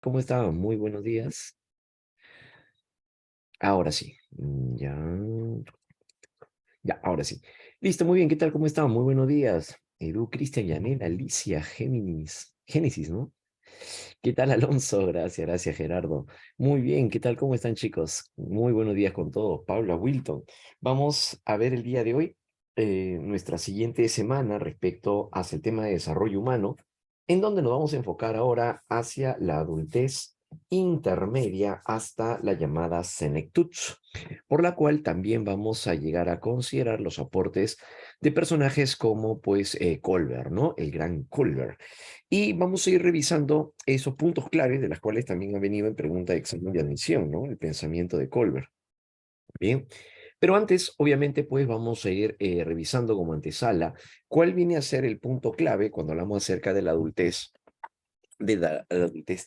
¿Cómo estaban? Muy buenos días. Ahora sí. Ya, ya, ahora sí. Listo, muy bien. ¿Qué tal? ¿Cómo estaban? Muy buenos días. Edu, Cristian, Yanel, Alicia, Génesis, ¿no? ¿Qué tal, Alonso? Gracias, gracias, Gerardo. Muy bien. ¿Qué tal? ¿Cómo están, chicos? Muy buenos días con todos. Paula, Wilton. Vamos a ver el día de hoy nuestra siguiente semana respecto hacia el tema de desarrollo humano, en donde nos vamos a enfocar ahora hacia la adultez intermedia hasta la llamada senectud, por la cual también vamos a llegar a considerar los aportes de personajes como pues Colbert, ¿no? El gran Colbert. Y vamos a ir revisando esos puntos claves de las cuales también ha venido en pregunta de examen de admisión, ¿no? El pensamiento de Colbert. Bien. Pero antes, obviamente, pues vamos a ir revisando como antesala cuál viene a ser el punto clave cuando hablamos acerca de la adultez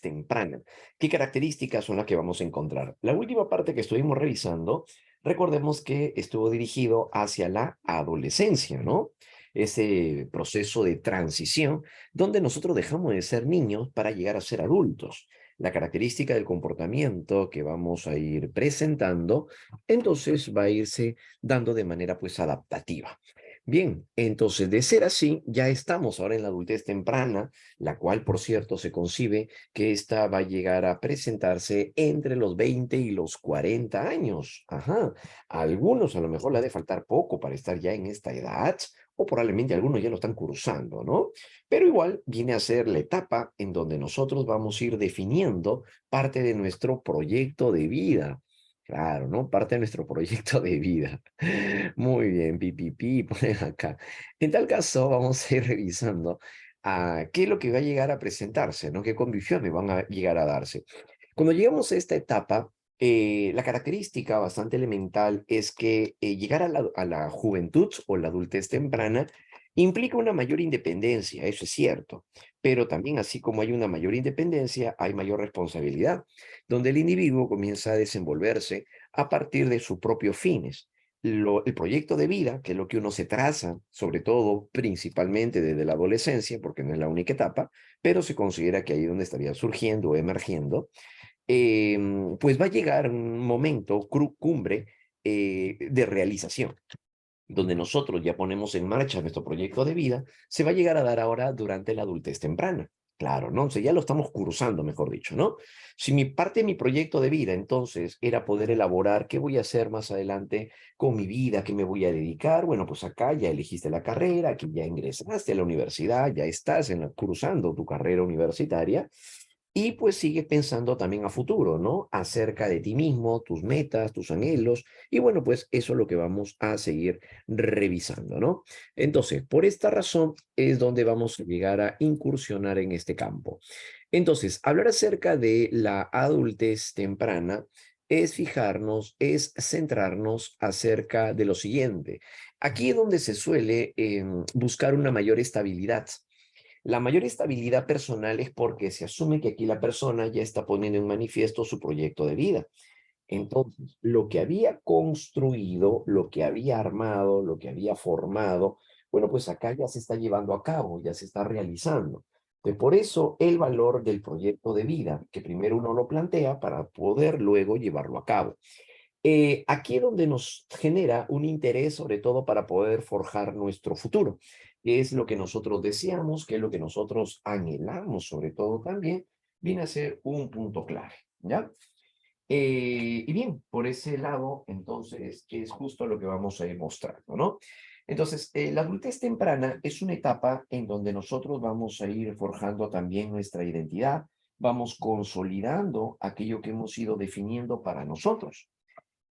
temprana. ¿Qué características son las que vamos a encontrar? La última parte que estuvimos revisando, recordemos que estuvo dirigido hacia la adolescencia, ¿no? Ese proceso de transición donde nosotros dejamos de ser niños para llegar a ser adultos. La característica del comportamiento que vamos a ir presentando, entonces va a irse dando de manera pues adaptativa. Bien, entonces de ser así, ya estamos ahora en la adultez temprana, la cual, por cierto, se concibe que esta va a llegar a presentarse entre los 20 y los 40 años. Ajá. A algunos a lo mejor le ha de faltar poco para estar ya en esta edad, o probablemente algunos ya lo están cursando, ¿no? Pero igual viene a ser la etapa en donde nosotros vamos a ir definiendo parte de nuestro proyecto de vida. Claro, ¿no? Parte de nuestro proyecto de vida. Muy bien, pipipi, ponen acá. En tal caso, vamos a ir revisando qué es lo que va a llegar a presentarse, ¿no? ¿Qué condiciones van a llegar a darse? Cuando llegamos a esta etapa, la característica bastante elemental es que llegar a la juventud o la adultez temprana implica una mayor independencia, eso es cierto, pero también así como hay una mayor independencia, hay mayor responsabilidad, donde el individuo comienza a desenvolverse a partir de sus propios fines. El proyecto de vida, que es lo que uno se traza, sobre todo, principalmente desde la adolescencia, porque no es la única etapa, pero se considera que ahí es donde estaría surgiendo o emergiendo, pues va a llegar un momento cumbre de realización, donde nosotros ya ponemos en marcha nuestro proyecto de vida, se va a llegar a dar ahora durante la adultez temprana. Claro, ¿no? O sea, ya lo estamos cursando, mejor dicho, ¿no? Si mi parte de mi proyecto de vida, entonces, era poder elaborar qué voy a hacer más adelante con mi vida, qué me voy a dedicar, bueno, pues acá ya elegiste la carrera, aquí ya ingresaste a la universidad, ya estás cursando tu carrera universitaria, y pues sigues pensando también a futuro, ¿no? Acerca de ti mismo, tus metas, tus anhelos, y bueno, pues eso es lo que vamos a seguir revisando, ¿no? Entonces, por esta razón es donde vamos a llegar a incursionar en este campo. Entonces, hablar acerca de la adultez temprana es fijarnos, es centrarnos acerca de lo siguiente. Aquí es donde se suele buscar una mayor estabilidad. La mayor estabilidad personal es porque se asume que aquí la persona ya está poniendo en manifiesto su proyecto de vida. Entonces, lo que había construido, lo que había armado, lo que había formado, bueno, pues acá ya se está llevando a cabo, ya se está realizando. Entonces, por eso el valor del proyecto de vida, que primero uno lo plantea para poder luego llevarlo a cabo. Aquí es donde nos genera un interés, sobre todo para poder forjar nuestro futuro, que es lo que nosotros deseamos, que es lo que nosotros anhelamos, sobre todo también, viene a ser un punto clave, ¿ya? Y bien, por ese lado, entonces, es justo lo que vamos a ir mostrando, ¿no? Entonces, la adultez temprana es una etapa en donde nosotros vamos a ir forjando también nuestra identidad, vamos consolidando aquello que hemos ido definiendo para nosotros.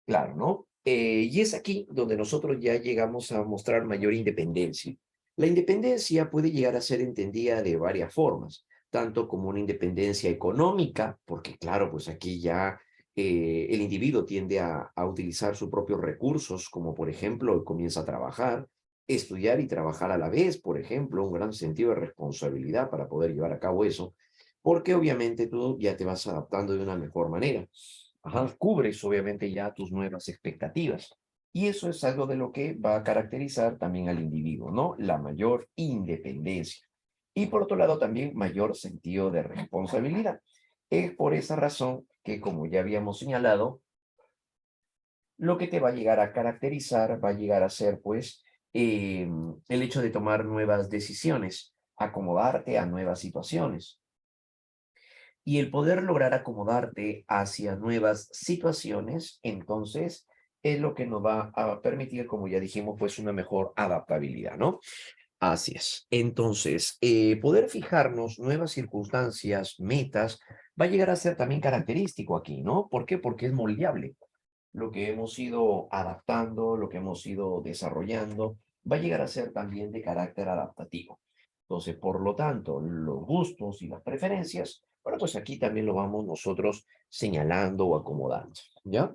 Claro, ¿no? Y es aquí donde nosotros ya llegamos a mostrar mayor independencia. La independencia puede llegar a ser entendida de varias formas, tanto como una independencia económica, porque claro, pues aquí ya el individuo tiende a utilizar sus propios recursos, como por ejemplo, comienza a trabajar, estudiar y trabajar a la vez, por ejemplo, un gran sentido de responsabilidad para poder llevar a cabo eso, porque obviamente tú ya te vas adaptando de una mejor manera. Ajá, cubres obviamente ya tus nuevas expectativas. Y eso es algo de lo que va a caracterizar también al individuo, ¿no? La mayor independencia. Y por otro lado también mayor sentido de responsabilidad. Es por esa razón que, como ya habíamos señalado, lo que te va a llegar a caracterizar va a llegar a ser, pues, el hecho de tomar nuevas decisiones, acomodarte a nuevas situaciones. Y el poder lograr acomodarte hacia nuevas situaciones, entonces, es lo que nos va a permitir, como ya dijimos, pues una mejor adaptabilidad, ¿no? Así es. Entonces, poder fijarnos nuevas circunstancias, metas, va a llegar a ser también característico aquí, ¿no? ¿Por qué? Porque es moldeable. Lo que hemos ido adaptando, lo que hemos ido desarrollando, va a llegar a ser también de carácter adaptativo. Entonces, por lo tanto, los gustos y las preferencias, bueno, pues aquí también lo vamos nosotros señalando o acomodando, ¿ya?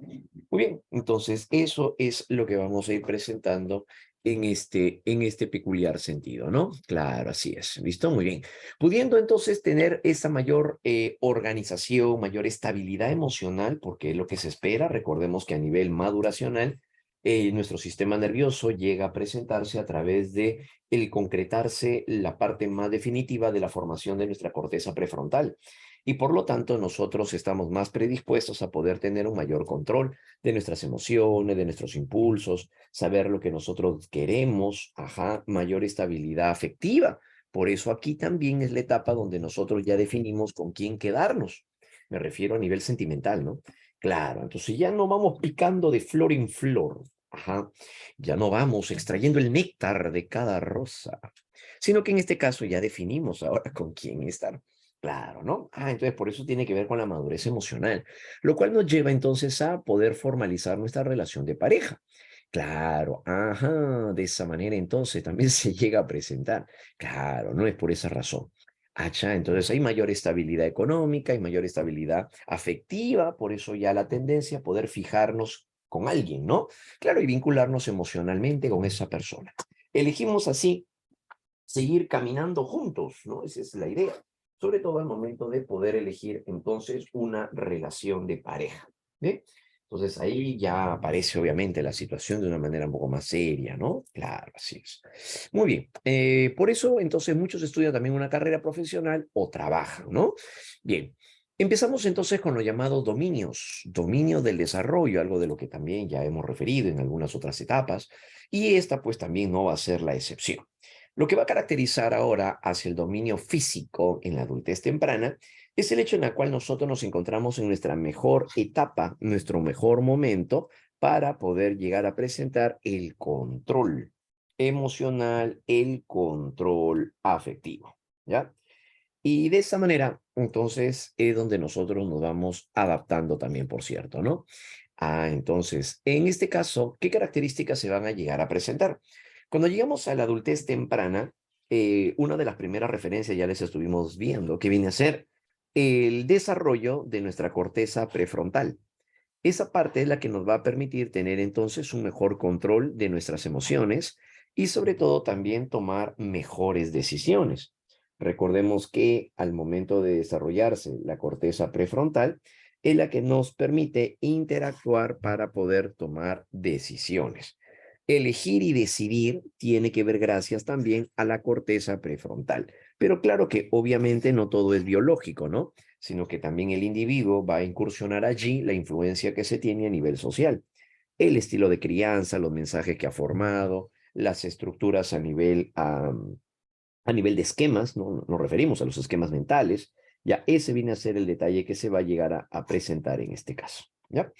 Muy bien, entonces eso es lo que vamos a ir presentando en este peculiar sentido, ¿no? Claro, así es. ¿Listo? Muy bien. Pudiendo entonces tener esa mayor organización, mayor estabilidad emocional, porque es lo que se espera, recordemos que a nivel maduracional, nuestro sistema nervioso llega a presentarse a través de el concretarse la parte más definitiva de la formación de nuestra corteza prefrontal. Y por lo tanto, nosotros estamos más predispuestos a poder tener un mayor control de nuestras emociones, de nuestros impulsos, saber lo que nosotros queremos, ajá, mayor estabilidad afectiva. Por eso aquí también es la etapa donde nosotros ya definimos con quién quedarnos. Me refiero a nivel sentimental, ¿no? Claro, entonces ya no vamos picando de flor en flor. Ajá. Ya no vamos extrayendo el néctar de cada rosa, sino que en este caso ya definimos ahora con quién estar. Claro, ¿no? Entonces por eso tiene que ver con la madurez emocional, lo cual nos lleva entonces a poder formalizar nuestra relación de pareja. Claro, ajá, de esa manera entonces también se llega a presentar. Claro, no es por esa razón. Entonces hay mayor estabilidad económica, hay mayor estabilidad afectiva, por eso ya la tendencia a poder fijarnos con alguien, ¿no? Claro, y vincularnos emocionalmente con esa persona. Elegimos así seguir caminando juntos, ¿no? Esa es la idea. Sobre todo al momento de poder elegir entonces una relación de pareja. ¿Ve? Entonces ahí ya aparece obviamente la situación de una manera un poco más seria, ¿no? Claro, así es. Muy bien. Por eso entonces muchos estudian también una carrera profesional o trabajan, ¿no? Bien. Empezamos entonces con los llamados dominios, dominio del desarrollo, algo de lo que también ya hemos referido en algunas otras etapas, y esta pues también no va a ser la excepción. Lo que va a caracterizar ahora hacia el dominio físico en la adultez temprana es el hecho en el cual nosotros nos encontramos en nuestra mejor etapa, nuestro mejor momento para poder llegar a presentar el control emocional, el control afectivo, ¿ya? Y de esa manera, entonces, es donde nosotros nos vamos adaptando también, por cierto, ¿no? Entonces, en este caso, ¿qué características se van a llegar a presentar? Cuando llegamos a la adultez temprana, una de las primeras referencias ya les estuvimos viendo, que viene a ser el desarrollo de nuestra corteza prefrontal. Esa parte es la que nos va a permitir tener entonces un mejor control de nuestras emociones y sobre todo también tomar mejores decisiones. Recordemos que al momento de desarrollarse la corteza prefrontal es la que nos permite interactuar para poder tomar decisiones. Elegir y decidir tiene que ver gracias también a la corteza prefrontal. Pero claro que obviamente no todo es biológico, ¿no? Sino que también el individuo va a incursionar allí la influencia que se tiene a nivel social, el estilo de crianza, los mensajes que ha formado, las estructuras a nivel de esquemas, ¿no? Nos referimos a los esquemas mentales, ya ese viene a ser el detalle que se va a llegar a presentar en este caso, ¿ya?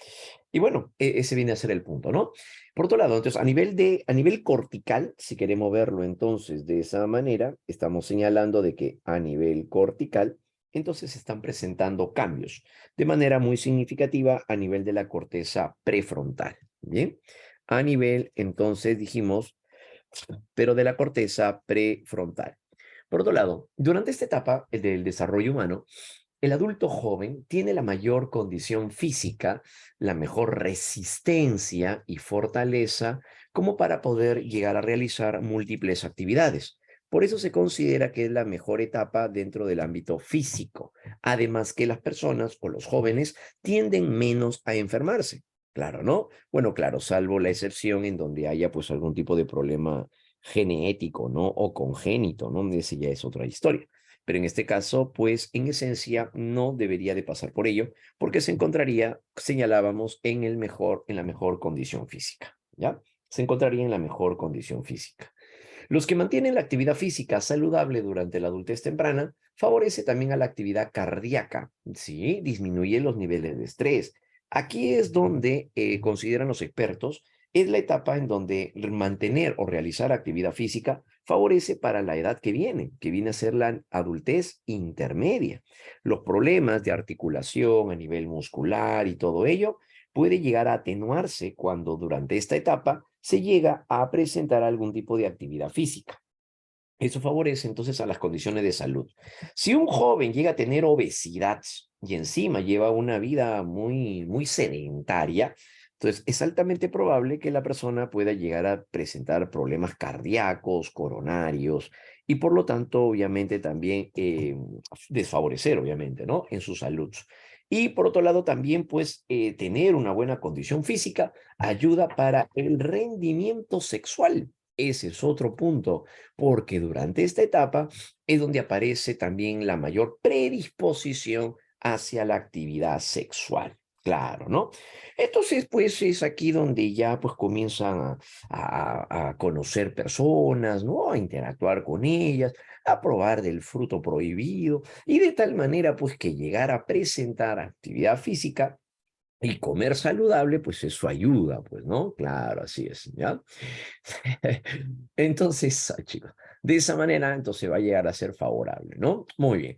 Y bueno, ese viene a ser el punto, ¿no? Por otro lado, entonces, a nivel cortical, si queremos verlo entonces de esa manera, estamos señalando de que a nivel cortical, entonces se están presentando cambios de manera muy significativa a nivel de la corteza prefrontal, ¿bien? A nivel, entonces, dijimos, pero de la corteza prefrontal. Por otro lado, durante esta etapa del desarrollo humano, el adulto joven tiene la mayor condición física, la mejor resistencia y fortaleza como para poder llegar a realizar múltiples actividades. Por eso se considera que es la mejor etapa dentro del ámbito físico. Además que las personas o los jóvenes tienden menos a enfermarse. Claro, ¿no? Bueno, claro, salvo la excepción en donde haya pues algún tipo de problema genético, ¿no? O congénito, ¿no? Ese ya es otra historia. Pero en este caso, pues en esencia no debería de pasar por ello, porque se encontraría, señalábamos, en la mejor condición física, ¿ya? Se encontraría en la mejor condición física. Los que mantienen la actividad física saludable durante la adultez temprana favorece también a la actividad cardíaca, ¿sí? Disminuye los niveles de estrés. Aquí es donde consideran los expertos, es la etapa en donde mantener o realizar actividad física favorece para la edad que viene a ser la adultez intermedia. Los problemas de articulación a nivel muscular y todo ello puede llegar a atenuarse cuando durante esta etapa se llega a presentar algún tipo de actividad física. Eso favorece entonces a las condiciones de salud. Si un joven llega a tener obesidad y encima lleva una vida muy sedentaria, entonces es altamente probable que la persona pueda llegar a presentar problemas cardíacos, coronarios y por lo tanto obviamente también desfavorecer obviamente, ¿no? En su salud. Y por otro lado también pues tener una buena condición física ayuda para el rendimiento sexual. Ese es otro punto, porque durante esta etapa es donde aparece también la mayor predisposición hacia la actividad sexual. Claro, ¿no? Entonces, pues es aquí donde ya pues comienzan a conocer personas, ¿no? A interactuar con ellas, a probar del fruto prohibido y de tal manera pues que llegar a presentar actividad física y comer saludable, pues eso ayuda, pues, ¿no? Claro, así es, ¿ya? Entonces, chicos, de esa manera, entonces va a llegar a ser favorable, ¿no? Muy bien.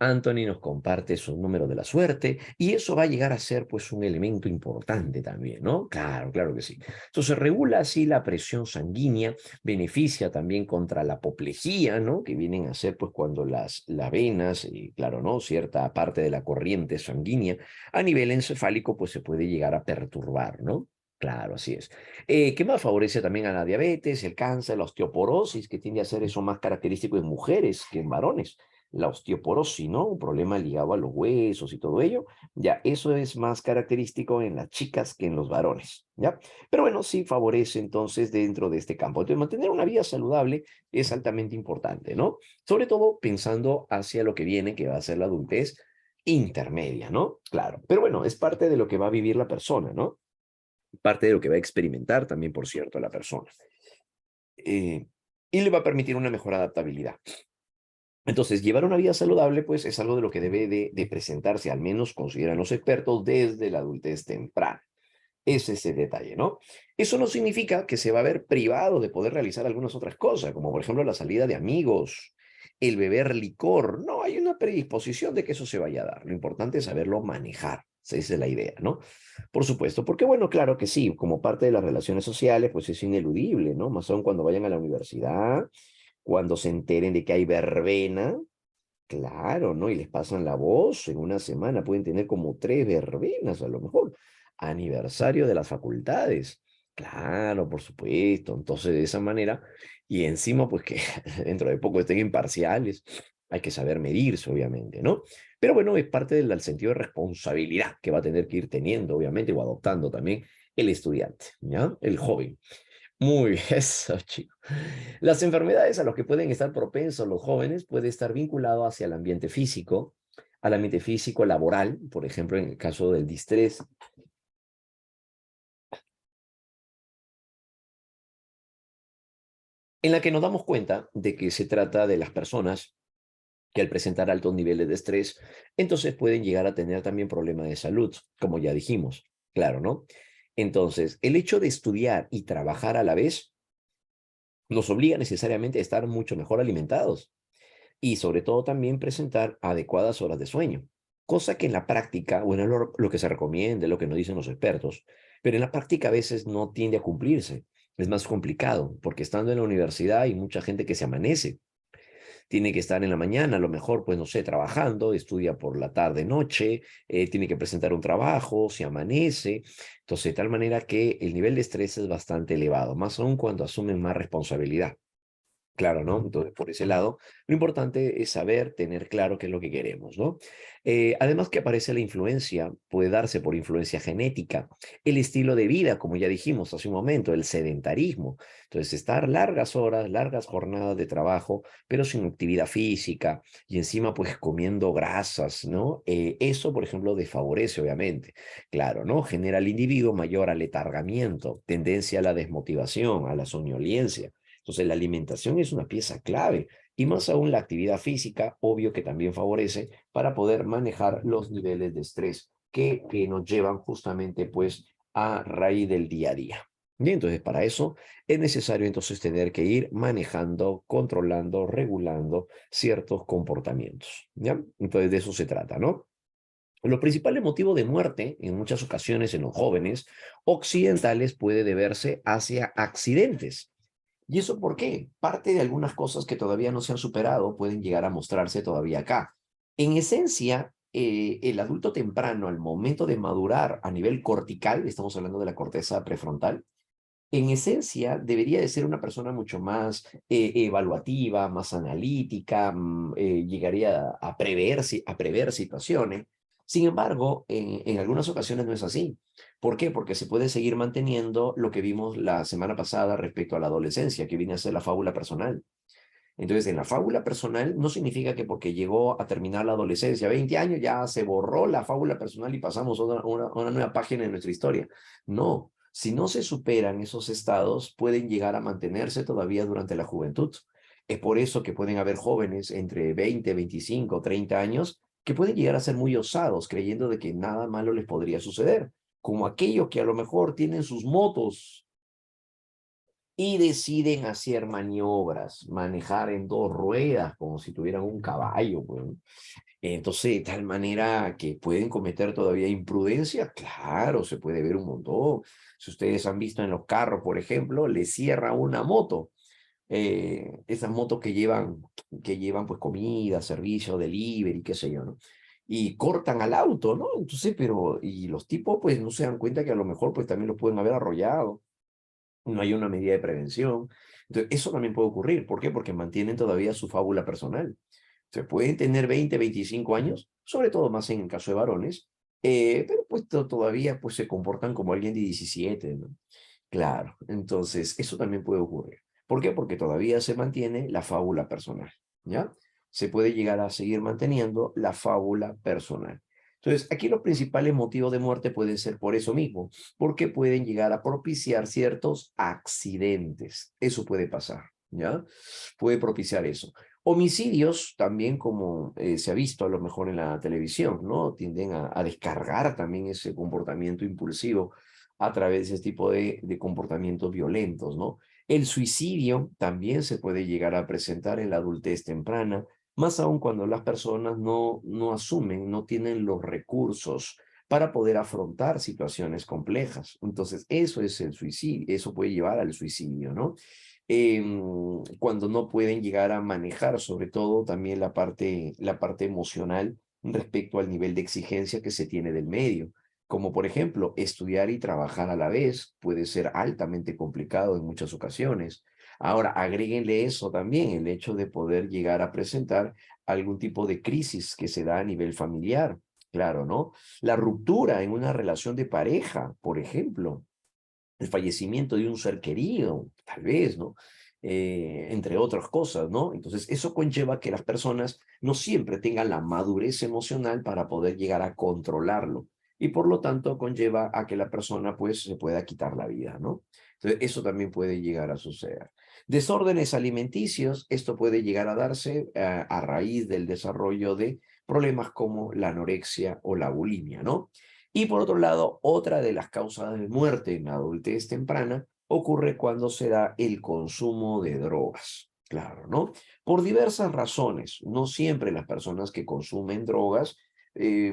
Anthony nos comparte su número de la suerte y eso va a llegar a ser, pues, un elemento importante también, ¿no? Claro, claro que sí. Entonces, regula así la presión sanguínea, beneficia también contra la apoplejía, ¿no? Que vienen a ser, pues, cuando las venas, y claro, ¿no? Cierta parte de la corriente sanguínea a nivel encefálico, pues, se puede llegar a perturbar, ¿no? Claro, así es. ¿Qué más favorece también a la diabetes, el cáncer, la osteoporosis, que tiende a ser eso más característico en mujeres que en varones? La osteoporosis, ¿no? Un problema ligado a los huesos y todo ello. Ya, eso es más característico en las chicas que en los varones, ¿ya? Pero bueno, sí favorece entonces dentro de este campo. Entonces, mantener una vida saludable es altamente importante, ¿no? Sobre todo pensando hacia lo que viene, que va a ser la adultez intermedia, ¿no? Claro. Pero bueno, es parte de lo que va a vivir la persona, ¿no? Parte de lo que va a experimentar también, por cierto, la persona. Eh, y le va a permitir una mejor adaptabilidad. Entonces, llevar una vida saludable, pues, es algo de lo que debe de presentarse, al menos consideran los expertos, desde la adultez temprana. Es ese detalle, ¿no? Eso no significa que se va a ver privado de poder realizar algunas otras cosas, como por ejemplo la salida de amigos, el beber licor. No, hay una predisposición de que eso se vaya a dar. Lo importante es saberlo manejar. Esa es la idea, ¿no? Por supuesto, porque bueno, claro que sí, como parte de las relaciones sociales, pues es ineludible, ¿no? Más aún cuando vayan a la universidad, cuando se enteren de que hay verbena, claro, ¿no? Y les pasan la voz, en una semana pueden tener como 3 verbenas a lo mejor. Aniversario de las facultades. Claro, por supuesto. Entonces, de esa manera, y encima, pues que dentro de poco estén imparciales, hay que saber medirse, obviamente, ¿no? Pero bueno, es parte del sentido de responsabilidad que va a tener que ir teniendo, obviamente, o adoptando también el estudiante, ¿ya? El joven. Muy bien, eso, chicos. Las enfermedades a las que pueden estar propensos los jóvenes puede estar vinculado hacia el ambiente físico, al ambiente físico laboral, por ejemplo, en el caso del distrés, en la que nos damos cuenta de que se trata de las personas que al presentar altos niveles de estrés, entonces pueden llegar a tener también problemas de salud, como ya dijimos, claro, ¿no? Entonces, el hecho de estudiar y trabajar a la vez nos obliga necesariamente a estar mucho mejor alimentados y sobre todo también presentar adecuadas horas de sueño, cosa que en la práctica, bueno, lo que se recomienda, lo que nos dicen los expertos, pero en la práctica a veces no tiende a cumplirse. Es más complicado, porque estando en la universidad hay mucha gente que se amanece, tiene que estar en la mañana, a lo mejor, pues no sé, trabajando, estudia por la tarde, noche, tiene que presentar un trabajo, se amanece, entonces de tal manera que el nivel de estrés es bastante elevado, más aún cuando asumen más responsabilidad. Claro, ¿no? Entonces, por ese lado, lo importante es saber, tener claro qué es lo que queremos, ¿no? Además que aparece la influencia, puede darse por influencia genética, el estilo de vida, como ya dijimos hace un momento, el sedentarismo. Entonces, estar largas horas, largas jornadas de trabajo, pero sin actividad física y encima, pues, comiendo grasas, ¿no? Eso, por ejemplo, desfavorece, obviamente. Claro, ¿no? Genera al individuo mayor aletargamiento, tendencia a la desmotivación, a la somnolencia. Entonces, la alimentación es una pieza clave y más aún la actividad física, obvio que también favorece para poder manejar los niveles de estrés que nos llevan justamente pues a raíz del día a día. Y entonces para eso es necesario entonces tener que ir manejando, controlando, regulando ciertos comportamientos, ¿ya? Entonces de eso se trata, ¿no? Los principales motivos de muerte, en muchas ocasiones en los jóvenes occidentales, puede deberse hacia accidentes. ¿Y eso por qué? Parte de algunas cosas que todavía no se han superado pueden llegar a mostrarse todavía acá. En esencia, el adulto temprano, al momento de madurar a nivel cortical, estamos hablando de la corteza prefrontal, en esencia debería de ser una persona mucho más evaluativa, más analítica, llegaría a prever situaciones. Sin embargo, en algunas ocasiones no es así. ¿Por qué? Porque se puede seguir manteniendo lo que vimos la semana pasada respecto a la adolescencia, que viene a ser la fábula personal. Entonces, en la fábula personal no significa que porque llegó a terminar la adolescencia, 20 años, ya se borró la fábula personal y pasamos a una nueva página de nuestra historia. No, si no se superan esos estados, pueden llegar a mantenerse todavía durante la juventud. Es por eso que pueden haber jóvenes entre 20, 25, 30 años que pueden llegar a ser muy osados, creyendo de que nada malo les podría suceder, como aquellos que a lo mejor tienen sus motos y deciden hacer maniobras, manejar en dos ruedas como si tuvieran un caballo, pues. Entonces, de tal manera que pueden cometer todavía imprudencia, claro, se puede ver un montón. Si ustedes han visto en los carros, por ejemplo, le cierra una moto, esas motos que llevan pues comida, servicio, delivery, qué sé yo, ¿no? Y cortan al auto, ¿no? Entonces, pero, y los tipos pues no se dan cuenta que a lo mejor pues también lo pueden haber arrollado, no hay una medida de prevención. Entonces, eso también puede ocurrir. ¿Por qué? Porque mantienen todavía su fábula personal. Se pueden tener 20, 25 años, sobre todo más en el caso de varones, pero pues todavía pues se comportan como alguien de 17, ¿no? Claro, entonces eso también puede ocurrir. ¿Por qué? Porque todavía se mantiene la fábula personal, ¿ya? Se puede llegar a seguir manteniendo la fábula personal. Entonces, aquí los principales motivos de muerte pueden ser por eso mismo, porque pueden llegar a propiciar ciertos accidentes. Eso puede pasar, ¿ya? Puede propiciar eso. Homicidios, también como se ha visto a lo mejor en la televisión, ¿no? Tienden a descargar también ese comportamiento impulsivo a través de ese tipo de comportamientos violentos, ¿no? El suicidio también se puede llegar a presentar en la adultez temprana, más aún cuando las personas no asumen, no tienen los recursos para poder afrontar situaciones complejas. Entonces, eso es el suicidio, eso puede llevar al suicidio, ¿no? Cuando no pueden llegar a manejar, sobre todo también la parte emocional respecto al nivel de exigencia que se tiene del medio, como por ejemplo estudiar y trabajar a la vez puede ser altamente complicado en muchas ocasiones. Ahora, agréguenle eso también, el hecho de poder llegar a presentar algún tipo de crisis que se da a nivel familiar, claro, ¿no? La ruptura en una relación de pareja, por ejemplo, el fallecimiento de un ser querido, tal vez, ¿no? Entre otras cosas, ¿no? Entonces, eso conlleva que las personas no siempre tengan la madurez emocional para poder llegar a controlarlo. Y por lo tanto, conlleva a que la persona, pues, se pueda quitar la vida, ¿no? Entonces, eso también puede llegar a suceder. Desórdenes alimenticios, esto puede llegar a darse a raíz del desarrollo de problemas como la anorexia o la bulimia, ¿no? Y por otro lado, otra de las causas de muerte en la adultez temprana ocurre cuando se da el consumo de drogas. Claro, ¿no? Por diversas razones. No siempre las personas que consumen drogas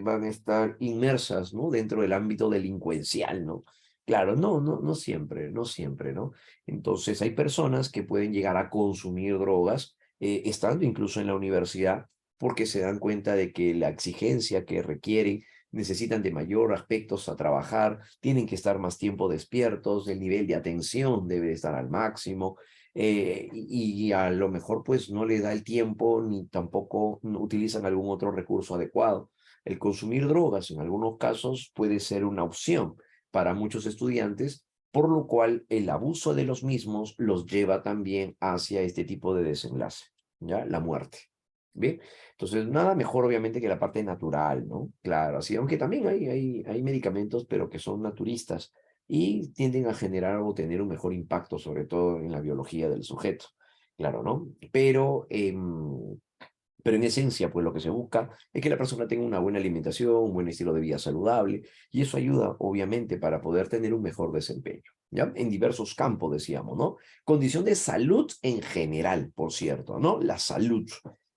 van a estar inmersas, ¿no? Dentro del ámbito delincuencial, ¿no? Claro, no siempre, no siempre, ¿no? Entonces hay personas que pueden llegar a consumir drogas estando incluso en la universidad porque se dan cuenta de que la exigencia que requieren necesitan de mayor aspectos a trabajar, tienen que estar más tiempo despiertos, el nivel de atención debe estar al máximo, y a lo mejor pues no le da el tiempo ni tampoco utilizan algún otro recurso adecuado. El consumir drogas en algunos casos puede ser una opción para muchos estudiantes, por lo cual el abuso de los mismos los lleva también hacia este tipo de desenlace, ¿ya? La muerte. ¿Bien? Entonces, nada mejor obviamente que la parte natural, ¿no? Claro, así, aunque también hay medicamentos, pero que son naturistas y tienden a generar o tener un mejor impacto, sobre todo en la biología del sujeto. Claro, ¿no? Pero en esencia, pues lo que se busca es que la persona tenga una buena alimentación, un buen estilo de vida saludable, y eso ayuda, obviamente, para poder tener un mejor desempeño, ¿ya? En diversos campos, decíamos, ¿no? Condición de salud en general, por cierto, ¿no? La salud,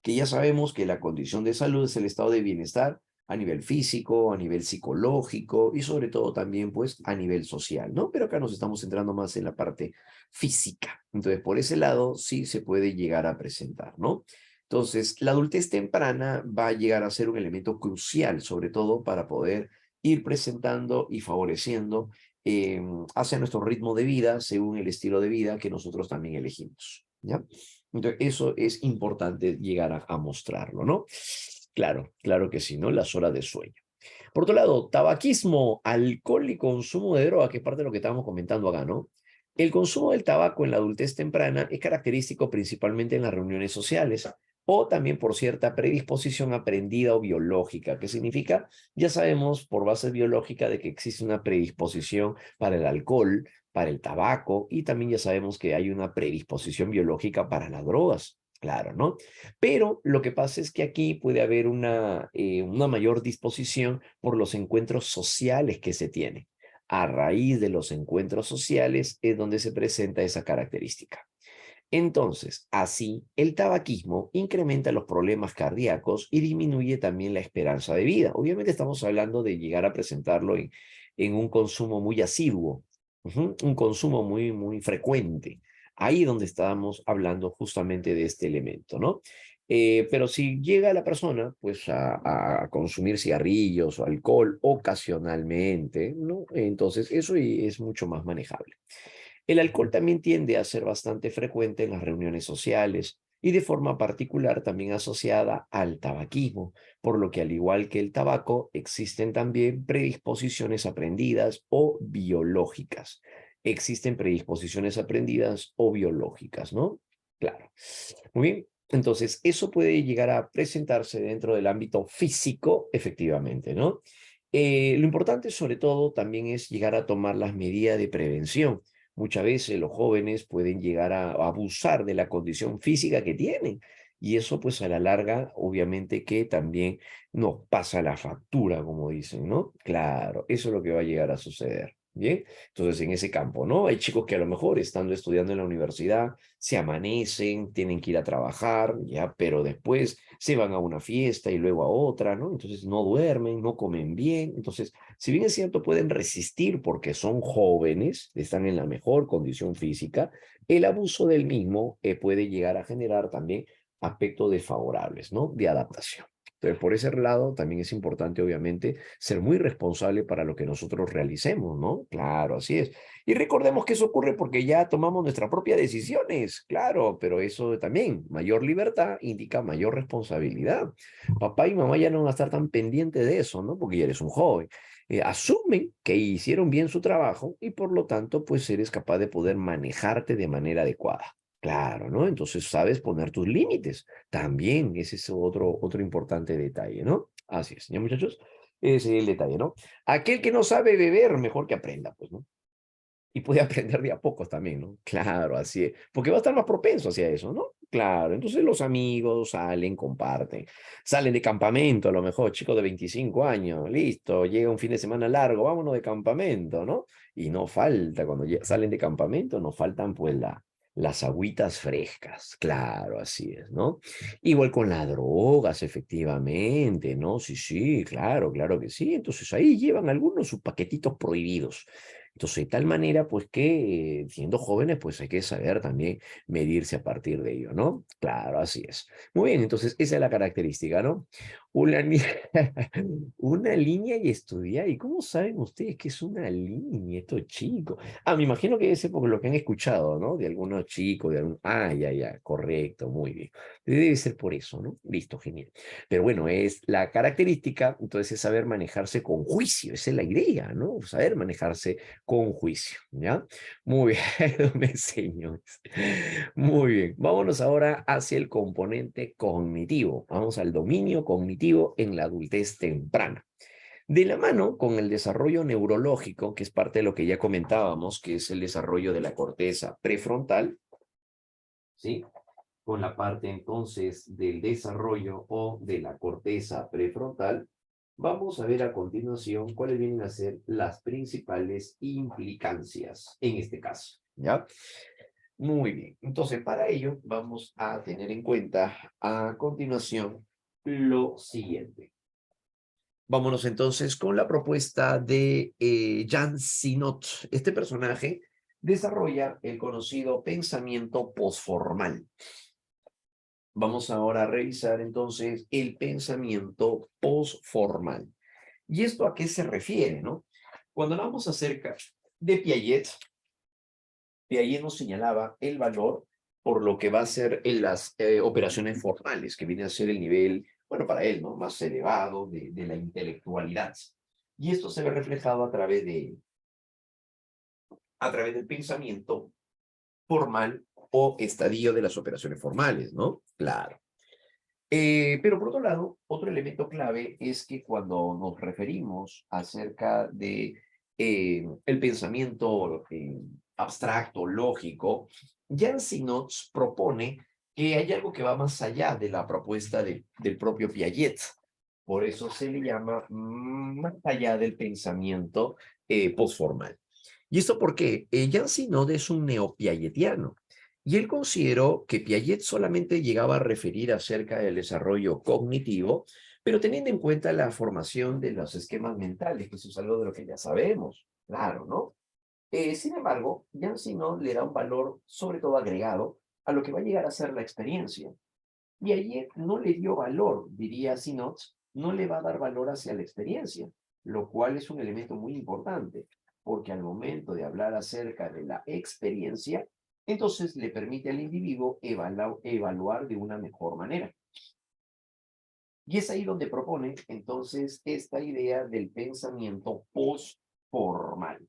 que ya sabemos que la condición de salud es el estado de bienestar a nivel físico, a nivel psicológico y sobre todo también, pues, a nivel social, ¿no? Pero acá nos estamos centrando más en la parte física. Entonces, por ese lado, sí se puede llegar a presentar, ¿no? Entonces, la adultez temprana va a llegar a ser un elemento crucial, sobre todo para poder ir presentando y favoreciendo hacia nuestro ritmo de vida, según el estilo de vida que nosotros también elegimos, ¿ya? Entonces, eso es importante llegar a mostrarlo, ¿no? Claro, claro que sí, ¿no? Las horas de sueño. Por otro lado, tabaquismo, alcohol y consumo de droga, que es parte de lo que estábamos comentando acá, ¿no? El consumo del tabaco en la adultez temprana es característico principalmente en las reuniones sociales o también por cierta predisposición aprendida o biológica, que significa, ya sabemos por base biológica de que existe una predisposición para el alcohol, para el tabaco y también ya sabemos que hay una predisposición biológica para las drogas. Claro, ¿no? Pero lo que pasa es que aquí puede haber una mayor disposición por los encuentros sociales que se tienen. A raíz de los encuentros sociales es donde se presenta esa característica. Entonces, así, el tabaquismo incrementa los problemas cardíacos y disminuye también la esperanza de vida. Obviamente estamos hablando de llegar a presentarlo en un consumo muy asiduo, un consumo muy, muy frecuente. Ahí donde estábamos hablando justamente de este elemento, ¿no? Pero si llega la persona, pues, a consumir cigarrillos o alcohol ocasionalmente, ¿no? Entonces, eso es mucho más manejable. El alcohol también tiende a ser bastante frecuente en las reuniones sociales y de forma particular también asociada al tabaquismo, por lo que al igual que el tabaco existen también predisposiciones aprendidas o biológicas. Existen predisposiciones aprendidas o biológicas, ¿no? Claro. Muy bien. Entonces, eso puede llegar a presentarse dentro del ámbito físico, efectivamente, ¿no? Lo importante, sobre todo, también es llegar a tomar las medidas de prevención. Muchas veces los jóvenes pueden llegar a abusar de la condición física que tienen. Y eso, pues, a la larga, obviamente que también nos pasa la factura, como dicen, ¿no? Claro, eso es lo que va a llegar a suceder. Bien, entonces en ese campo, ¿no? Hay chicos que a lo mejor estando estudiando en la universidad se amanecen, tienen que ir a trabajar, ya, pero después se van a una fiesta y luego a otra, ¿no? Entonces no duermen, no comen bien. Entonces, si bien es cierto, pueden resistir porque son jóvenes, están en la mejor condición física, el abuso del mismo puede llegar a generar también aspectos desfavorables, ¿no? De adaptación. Entonces, por ese lado, también es importante, obviamente, ser muy responsable para lo que nosotros realicemos, ¿no? Claro, así es. Y recordemos que eso ocurre porque ya tomamos nuestras propias decisiones, claro, pero eso también, mayor libertad indica mayor responsabilidad. Papá y mamá ya no van a estar tan pendientes de eso, ¿no? Porque ya eres un joven. Asumen que hicieron bien su trabajo y por lo tanto, pues eres capaz de poder manejarte de manera adecuada. Claro, ¿no? Entonces sabes poner tus límites. También ese es otro importante detalle, ¿no? Así es, ¿ya muchachos? Ese es el detalle, ¿no? Aquel que no sabe beber, mejor que aprenda, pues, ¿no? Y puede aprender de a pocos también, ¿no? Claro, así es. Porque va a estar más propenso hacia eso, ¿no? Claro, entonces los amigos salen, comparten, salen de campamento, a lo mejor, chicos de 25 años, listo, llega un fin de semana largo, vámonos de campamento, ¿no? Y no falta, cuando salen de campamento, no faltan pues las agüitas frescas, claro, así es, ¿no? Igual con las drogas, efectivamente, ¿no? Sí, sí, claro, claro que sí. Entonces ahí llevan algunos sus paquetitos prohibidos Entonces, de tal manera, pues que siendo jóvenes, pues hay que saber también medirse a partir de ello, ¿no? Claro, así es. Muy bien, entonces esa es la característica, ¿no? Una, ni- una línea y estudiar. ¿Y cómo saben ustedes que es una línea, estos chicos? Ah, me imagino que ese por lo que han escuchado, ¿no? De algunos chicos, de algún... Ah, ya, ya, correcto, muy bien. Debe ser por eso, ¿no? Listo, genial. Pero bueno, es la característica, entonces es saber manejarse con juicio, esa es la idea, ¿no? Saber manejarse con juicio, ¿ya? Muy bien, mis señores. Muy bien, vámonos ahora hacia el componente cognitivo. Vamos al dominio cognitivo en la adultez temprana. De la mano con el desarrollo neurológico, que es parte de lo que ya comentábamos, que es el desarrollo de la corteza prefrontal, ¿sí? Con la parte entonces del desarrollo o de la corteza prefrontal, vamos a ver a continuación cuáles vienen a ser las principales implicancias en este caso, ¿ya? Muy bien, entonces para ello vamos a tener en cuenta a continuación lo siguiente. Vámonos entonces con la propuesta de Jan Sinot. Este personaje desarrolla el conocido pensamiento posformal. Vamos ahora a revisar entonces el pensamiento postformal. ¿Y esto a qué se refiere, no? Cuando hablamos acerca de Piaget, Piaget nos señalaba el valor por lo que va a ser en las operaciones formales, que viene a ser el nivel, bueno, para él, ¿no? Más elevado de la intelectualidad. Y esto se ve reflejado a través del pensamiento formal o estadio de las operaciones formales, ¿no? Claro. Pero por otro lado, otro elemento clave es que cuando nos referimos acerca de el pensamiento abstracto, lógico, Jan Sinot propone que hay algo que va más allá de la propuesta del propio Piaget. Por eso se le llama más allá del pensamiento postformal. ¿Y esto por qué? Jan Sinot es un neopiagetiano. Y él consideró que Piaget solamente llegaba a referir acerca del desarrollo cognitivo, pero teniendo en cuenta la formación de los esquemas mentales, que eso es algo de lo que ya sabemos, claro, ¿no? Sin embargo, Jan Sinon le da un valor, sobre todo agregado, a lo que va a llegar a ser la experiencia. Piaget no le dio valor, diría Sinot, no le va a dar valor hacia la experiencia, lo cual es un elemento muy importante, porque al momento de hablar acerca de la experiencia, entonces le permite al individuo evaluar de una mejor manera. Y es ahí donde propone entonces esta idea del pensamiento postformal.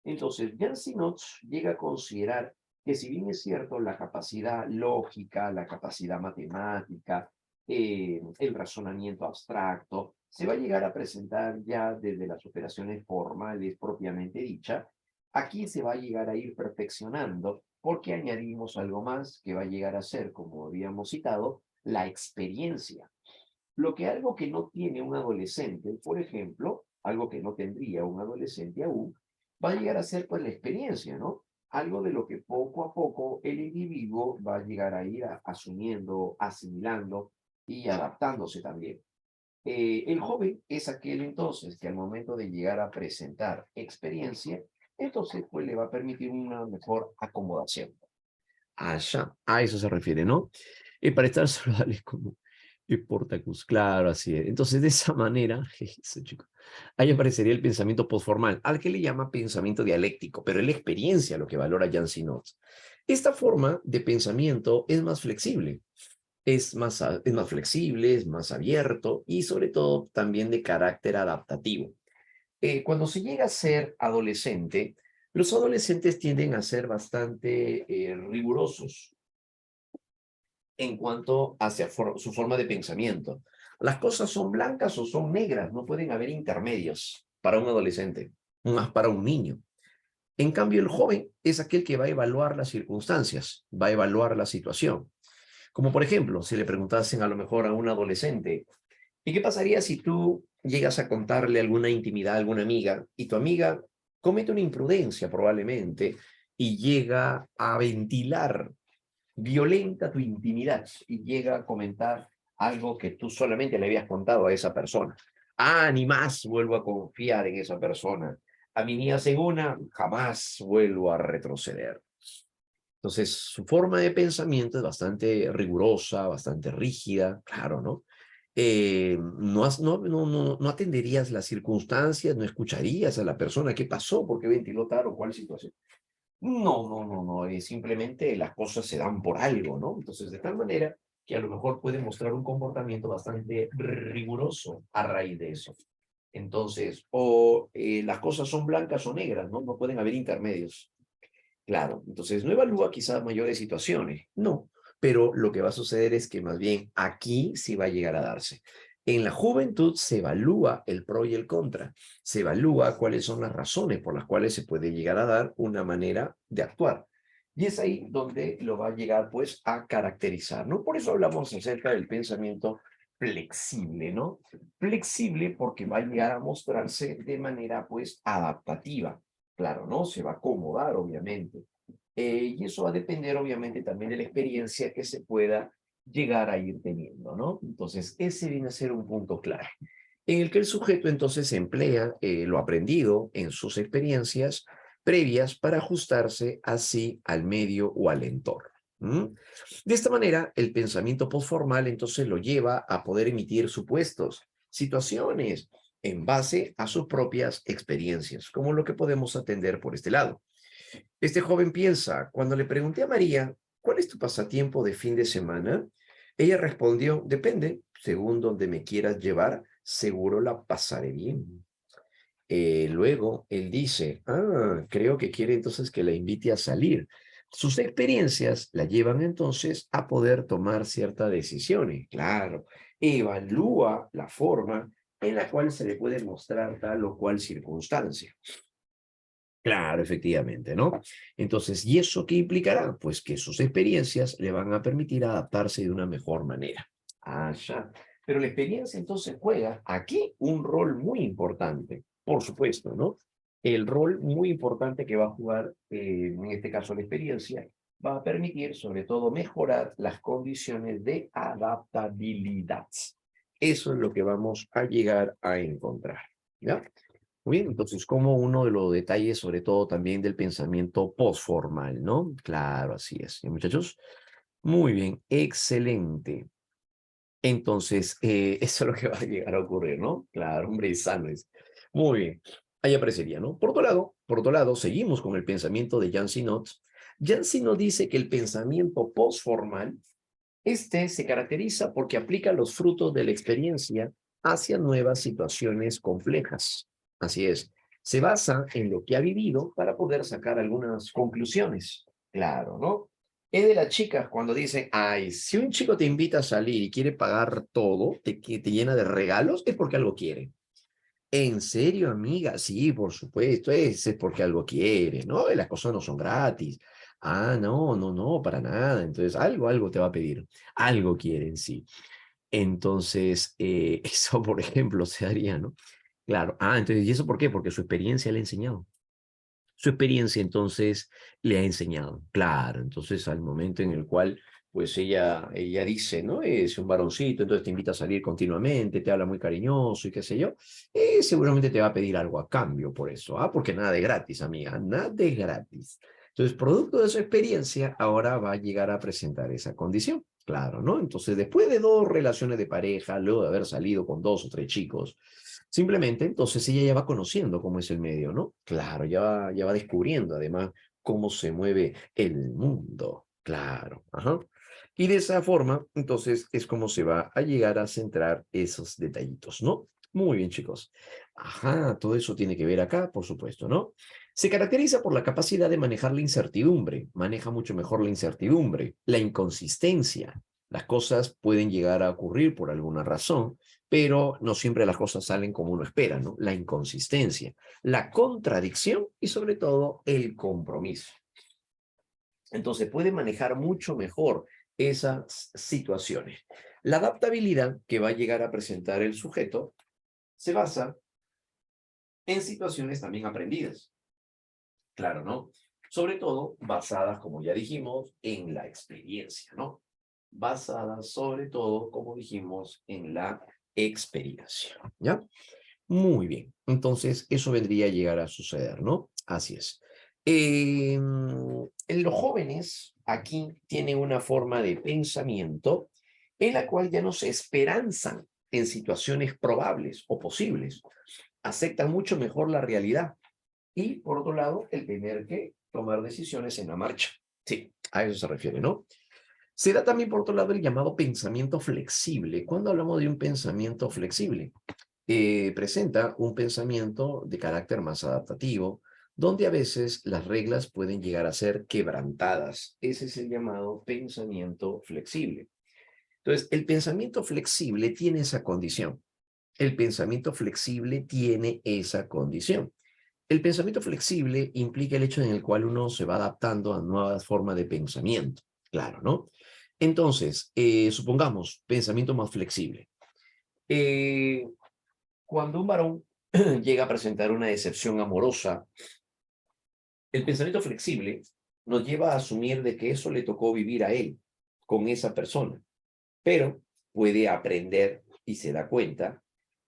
Entonces, Jan Sinot llega a considerar que si bien es cierto la capacidad lógica, la capacidad matemática, el razonamiento abstracto, se va a llegar a presentar ya desde las operaciones formales propiamente dicha, aquí se va a llegar a ir perfeccionando porque añadimos algo más que va a llegar a ser, como habíamos citado, la experiencia. Algo que no tiene un adolescente, por ejemplo, algo que no tendría un adolescente aún, va a llegar a ser pues la experiencia, ¿no? Algo de lo que poco a poco el individuo va a llegar a ir asumiendo, asimilando y adaptándose también. El joven es aquel entonces que al momento de llegar a presentar experiencia, entonces pues le va a permitir una mejor acomodación. Allá, a eso se refiere, ¿no? Para estar saludables como Portacus, claro, así es. Entonces, de esa manera, eso, chico, ahí aparecería el pensamiento postformal, al que le llama pensamiento dialéctico, pero es la experiencia lo que valora Jan Sinot. Esta forma de pensamiento es más flexible, es más flexible, es más abierto y sobre todo también de carácter adaptativo. Cuando se llega a ser adolescente, los adolescentes tienden a ser bastante rigurosos en cuanto hacia su forma de pensamiento. Las cosas son blancas o son negras, no pueden haber intermedios para un adolescente, más para un niño. En cambio, el joven es aquel que va a evaluar las circunstancias, va a evaluar la situación. Como por ejemplo, si le preguntasen a lo mejor a un adolescente, ¿y qué pasaría si tú llegas a contarle alguna intimidad a alguna amiga y tu amiga comete una imprudencia probablemente y llega a ventilar, violenta tu intimidad y llega a comentar algo que tú solamente le habías contado a esa persona? Ah, ni más vuelvo a confiar en esa persona. a mí me hacen una, jamás vuelvo a retroceder. Entonces, su forma de pensamiento es bastante rigurosa, bastante rígida, claro, ¿no? No atenderías las circunstancias, no escucharías a la persona, ¿qué pasó? ¿Por qué ventiló tal o cual situación? No, simplemente las cosas se dan por algo, ¿no? Entonces, de tal manera que a lo mejor puede mostrar un comportamiento bastante riguroso a raíz de eso. Entonces, las cosas son blancas o negras, ¿no? No pueden haber intermedios. Claro, entonces no evalúa quizás mayores situaciones, no, pero lo que va a suceder es que más bien aquí sí va a llegar a darse. En la juventud se evalúa el pro y el contra, se evalúa cuáles son las razones por las cuales se puede llegar a dar una manera de actuar. Y es ahí donde lo va a llegar pues a caracterizar, ¿no? Por eso hablamos acerca del pensamiento flexible, ¿no? Flexible porque va a llegar a mostrarse de manera pues adaptativa. Claro, ¿no? Se va a acomodar, obviamente. Y eso va a depender, obviamente, también de la experiencia que se pueda llegar a ir teniendo, ¿no? Entonces, ese viene a ser un punto clave, en el que el sujeto entonces emplea lo aprendido en sus experiencias previas para ajustarse así al medio o al entorno. ¿Mm? De esta manera, el pensamiento postformal entonces lo lleva a poder emitir supuestos, situaciones, en base a sus propias experiencias, como lo que podemos atender por este lado. Este joven piensa, cuando le pregunté a María, ¿cuál es tu pasatiempo de fin de semana? Ella respondió, depende, según donde me quieras llevar, seguro la pasaré bien. Luego él dice, creo que quiere entonces que la invite a salir. Sus experiencias la llevan entonces a poder tomar ciertas decisiones. Claro, evalúa la forma en la cual se le puede mostrar tal o cual circunstancia. Claro, efectivamente, ¿no? Entonces, ¿y eso qué implicará? Pues que sus experiencias le van a permitir adaptarse de una mejor manera. Ya. Pero la experiencia entonces juega aquí un rol muy importante, por supuesto, ¿no? El rol muy importante que va a jugar, en este caso la experiencia, va a permitir sobre todo mejorar las condiciones de adaptabilidad. Eso es lo que vamos a llegar a encontrar, ¿ya? Muy bien, entonces, como uno de los detalles, sobre todo también del pensamiento postformal, ¿no? Claro, así es. ¿Y muchachos? Muy bien, excelente. Entonces, eso es lo que va a llegar a ocurrir, ¿no? Claro, hombre, sano es. Muy bien. Ahí aparecería, ¿no? Por otro lado, seguimos con el pensamiento de Jan Sinot. Jan Sinot dice que el pensamiento postformal, este se caracteriza porque aplica los frutos de la experiencia hacia nuevas situaciones complejas. Así es, se basa en lo que ha vivido para poder sacar algunas conclusiones. Claro, ¿no? Es de las chicas cuando dicen, ay, si un chico te invita a salir y quiere pagar todo, que te llena de regalos, es porque algo quiere. ¿En serio, amiga? Sí, por supuesto, ese es porque algo quiere, ¿no? Las cosas no son gratis. No, para nada. Entonces, algo te va a pedir. Algo quiere en sí. Entonces, eso, por ejemplo, se haría, ¿no? Claro. Entonces, ¿y eso por qué? Porque su experiencia le ha enseñado. Su experiencia entonces le ha enseñado. Claro, entonces al momento en el cual pues ella dice, ¿no? Es un varoncito, entonces te invita a salir continuamente, te habla muy cariñoso y qué sé yo, seguramente te va a pedir algo a cambio por eso, porque nada de gratis, amiga, nada de gratis. Entonces, producto de su experiencia, ahora va a llegar a presentar esa condición, claro, ¿no? Entonces, después de dos relaciones de pareja, luego de haber salido con dos o tres chicos, simplemente, entonces ella ya va conociendo cómo es el medio, ¿no? Claro, ya va descubriendo además cómo se mueve el mundo. Claro, ajá. Y de esa forma, entonces, es como se va a llegar a centrar esos detallitos, ¿no? Muy bien, chicos. Ajá, todo eso tiene que ver acá, por supuesto, ¿no? Se caracteriza por la capacidad de manejar la incertidumbre, maneja mucho mejor la incertidumbre, la inconsistencia. Las cosas pueden llegar a ocurrir por alguna razón, pero no siempre las cosas salen como uno espera, ¿no? La inconsistencia, la contradicción y sobre todo el compromiso. Entonces puede manejar mucho mejor esas situaciones. La adaptabilidad que va a llegar a presentar el sujeto se basa en situaciones también aprendidas, claro, ¿no? Sobre todo basadas, como ya dijimos, en la experiencia, ¿no? Basadas sobre todo, como dijimos, en la experiencia, ¿ya? Muy bien. Entonces, eso vendría a llegar a suceder, ¿no? Así es. En los jóvenes aquí tienen una forma de pensamiento en la cual ya no se esperanzan en situaciones probables o posibles. Aceptan mucho mejor la realidad y, por otro lado, el tener que tomar decisiones en la marcha. Sí, a eso se refiere, ¿no? Se da también, por otro lado, el llamado pensamiento flexible. Cuando hablamos de un pensamiento flexible, presenta un pensamiento de carácter más adaptativo, donde a veces las reglas pueden llegar a ser quebrantadas. Ese es el llamado pensamiento flexible. Entonces, el pensamiento flexible tiene esa condición. El pensamiento flexible tiene esa condición. El pensamiento flexible implica el hecho en el cual uno se va adaptando a nuevas formas de pensamiento. Claro, ¿no? Entonces, supongamos, pensamiento más flexible. Eh, Cuando un varón llega a presentar una decepción amorosa, el pensamiento flexible nos lleva a asumir de que eso le tocó vivir a él con esa persona, pero puede aprender y se da cuenta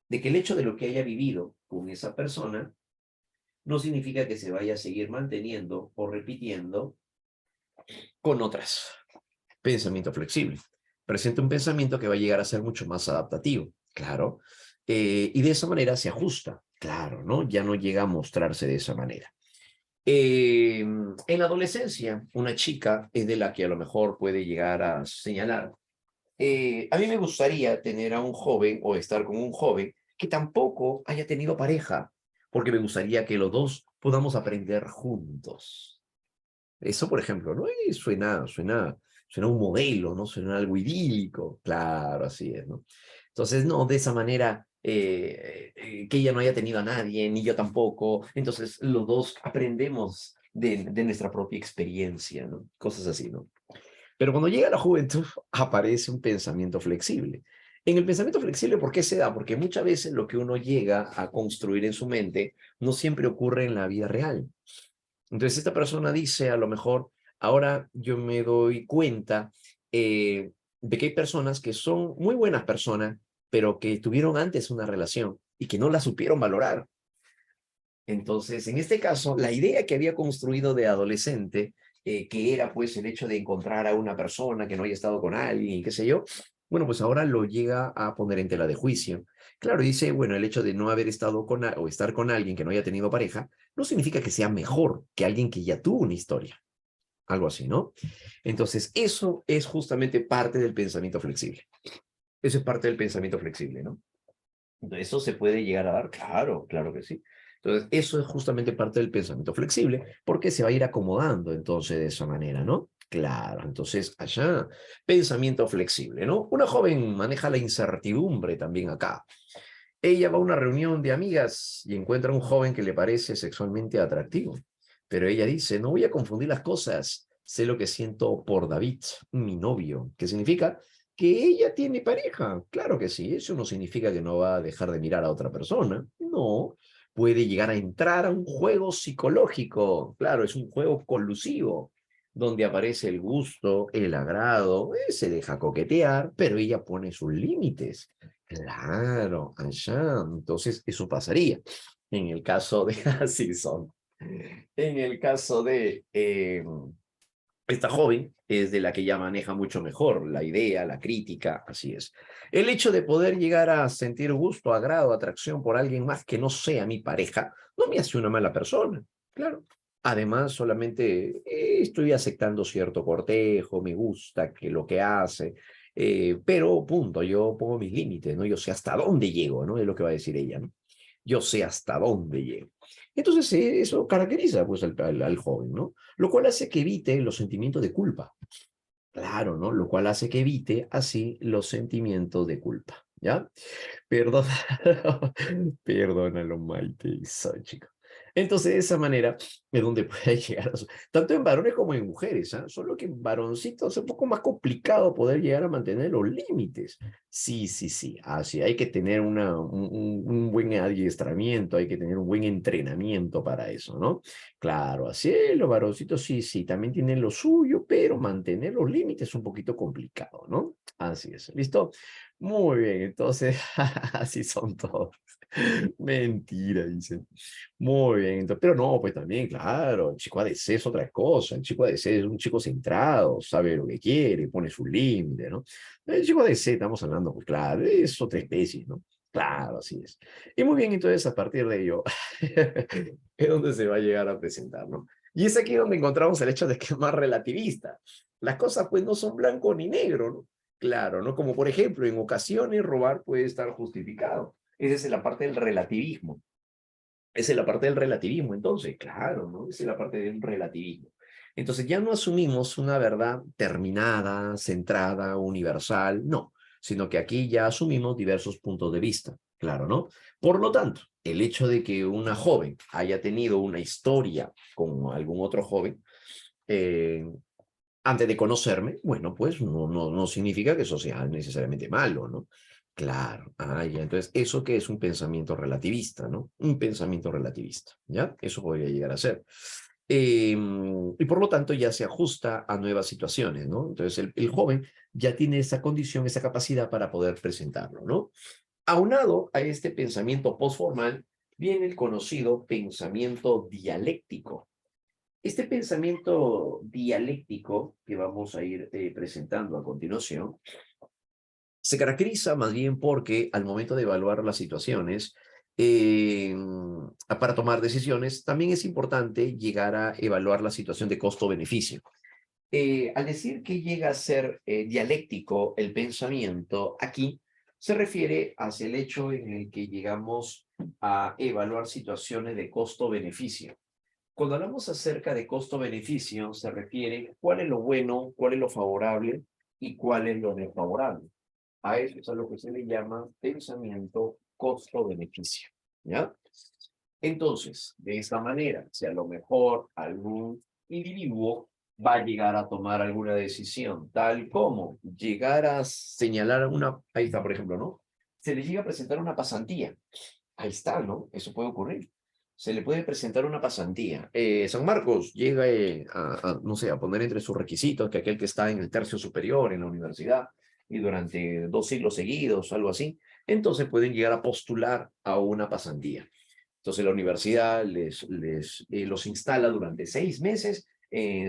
de que el hecho de lo que haya vivido con esa persona no significa que se vaya a seguir manteniendo o repitiendo con otras. Pensamiento flexible. Presenta un pensamiento que va a llegar a ser mucho más adaptativo, claro, y de esa manera se ajusta, claro, ¿no? Ya no llega a mostrarse de esa manera. En la adolescencia, una chica es de la que a lo mejor puede llegar a señalar. A mí me gustaría tener a un joven o estar con un joven que tampoco haya tenido pareja, porque me gustaría que los dos podamos aprender juntos. Eso, por ejemplo, ¿no? Suena un modelo, ¿no? Suena algo idílico. Claro, así es, ¿no? Entonces, no, de esa manera, que ella no haya tenido a nadie, ni yo tampoco. Entonces, los dos aprendemos de nuestra propia experiencia, ¿no? Cosas así, ¿no? Pero cuando llega la juventud, aparece un pensamiento flexible. En el pensamiento flexible, ¿por qué se da? Porque muchas veces lo que uno llega a construir en su mente no siempre ocurre en la vida real. Entonces, esta persona dice, a lo mejor, ahora yo me doy cuenta de que hay personas que son muy buenas personas, pero que tuvieron antes una relación y que no la supieron valorar. Entonces, en este caso, la idea que había construido de adolescente, que era pues el hecho de encontrar a una persona que no haya estado con alguien y qué sé yo, bueno, pues ahora lo llega a poner en tela de juicio. Claro, dice, bueno, el hecho de no haber estado o estar con alguien que no haya tenido pareja, no significa que sea mejor que alguien que ya tuvo una historia. Algo así, ¿no? Entonces, eso es justamente parte del pensamiento flexible. Eso es parte del pensamiento flexible, ¿no? ¿Eso se puede llegar a dar? Claro, claro que sí. Entonces, eso es justamente parte del pensamiento flexible, porque se va a ir acomodando entonces de esa manera, ¿no? Claro, entonces allá, pensamiento flexible, ¿no? Una joven maneja la incertidumbre también acá. Ella va a una reunión de amigas y encuentra a un joven que le parece sexualmente atractivo, pero ella dice, no voy a confundir las cosas, sé lo que siento por David, mi novio, que significa que ella tiene pareja. Claro que sí, eso no significa que no va a dejar de mirar a otra persona, no. Puede llegar a entrar a un juego psicológico, claro, es un juego colusivo, donde aparece el gusto, el agrado, se deja coquetear, pero ella pone sus límites. Claro, allá. Entonces, eso pasaría. En el caso de, así son. En el caso de esta joven, es de la que ya maneja mucho mejor la idea, la crítica, así es. El hecho de poder llegar a sentir gusto, agrado, atracción por alguien más que no sea mi pareja, no me hace una mala persona, claro. Además, solamente estoy aceptando cierto cortejo, me gusta que lo que hace, pero punto, yo pongo mis límites, ¿no? Yo sé hasta dónde llego, ¿no? Es lo que va a decir ella, ¿no? Yo sé hasta dónde llego. Entonces, eso caracteriza pues al joven, ¿no? Lo cual hace que evite los sentimientos de culpa. Claro, ¿no? Lo cual hace que evite así los sentimientos de culpa, ¿ya? Perdona, perdónalo, Maite, soy chico. Entonces, de esa manera es donde puede llegar tanto en varones como en mujeres, ¿ah? Solo que en varoncitos es un poco más complicado poder llegar a mantener los límites. Sí, sí, sí, así hay que tener un buen adiestramiento, hay que tener un buen entrenamiento para eso, ¿no? Claro, así es, los varoncitos sí, sí, también tienen lo suyo, pero mantener los límites es un poquito complicado, ¿no? Así es, ¿listo? Muy bien, entonces, así son todos. Mentira, dice. Muy bien, pero no, pues también, claro, el chico ADC es otra cosa. El chico ADC es un chico centrado, sabe lo que quiere, pone su límite, ¿no? El chico ADC, estamos hablando, pues claro, es otra especie, ¿no? Claro, así es. Y muy bien, entonces a partir de ello, es donde se va a llegar a presentar, ¿no? Y es aquí donde encontramos el hecho de que es más relativista. Las cosas, pues, no son blanco ni negro, ¿no? Claro, ¿no? Como por ejemplo, en ocasiones robar puede estar justificado. Esa es la parte del relativismo. Esa es la parte del relativismo, entonces, claro, ¿no? Esa es la parte del relativismo. Entonces ya no asumimos una verdad terminada, centrada, universal, no, sino que aquí ya asumimos diversos puntos de vista, claro, ¿no? Por lo tanto, el hecho de que una joven haya tenido una historia con algún otro joven, eh, antes de conocerme, bueno, pues no significa que eso sea necesariamente malo, ¿no? Claro, ya, entonces, ¿eso qué es un pensamiento relativista, ¿no? Un pensamiento relativista, ¿ya? Eso podría llegar a ser. Y por lo tanto ya se ajusta a nuevas situaciones, ¿no? Entonces el joven ya tiene esa condición, esa capacidad para poder presentarlo, ¿no? Aunado a este pensamiento postformal, viene el conocido pensamiento dialéctico. Este pensamiento dialéctico que vamos a ir presentando a continuación se caracteriza más bien porque al momento de evaluar las situaciones, eh, para tomar decisiones, también es importante llegar a evaluar la situación de costo-beneficio. Al decir que llega a ser dialéctico el pensamiento, aquí se refiere hacia el hecho en el que llegamos a evaluar situaciones de costo-beneficio. Cuando hablamos acerca de costo-beneficio, se refiere cuál es lo bueno, cuál es lo favorable y cuál es lo desfavorable. A eso es a lo que se le llama pensamiento costo-beneficio, ¿ya? Entonces, de esta manera, si a lo mejor algún individuo va a llegar a tomar alguna decisión, tal como llegar a señalar una, ahí está, por ejemplo, ¿no? Se le llega a presentar una pasantía. Ahí está, ¿no? Eso puede ocurrir. Se le puede presentar una pasantía. San Marcos llega no sé, a poner entre sus requisitos que aquel que está en el tercio superior en la universidad y durante 2 siglos seguidos, algo así, entonces pueden llegar a postular a una pasantía. Entonces la universidad los instala durante 6 meses,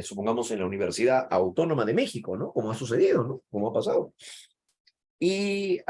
supongamos en la Universidad Autónoma de México, ¿no? Como ha sucedido, ¿no? Como ha pasado. Y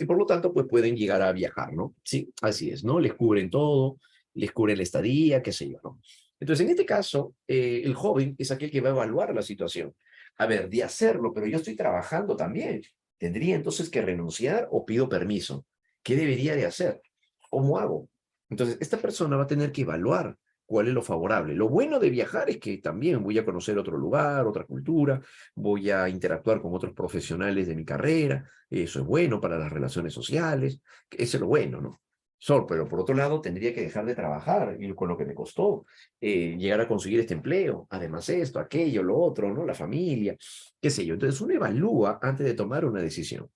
por lo tanto, pues pueden llegar a viajar, ¿no? Sí, así es, ¿no? Les cubren todo, les cubren la estadía, qué sé yo, ¿no? Entonces, en este caso, el joven es aquel que va a evaluar la situación. A ver, de hacerlo, pero yo estoy trabajando también. ¿Tendría entonces que renunciar o pido permiso? ¿Qué debería de hacer? ¿Cómo hago? Entonces, esta persona va a tener que evaluar cuál es lo favorable. Lo bueno de viajar es que también voy a conocer otro lugar, otra cultura, voy a interactuar con otros profesionales de mi carrera, eso es bueno para las relaciones sociales, eso es lo bueno, ¿no? Pero por otro lado tendría que dejar de trabajar y con lo que me costó llegar a conseguir este empleo, además esto, aquello, lo otro, ¿no? La familia, qué sé yo. Entonces uno evalúa antes de tomar una decisión.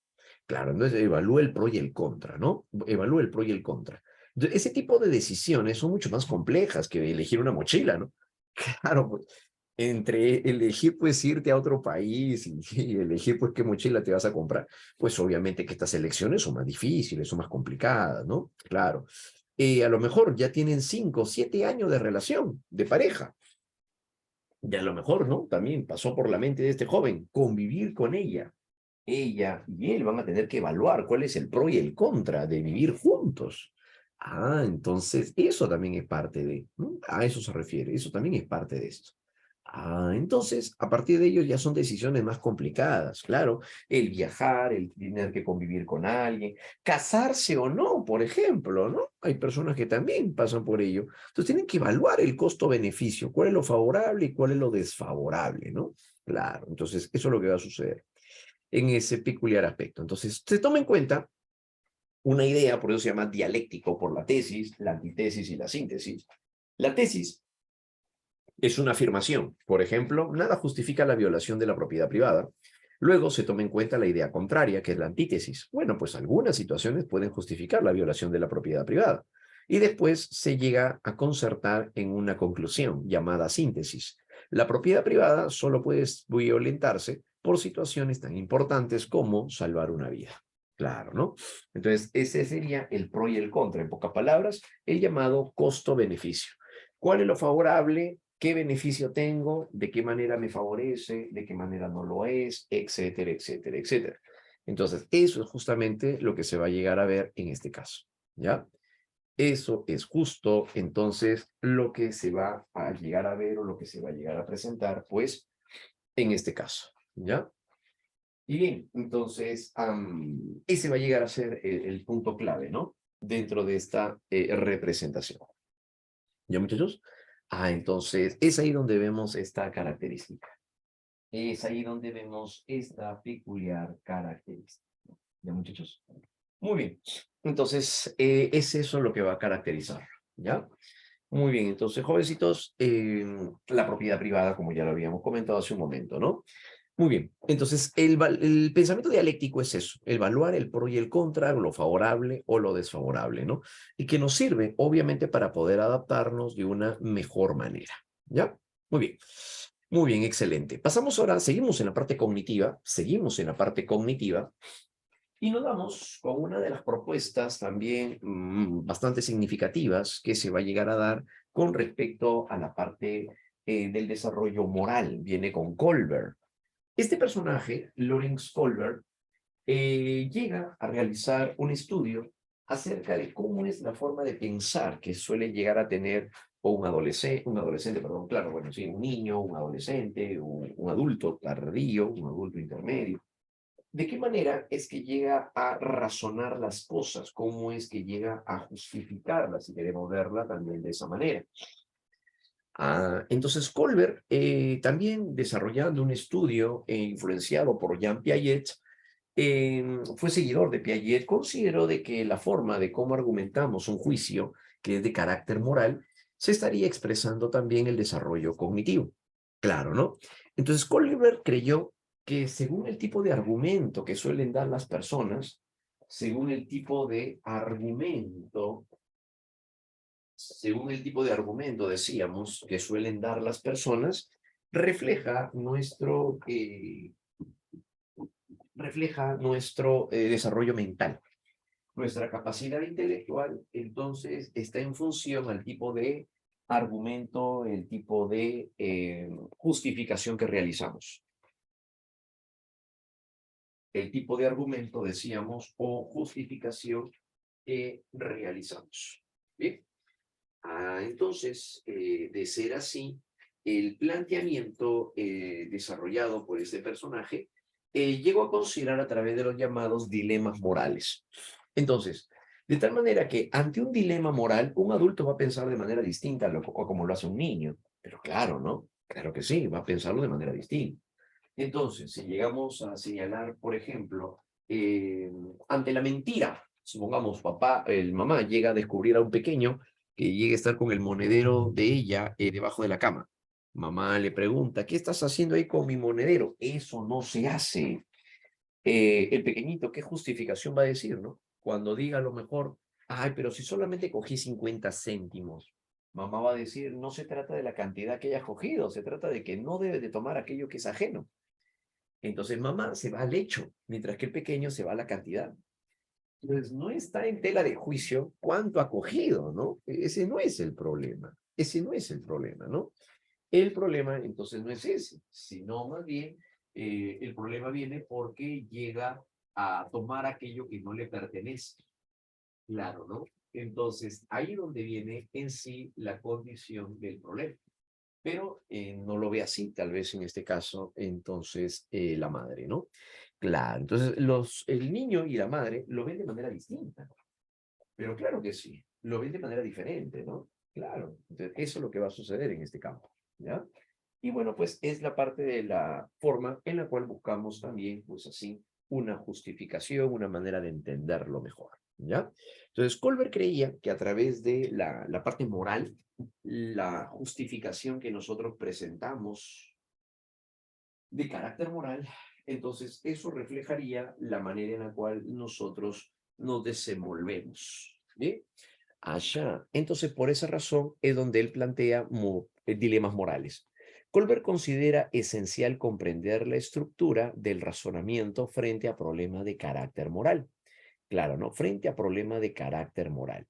Claro, entonces evalúa el pro y el contra, ¿no? Evalúa el pro y el contra. Entonces, ese tipo de decisiones son mucho más complejas que elegir una mochila, ¿no? Claro, pues, entre elegir pues irte a otro país y elegir pues qué mochila te vas a comprar, pues obviamente que estas elecciones son más difíciles, son más complicadas, ¿no? Claro. A lo mejor ya tienen 5 o 7 años de relación, de pareja. Y a lo mejor, ¿no? También pasó por la mente de este joven convivir con ella. Ella y él van a tener que evaluar cuál es el pro y el contra de vivir juntos. Entonces eso también es parte de, ¿no? A eso se refiere, eso también es parte de esto. Entonces, a partir de ello ya son decisiones más complicadas, claro, el viajar, el tener que convivir con alguien, casarse o no, por ejemplo, ¿no? Hay personas que también pasan por ello. Entonces tienen que evaluar el costo-beneficio, cuál es lo favorable y cuál es lo desfavorable, ¿no? Claro, entonces eso es lo que va a suceder en ese peculiar aspecto. Entonces, se toma en cuenta una idea, por eso se llama dialéctico, por la tesis, la antítesis y la síntesis. La tesis es una afirmación. Por ejemplo, nada justifica la violación de la propiedad privada. Luego se toma en cuenta la idea contraria, que es la antítesis. Bueno, pues algunas situaciones pueden justificar la violación de la propiedad privada. Y después se llega a concertar en una conclusión llamada síntesis. La propiedad privada solo puede violentarse por situaciones tan importantes como salvar una vida. Claro, ¿no? Entonces, ese sería el pro y el contra. En pocas palabras, el llamado costo-beneficio. ¿Cuál es lo favorable? ¿Qué beneficio tengo? ¿De qué manera me favorece? ¿De qué manera no lo es? Etcétera, etcétera, etcétera. Entonces, eso es justamente lo que se va a llegar a ver en este caso, ¿ya? Eso es justo, entonces, lo que se va a llegar a ver o lo que se va a llegar a presentar, pues, en este caso, ¿ya? Y bien, entonces, ese va a llegar a ser el punto clave, ¿no? Dentro de esta representación. ¿Ya, muchachos? Entonces, es ahí donde vemos esta característica. Es ahí donde vemos esta peculiar característica. ¿Ya, muchachos? Muy bien. Entonces, es eso lo que va a caracterizar, ¿ya? Muy bien, entonces, jovencitos, la propiedad privada, como ya lo habíamos comentado hace un momento, ¿no? Muy bien, entonces el pensamiento dialéctico es eso, evaluar el pro y el contra, lo favorable o lo desfavorable, ¿no? Y que nos sirve, obviamente, para poder adaptarnos de una mejor manera, ¿ya? Muy bien, excelente. Pasamos ahora, seguimos en la parte cognitiva y nos vamos con una de las propuestas también bastante significativas que se va a llegar a dar con respecto a la parte del desarrollo moral. Viene con Colbert. Este personaje, Lawrence Colbert, llega a realizar un estudio acerca de cómo es la forma de pensar que suele llegar a tener o un adolescente, perdón, claro, bueno, sí, un niño, un adolescente, un adulto tardío, un adulto intermedio. ¿De qué manera es que llega a razonar las cosas? ¿Cómo es que llega a justificarlas, si queremos verla también de esa manera? Entonces, Colbert, también desarrollando un estudio influenciado por Jean Piaget, fue seguidor de Piaget, consideró de que la forma de cómo argumentamos un juicio que es de carácter moral se estaría expresando también el desarrollo cognitivo. Claro, ¿no? Entonces, Colbert creyó que según el tipo de argumento que suelen dar las personas, según el tipo de argumento según el tipo de argumento, decíamos, que suelen dar las personas, refleja nuestro desarrollo mental. Nuestra capacidad intelectual, entonces, está en función al tipo de argumento, el tipo de justificación que realizamos. El tipo de argumento, decíamos, o justificación que realizamos. Bien. Entonces, de ser así, el planteamiento desarrollado por este personaje llegó a considerar a través de los llamados dilemas morales. Entonces, de tal manera que ante un dilema moral, un adulto va a pensar de manera distinta a como lo hace un niño. Pero claro, ¿no? Claro que sí, va a pensarlo de manera distinta. Entonces, si llegamos a señalar, por ejemplo, ante la mentira, supongamos el mamá llega a descubrir a un pequeño que llegue a estar con el monedero de ella debajo de la cama. Mamá le pregunta, ¿qué estás haciendo ahí con mi monedero? Eso no se hace. El pequeñito, ¿qué justificación va a decir, no? Cuando diga a lo mejor, ay, pero si solamente cogí 50 céntimos. Mamá va a decir, no se trata de la cantidad que hayas cogido, se trata de que no debes de tomar aquello que es ajeno. Entonces mamá se va al hecho, mientras que el pequeño se va a la cantidad. Entonces no está en tela de juicio cuánto ha cogido, ¿no? Ese no es el problema. Ese no es el problema, ¿no? El problema entonces no es ese, sino más bien el problema viene porque llega a tomar aquello que no le pertenece. Claro, ¿no? Entonces ahí donde viene en sí la condición del problema. Pero no lo ve así, tal vez en este caso, entonces la madre, ¿no? Claro, entonces el niño y la madre lo ven de manera distinta, pero claro que sí, lo ven de manera diferente, ¿no? Claro, entonces eso es lo que va a suceder en este campo, ¿ya? Y bueno, pues es la parte de la forma en la cual buscamos también, pues así, una justificación, una manera de entenderlo mejor, ¿ya? Entonces, Colbert creía que a través de la parte moral, la justificación que nosotros presentamos de carácter moral, entonces eso reflejaría la manera en la cual nosotros nos desenvolvemos, ¿bien? Allá. Entonces, por esa razón es donde él plantea dilemas morales. Colbert considera esencial comprender la estructura del razonamiento frente a problemas de carácter moral. Claro, ¿no? Frente a problemas de carácter moral.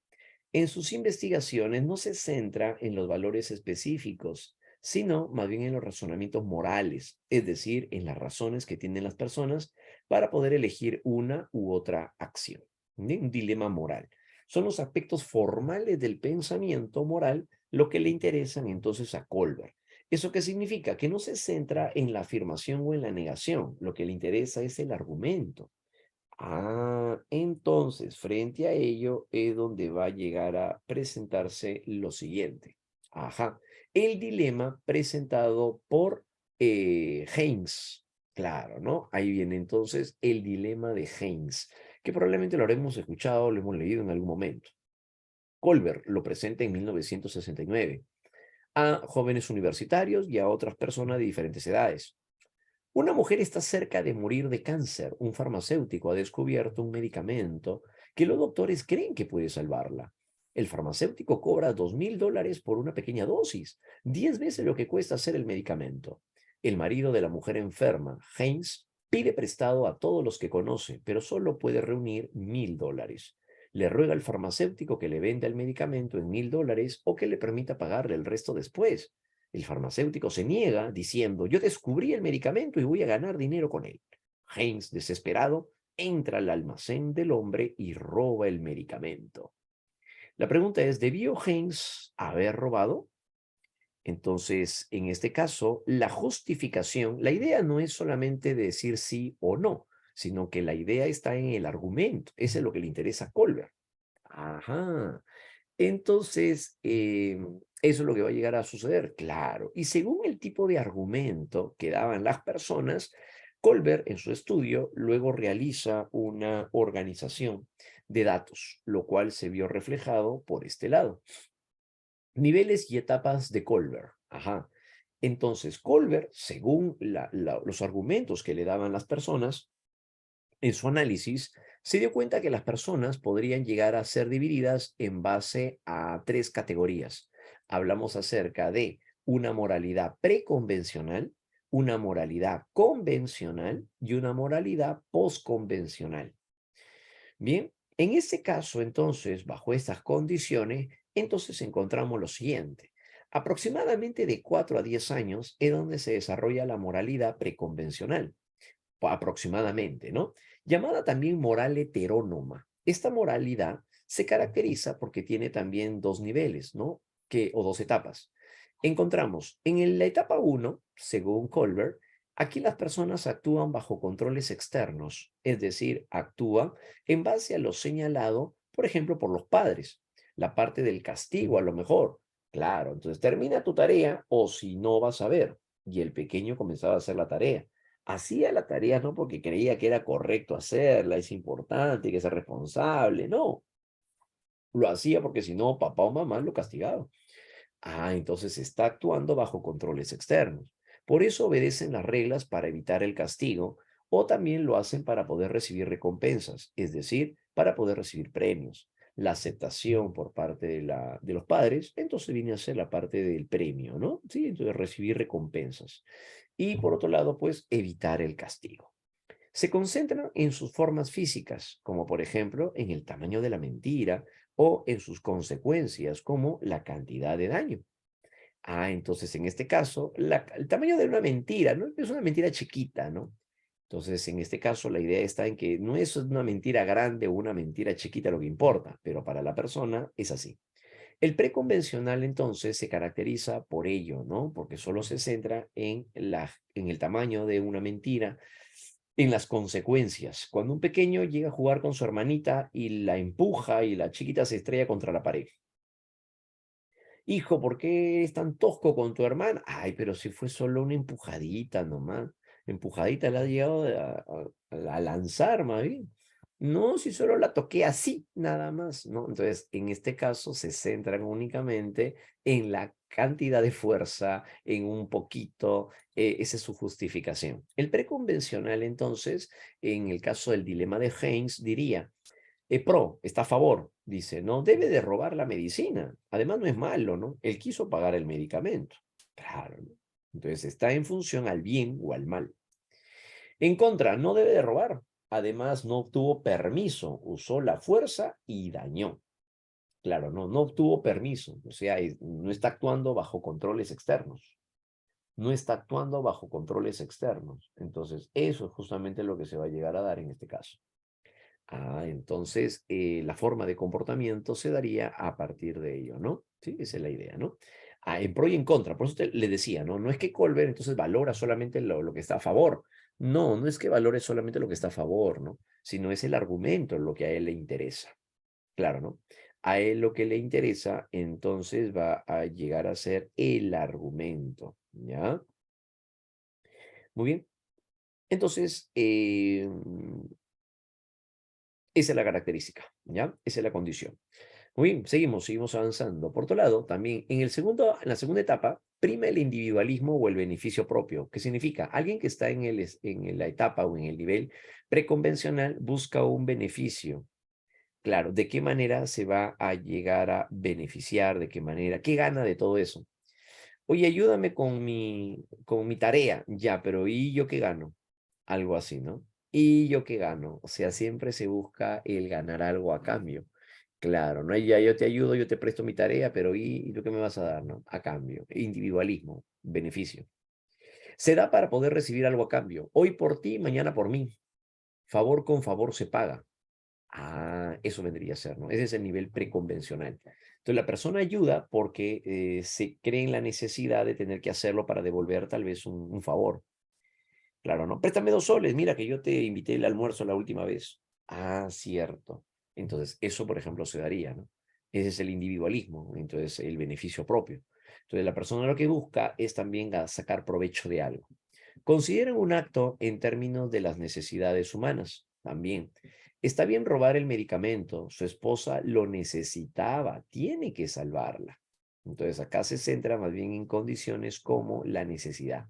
En sus investigaciones no se centra en los valores específicos, sino más bien en los razonamientos morales, es decir, en las razones que tienen las personas para poder elegir una u otra acción. ¿Sí? Un dilema moral. Son los aspectos formales del pensamiento moral lo que le interesan entonces a Colbert. ¿Eso qué significa? Que no se centra en la afirmación o en la negación, lo que le interesa es el argumento. Entonces, frente a ello es donde va a llegar a presentarse lo siguiente. Ajá, el dilema presentado por Haynes. Claro, ¿no? Ahí viene entonces el dilema de Haynes, que probablemente lo habremos escuchado, lo hemos leído en algún momento. Colbert lo presenta en 1969 a jóvenes universitarios y a otras personas de diferentes edades. Una mujer está cerca de morir de cáncer. Un farmacéutico ha descubierto un medicamento que los doctores creen que puede salvarla. El farmacéutico cobra $2,000 por una pequeña dosis, 10 veces lo que cuesta hacer el medicamento. El marido de la mujer enferma, Haynes, pide prestado a todos los que conoce, pero solo puede reunir $1,000. Le ruega al farmacéutico que le venda el medicamento en $1,000 o que le permita pagarle el resto después. El farmacéutico se niega diciendo, yo descubrí el medicamento y voy a ganar dinero con él. Haynes, desesperado, entra al almacén del hombre y roba el medicamento. La pregunta es, ¿debió Haynes haber robado? Entonces, en este caso, la justificación, la idea no es solamente decir sí o no, sino que la idea está en el argumento. Eso es lo que le interesa a Colbert. Ajá. Entonces, eso es lo que va a llegar a suceder, claro. Y según el tipo de argumento que daban las personas, Colbert en su estudio luego realiza una organización de datos, lo cual se vio reflejado por este lado. Niveles y etapas de Colbert. Ajá. Entonces, Colbert, según los argumentos que le daban las personas, en su análisis, se dio cuenta que las personas podrían llegar a ser divididas en base a tres categorías. Hablamos acerca de una moralidad preconvencional, una moralidad convencional y una moralidad postconvencional. Bien, en este caso, entonces, bajo estas condiciones, entonces encontramos lo siguiente. Aproximadamente de 4 a 10 años es donde se desarrolla la moralidad preconvencional aproximadamente, ¿no? Llamada también moral heterónoma. Esta moralidad se caracteriza porque tiene también dos niveles, ¿no? O dos etapas. Encontramos en la etapa 1, según Colbert, aquí las personas actúan bajo controles externos, es decir, actúan en base a lo señalado, por ejemplo, por los padres, la parte del castigo a lo mejor. Claro, entonces termina tu tarea o si no vas a ver. Y el pequeño comenzaba a hacer la tarea. Hacía la tarea no porque creía que era correcto hacerla, es importante, que es responsable, no. Lo hacía porque si no, papá o mamá lo castigaba. Entonces está actuando bajo controles externos. Por eso obedecen las reglas para evitar el castigo o también lo hacen para poder recibir recompensas, es decir, para poder recibir premios. La aceptación por parte de los padres, entonces viene a ser la parte del premio, ¿no? Sí, entonces recibir recompensas. Y por otro lado, pues evitar el castigo. Se concentran en sus formas físicas, como por ejemplo en el tamaño de la mentira o en sus consecuencias, como la cantidad de daño. Entonces en este caso, el tamaño de una mentira, ¿no? Es una mentira chiquita, ¿no? Entonces, en este caso, la idea está en que no es una mentira grande o una mentira chiquita lo que importa, pero para la persona es así. El preconvencional, entonces, se caracteriza por ello, ¿no? Porque solo se centra en el tamaño de una mentira, en las consecuencias. Cuando un pequeño llega a jugar con su hermanita y la empuja y la chiquita se estrella contra la pared. Hijo, ¿por qué eres tan tosco con tu hermana? Ay, pero si fue solo una empujadita nomás. Empujadita la ha llegado a lanzar, más bien. No, si solo la toqué así, nada más, ¿no? Entonces, en este caso se centran únicamente en la cantidad de fuerza, en un poquito, esa es su justificación. El preconvencional, entonces, en el caso del dilema de Haynes, diría, está a favor, dice, no debe de robar la medicina. Además, no es malo, ¿no? Él quiso pagar el medicamento. Claro, ¿no? Entonces está en función al bien o al mal. En contra, no debe de robar. Además, no obtuvo permiso, usó la fuerza y dañó. Claro, no obtuvo permiso, o sea, no está actuando bajo controles externos. No está actuando bajo controles externos. Entonces, eso es justamente lo que se va a llegar a dar en este caso. Entonces, la forma de comportamiento se daría a partir de ello, ¿no? Sí, esa es la idea, ¿no? En pro y en contra, por eso le decía, ¿no? No es que Colbert entonces valora solamente lo que está a favor. No es que valore solamente lo que está a favor, ¿no? Sino es el argumento lo que a él le interesa. Claro, ¿no? A él lo que le interesa, entonces va a llegar a ser el argumento, ¿ya? Muy bien. Entonces, esa es la característica, ¿ya? Esa es la condición. Muy bien, seguimos avanzando. Por otro lado, también en la segunda etapa, prima el individualismo o el beneficio propio. ¿Qué significa? Alguien que está en la etapa o en el nivel preconvencional busca un beneficio. Claro, ¿de qué manera se va a llegar a beneficiar? ¿De qué manera? ¿Qué gana de todo eso? Oye, ayúdame con mi tarea. Ya, pero ¿y yo qué gano? Algo así, ¿no? ¿Y yo qué gano? O sea, siempre se busca el ganar algo a cambio. Claro, no hay ya yo te ayudo, yo te presto mi tarea, pero ¿y tú qué me vas a dar, no? A cambio. Individualismo, beneficio. Se da para poder recibir algo a cambio. Hoy por ti, mañana por mí. Favor con favor se paga. Eso vendría a ser, ¿no? Ese es el nivel preconvencional. Entonces, la persona ayuda porque se cree en la necesidad de tener que hacerlo para devolver tal vez un favor. Claro, ¿no? Préstame 2 soles, mira que yo te invité el almuerzo la última vez. Cierto. Entonces, eso, por ejemplo, se daría, ¿no? Ese es el individualismo, entonces el beneficio propio. Entonces, la persona lo que busca es también sacar provecho de algo. Consideren un acto en términos de las necesidades humanas, también. Está bien robar el medicamento, su esposa lo necesitaba, tiene que salvarla. Entonces, acá se centra más bien en condiciones como la necesidad.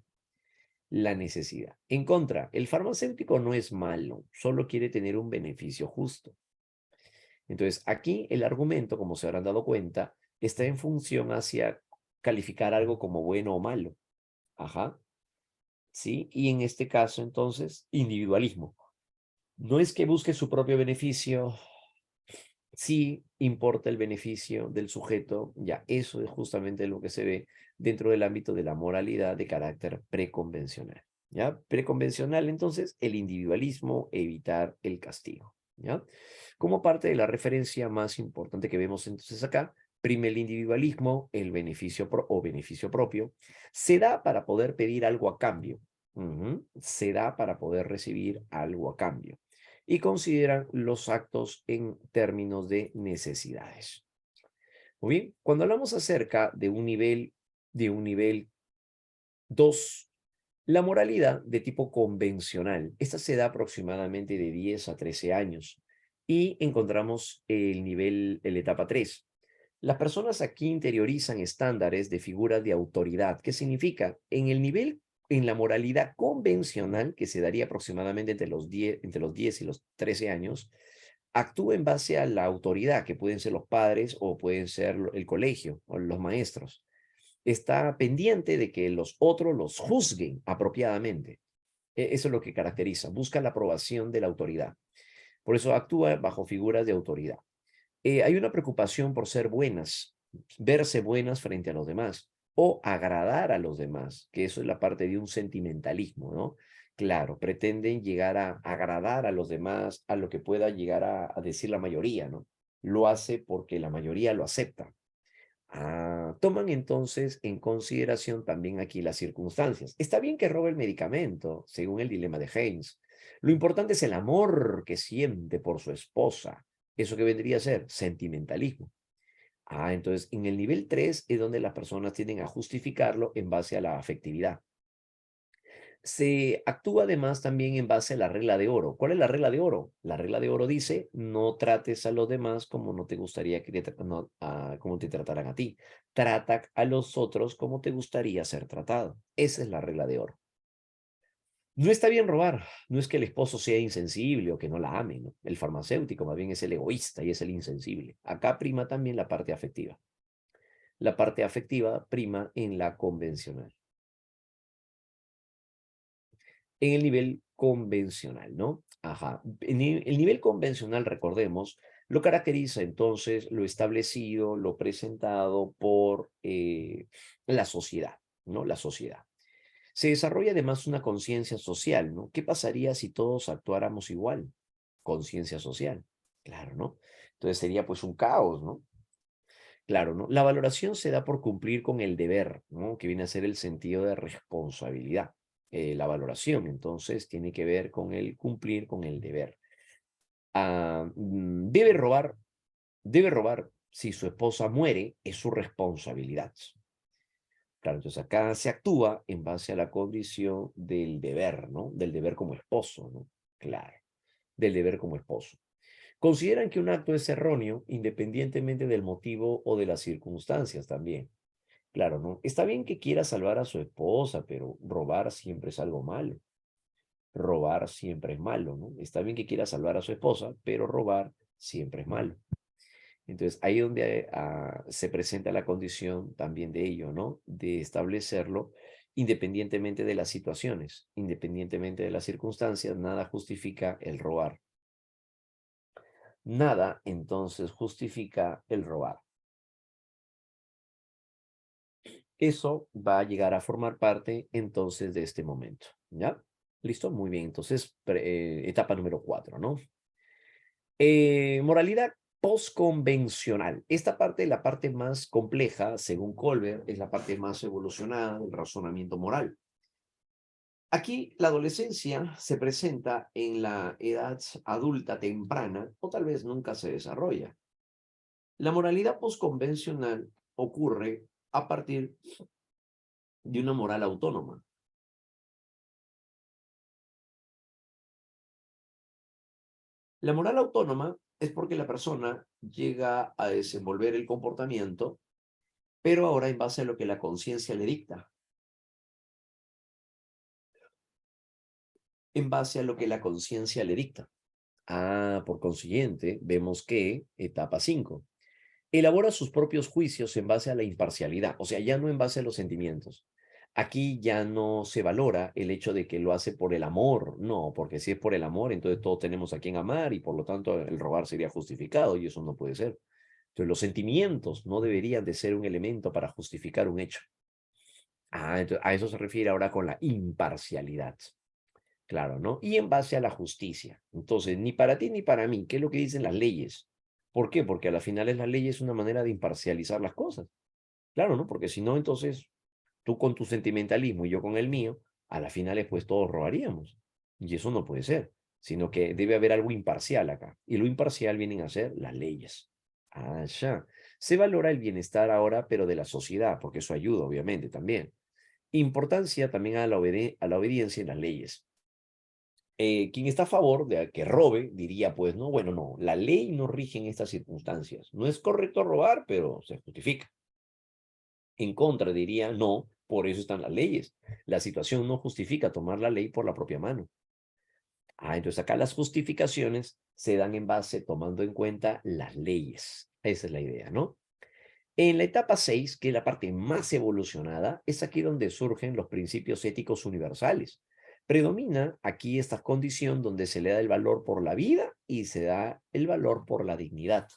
La necesidad. En contra, el farmacéutico no es malo, solo quiere tener un beneficio justo. Entonces, aquí el argumento, como se habrán dado cuenta, está en función hacia calificar algo como bueno o malo. Ajá, ¿sí? Y en este caso, entonces, individualismo. No es que busque su propio beneficio, sí importa el beneficio del sujeto, ya eso es justamente lo que se ve dentro del ámbito de la moralidad de carácter preconvencional. ¿Ya? Preconvencional, entonces, el individualismo, evitar el castigo. ¿Ya? Como parte de la referencia más importante que vemos entonces acá, prime el individualismo, el beneficio o beneficio propio, se da para poder pedir algo a cambio. Se da para poder recibir algo a cambio y consideran los actos en términos de necesidades. Muy bien, cuando hablamos acerca de un nivel 2, la moralidad de tipo convencional, esta se da aproximadamente de 10 a 13 años y encontramos la etapa 3. Las personas aquí interiorizan estándares de figuras de autoridad. ¿Qué significa? En la moralidad convencional, que se daría aproximadamente entre los 10 y los 13 años, actúa en base a la autoridad, que pueden ser los padres o pueden ser el colegio o los maestros. Está pendiente de que los otros los juzguen apropiadamente. Eso es lo que caracteriza. Busca la aprobación de la autoridad. Por eso actúa bajo figuras de autoridad. Hay una preocupación por ser buenas, verse buenas frente a los demás o agradar a los demás, que eso es la parte de un sentimentalismo, ¿no? Claro, pretenden llegar a agradar a los demás, a lo que pueda llegar a decir la mayoría, ¿no? Lo hace porque la mayoría lo acepta. Toman entonces en consideración también aquí las circunstancias. Está bien que robe el medicamento, según el dilema de Haynes. Lo importante es el amor que siente por su esposa. ¿Eso que vendría a ser? Sentimentalismo. Entonces en el nivel 3 es donde las personas tienden a justificarlo en base a la afectividad. Se actúa además también en base a la regla de oro. ¿Cuál es la regla de oro? La regla de oro dice, no trates a los demás como no te gustaría como te trataran a ti. Trata a los otros como te gustaría ser tratado. Esa es la regla de oro. No está bien robar. No es que el esposo sea insensible o que no la ame, ¿no? El farmacéutico más bien es el egoísta y es el insensible. Acá prima también la parte afectiva. La parte afectiva prima en la convencional. En el nivel convencional, ¿no? Ajá. El nivel convencional, recordemos, lo caracteriza entonces lo establecido, lo presentado por la sociedad, ¿no? La sociedad. Se desarrolla además una conciencia social, ¿no? ¿Qué pasaría si todos actuáramos igual? Conciencia social, claro, ¿no? Entonces sería pues un caos, ¿no? Claro, ¿no? La valoración se da por cumplir con el deber, ¿no? Que viene a ser el sentido de responsabilidad. La valoración, entonces, tiene que ver con el cumplir con el deber. Debe robar, debe robar. Si su esposa muere, es su responsabilidad. Claro, entonces acá se actúa en base a la condición del deber, ¿no? Del deber como esposo, ¿no? Claro, del deber como esposo. Consideran que un acto es erróneo independientemente del motivo o de las circunstancias también. Claro, ¿no? Está bien que quiera salvar a su esposa, pero robar siempre es algo malo. Robar siempre es malo, ¿no? Está bien que quiera salvar a su esposa, pero robar siempre es malo. Entonces, ahí es donde se presenta la condición también de ello, ¿no? De establecerlo independientemente de las situaciones, independientemente de las circunstancias, nada justifica el robar. Nada, entonces, justifica el robar. Eso va a llegar a formar parte, entonces, de este momento, ¿ya? ¿Listo? Muy bien, entonces, etapa número 4, ¿no? Moralidad postconvencional. Esta parte, la parte más compleja, según Colbert, es la parte más evolucionada del razonamiento moral. Aquí la adolescencia se presenta en la edad adulta temprana o tal vez nunca se desarrolla. La moralidad postconvencional ocurre a partir de una moral autónoma. La moral autónoma es porque la persona llega a desenvolver el comportamiento, pero ahora en base a lo que la conciencia le dicta. En base a lo que la conciencia le dicta. Por consiguiente, vemos que etapa 5 elabora sus propios juicios en base a la imparcialidad, o sea, ya no en base a los sentimientos. Aquí ya no se valora el hecho de que lo hace por el amor, no, porque si es por el amor, entonces todos tenemos a quien amar y por lo tanto el robar sería justificado y eso no puede ser. Entonces los sentimientos no deberían de ser un elemento para justificar un hecho. Entonces a eso se refiere ahora con la imparcialidad. Claro, ¿no? Y en base a la justicia. Entonces, ni para ti ni para mí, ¿qué es lo que dicen las leyes? ¿Por qué? Porque a la final es la ley es una manera de imparcializar las cosas. Claro, ¿no? Porque si no, entonces tú con tu sentimentalismo y yo con el mío, a la final pues todos robaríamos. Y eso no puede ser, sino que debe haber algo imparcial acá. Y lo imparcial vienen a ser las leyes. Ya. Se valora el bienestar ahora, pero de la sociedad, porque eso ayuda, obviamente, también. Importancia también a a la obediencia en las leyes. Quien está a favor de que robe diría, pues, no, bueno, no, la ley no rige en estas circunstancias. No es correcto robar, pero se justifica. En contra diría, no, por eso están las leyes. La situación no justifica tomar la ley por la propia mano. Entonces acá las justificaciones se dan en base tomando en cuenta las leyes. Esa es la idea, ¿no? En la etapa 6, que es la parte más evolucionada, es aquí donde surgen los principios éticos universales. Predomina aquí esta condición donde se le da el valor por la vida y se da el valor por la dignidad.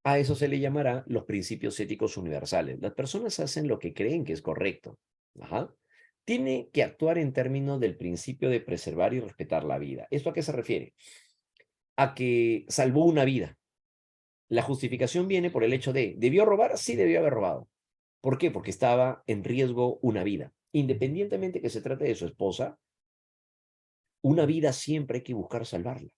A eso se le llamará los principios éticos universales. Las personas hacen lo que creen que es correcto. Ajá. Tiene que actuar en términos del principio de preservar y respetar la vida. ¿Esto a qué se refiere? A que salvó una vida. La justificación viene por el hecho de, ¿debió robar? Sí, debió haber robado. ¿Por qué? Porque estaba en riesgo una vida. Independientemente que se trate de su esposa, una vida siempre hay que buscar salvarla.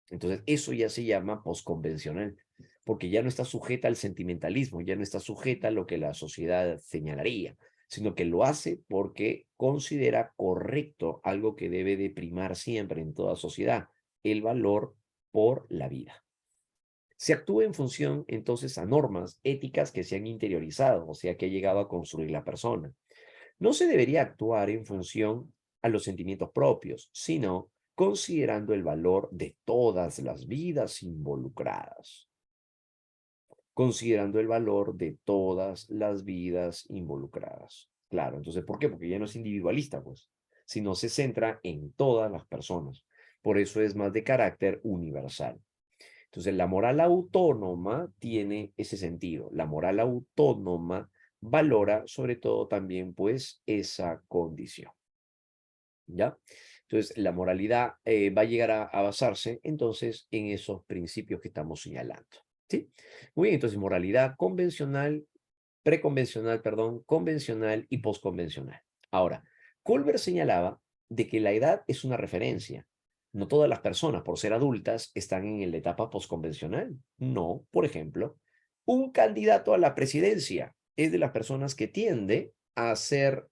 Entonces, eso ya se llama posconvencional, porque ya no está sujeta al sentimentalismo, ya no está sujeta a lo que la sociedad señalaría, sino que lo hace porque considera correcto algo que debe de primar siempre en toda sociedad, el valor por la vida. Se actúa en función entonces a normas éticas que se han interiorizado, o sea, que ha llegado a construir la persona. No se debería actuar en función a los sentimientos propios, sino considerando el valor de todas las vidas involucradas. Considerando el valor de todas las vidas involucradas. Claro, entonces, ¿por qué? Porque ya no es individualista, pues, sino se centra en todas las personas. Por eso es más de carácter universal. Entonces, la moral autónoma tiene ese sentido. La moral autónoma valora sobre todo también pues esa condición. ¿Ya? Entonces, la moralidad va a llegar a basarse entonces en esos principios que estamos señalando. ¿Sí? Muy bien, entonces moralidad convencional, preconvencional, perdón, convencional y posconvencional. Ahora, Colbert señalaba de que la edad es una referencia. No todas las personas, por ser adultas, están en la etapa posconvencional. No, por ejemplo, un candidato a la presidencia es de las personas que tiende a hacer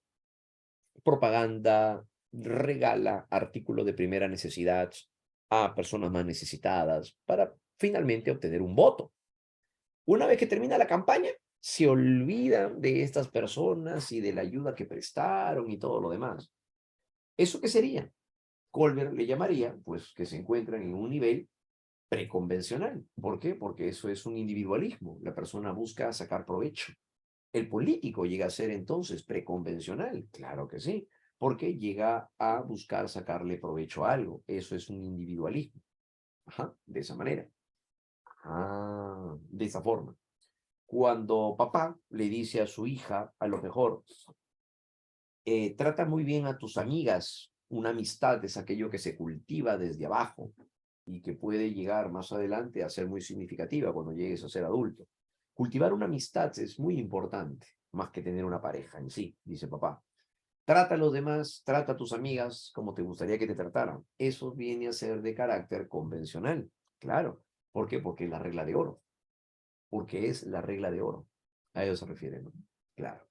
propaganda, regala artículos de primera necesidad a personas más necesitadas para finalmente obtener un voto. Una vez que termina la campaña, se olvidan de estas personas y de la ayuda que prestaron y todo lo demás. ¿Eso qué sería? Colbert le llamaría, pues, que se encuentran en un nivel preconvencional. ¿Por qué? Porque eso es un individualismo. La persona busca sacar provecho. ¿El político llega a ser entonces preconvencional? Claro que sí, porque llega a buscar sacarle provecho a algo. Eso es un individualismo. Ajá, de esa manera. Ah, de esa forma. Cuando papá le dice a su hija, a lo mejor, trata muy bien a tus amigas, una amistad es aquello que se cultiva desde abajo y que puede llegar más adelante a ser muy significativa cuando llegues a ser adulto. Cultivar una amistad es muy importante, más que tener una pareja en sí, dice papá. Trata a los demás, trata a tus amigas como te gustaría que te trataran. Eso viene a ser de carácter convencional, claro. ¿Por qué? Porque es la regla de oro. Porque es la regla de oro. A eso se refiere, ¿no? Claro.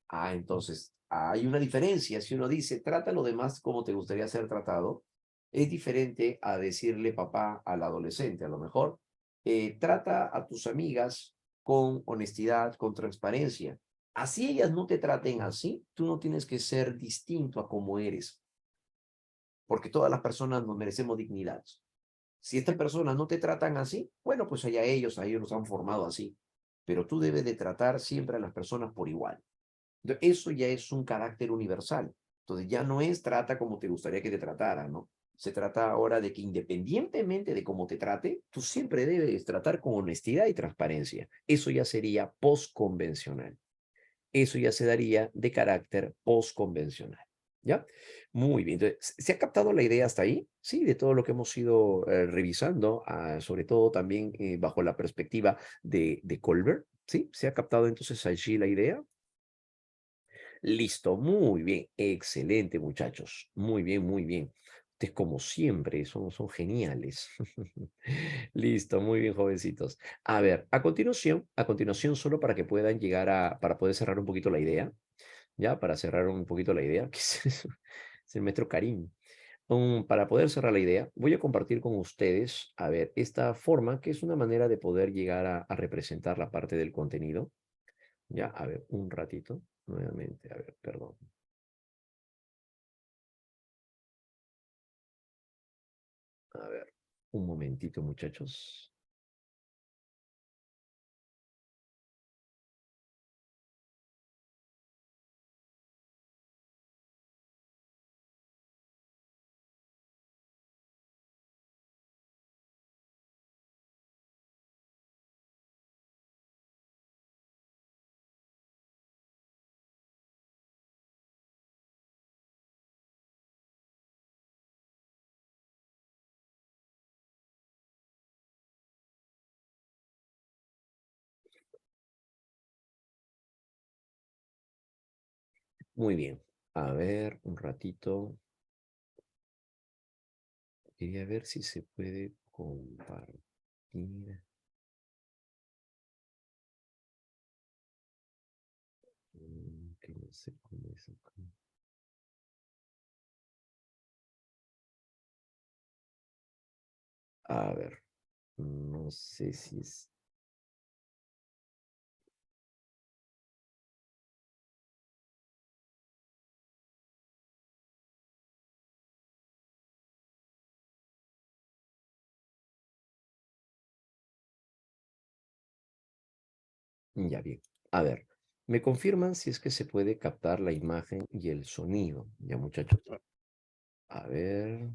Ah, entonces, hay una diferencia. Si uno dice, trata a los demás como te gustaría ser tratado, es diferente a decirle papá al adolescente. A lo mejor, trata a tus amigas con honestidad, con transparencia. Así ellas no te traten así, tú no tienes que ser distinto a como eres, porque todas las personas nos merecemos dignidad. Si estas personas no te tratan así, bueno, pues allá ellos, a ellos los han formado así, pero tú debes de tratar siempre a las personas por igual. Eso ya es un carácter universal. Entonces ya no es trata como te gustaría que te tratara, ¿no? Se trata ahora de que independientemente de cómo te trate, tú siempre debes tratar con honestidad y transparencia. Eso ya sería postconvencional. Eso ya se daría de carácter postconvencional. ¿Ya? Muy bien. Entonces, ¿se ha captado la idea hasta ahí? Sí, de todo lo que hemos ido revisando, sobre todo también bajo la perspectiva de Colbert. ¿Sí? ¿Se ha captado entonces allí la idea? Listo, muy bien, excelente muchachos, muy bien, muy bien. Ustedes como siempre son geniales. Listo, muy bien jovencitos. A ver, a continuación solo para que puedan llegar para poder cerrar un poquito la idea, ya, para cerrar un poquito la idea, que es eso, es el metro Karim. Para poder cerrar la idea, voy a compartir con ustedes, a ver, esta forma, que es una manera de poder llegar a representar la parte del contenido. Ya, a ver, un ratito, nuevamente, a ver, perdón. A ver, un momentito, muchachos. Muy bien. A ver, un ratito. Quería ver si se puede compartir. Que no sé cómo es acá. A ver, no sé si es. Ya bien. A ver, Me confirman si es que se puede captar la imagen y el sonido. Ya, muchachos. A ver.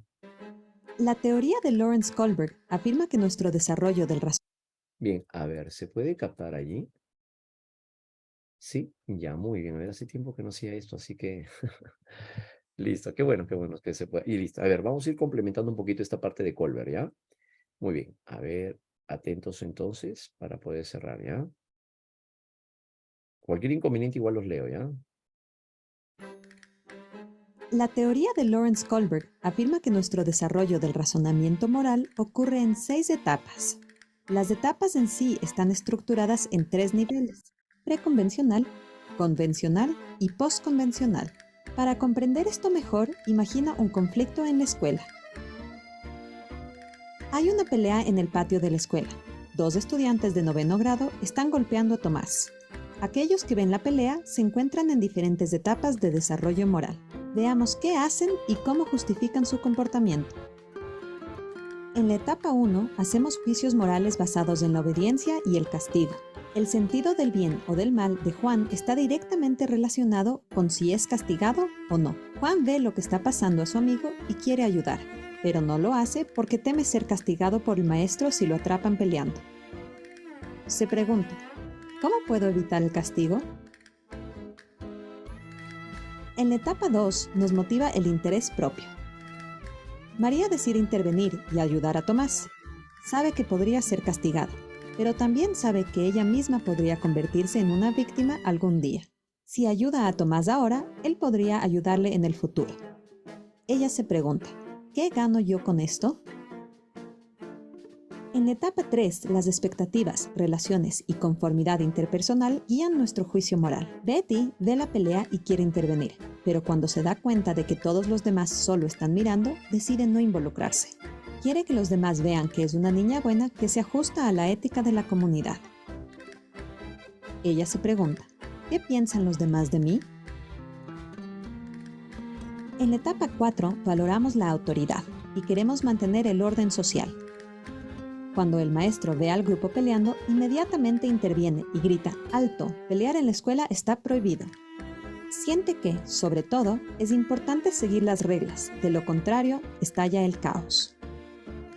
La teoría de Lawrence Kohlberg afirma que nuestro desarrollo del razonamiento. Bien, a ver, ¿se puede captar allí? Sí, ya, muy bien. A ver, hace tiempo que no hacía esto, así que listo. Qué bueno que se puede. Y listo. A ver, vamos a ir complementando un poquito esta parte de Colbert, ¿ya? Muy bien. A ver, atentos entonces para poder cerrar, ¿ya? Cualquier inconveniente igual los leo, ¿ya? La teoría de Lawrence Kohlberg afirma que nuestro desarrollo del razonamiento moral ocurre en 6 etapas. Las etapas en sí están estructuradas en 3 niveles: preconvencional, convencional y postconvencional. Para comprender esto mejor, imagina un conflicto en la escuela. Hay una pelea en el patio de la escuela. 2 estudiantes de noveno grado están golpeando a Tomás. Aquellos que ven la pelea se encuentran en diferentes etapas de desarrollo moral. Veamos qué hacen y cómo justifican su comportamiento. En la etapa 1, hacemos juicios morales basados en la obediencia y el castigo. El sentido del bien o del mal de Juan está directamente relacionado con si es castigado o no. Juan ve lo que está pasando a su amigo y quiere ayudar, pero no lo hace porque teme ser castigado por el maestro si lo atrapan peleando. Se pregunta, ¿cómo puedo evitar el castigo? En la etapa 2 nos motiva el interés propio. María decide intervenir y ayudar a Tomás. Sabe que podría ser castigada, pero también sabe que ella misma podría convertirse en una víctima algún día. Si ayuda a Tomás ahora, él podría ayudarle en el futuro. Ella se pregunta, ¿qué gano yo con esto? En la etapa 3, las expectativas, relaciones y conformidad interpersonal guían nuestro juicio moral. Betty ve la pelea y quiere intervenir, pero cuando se da cuenta de que todos los demás solo están mirando, decide no involucrarse. Quiere que los demás vean que es una niña buena que se ajusta a la ética de la comunidad. Ella se pregunta, ¿qué piensan los demás de mí? En la etapa 4, valoramos la autoridad y queremos mantener el orden social. Cuando el maestro ve al grupo peleando, inmediatamente interviene y grita, ¡alto! Pelear en la escuela está prohibido. Siente que, sobre todo, es importante seguir las reglas, de lo contrario, estalla el caos.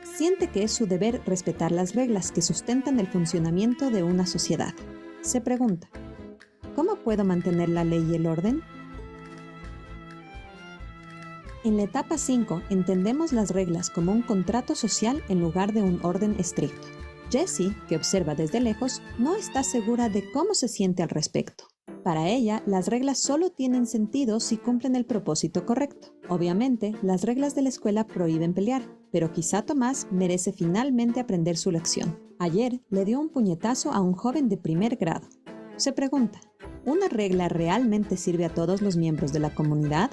Siente que es su deber respetar las reglas que sustentan el funcionamiento de una sociedad. Se pregunta, ¿cómo puedo mantener la ley y el orden? En la etapa 5, entendemos las reglas como un contrato social en lugar de un orden estricto. Jessie, que observa desde lejos, no está segura de cómo se siente al respecto. Para ella, las reglas solo tienen sentido si cumplen el propósito correcto. Obviamente, las reglas de la escuela prohíben pelear, pero quizá Tomás merece finalmente aprender su lección. Ayer le dio un puñetazo a un joven de primer grado. Se pregunta, ¿una regla realmente sirve a todos los miembros de la comunidad?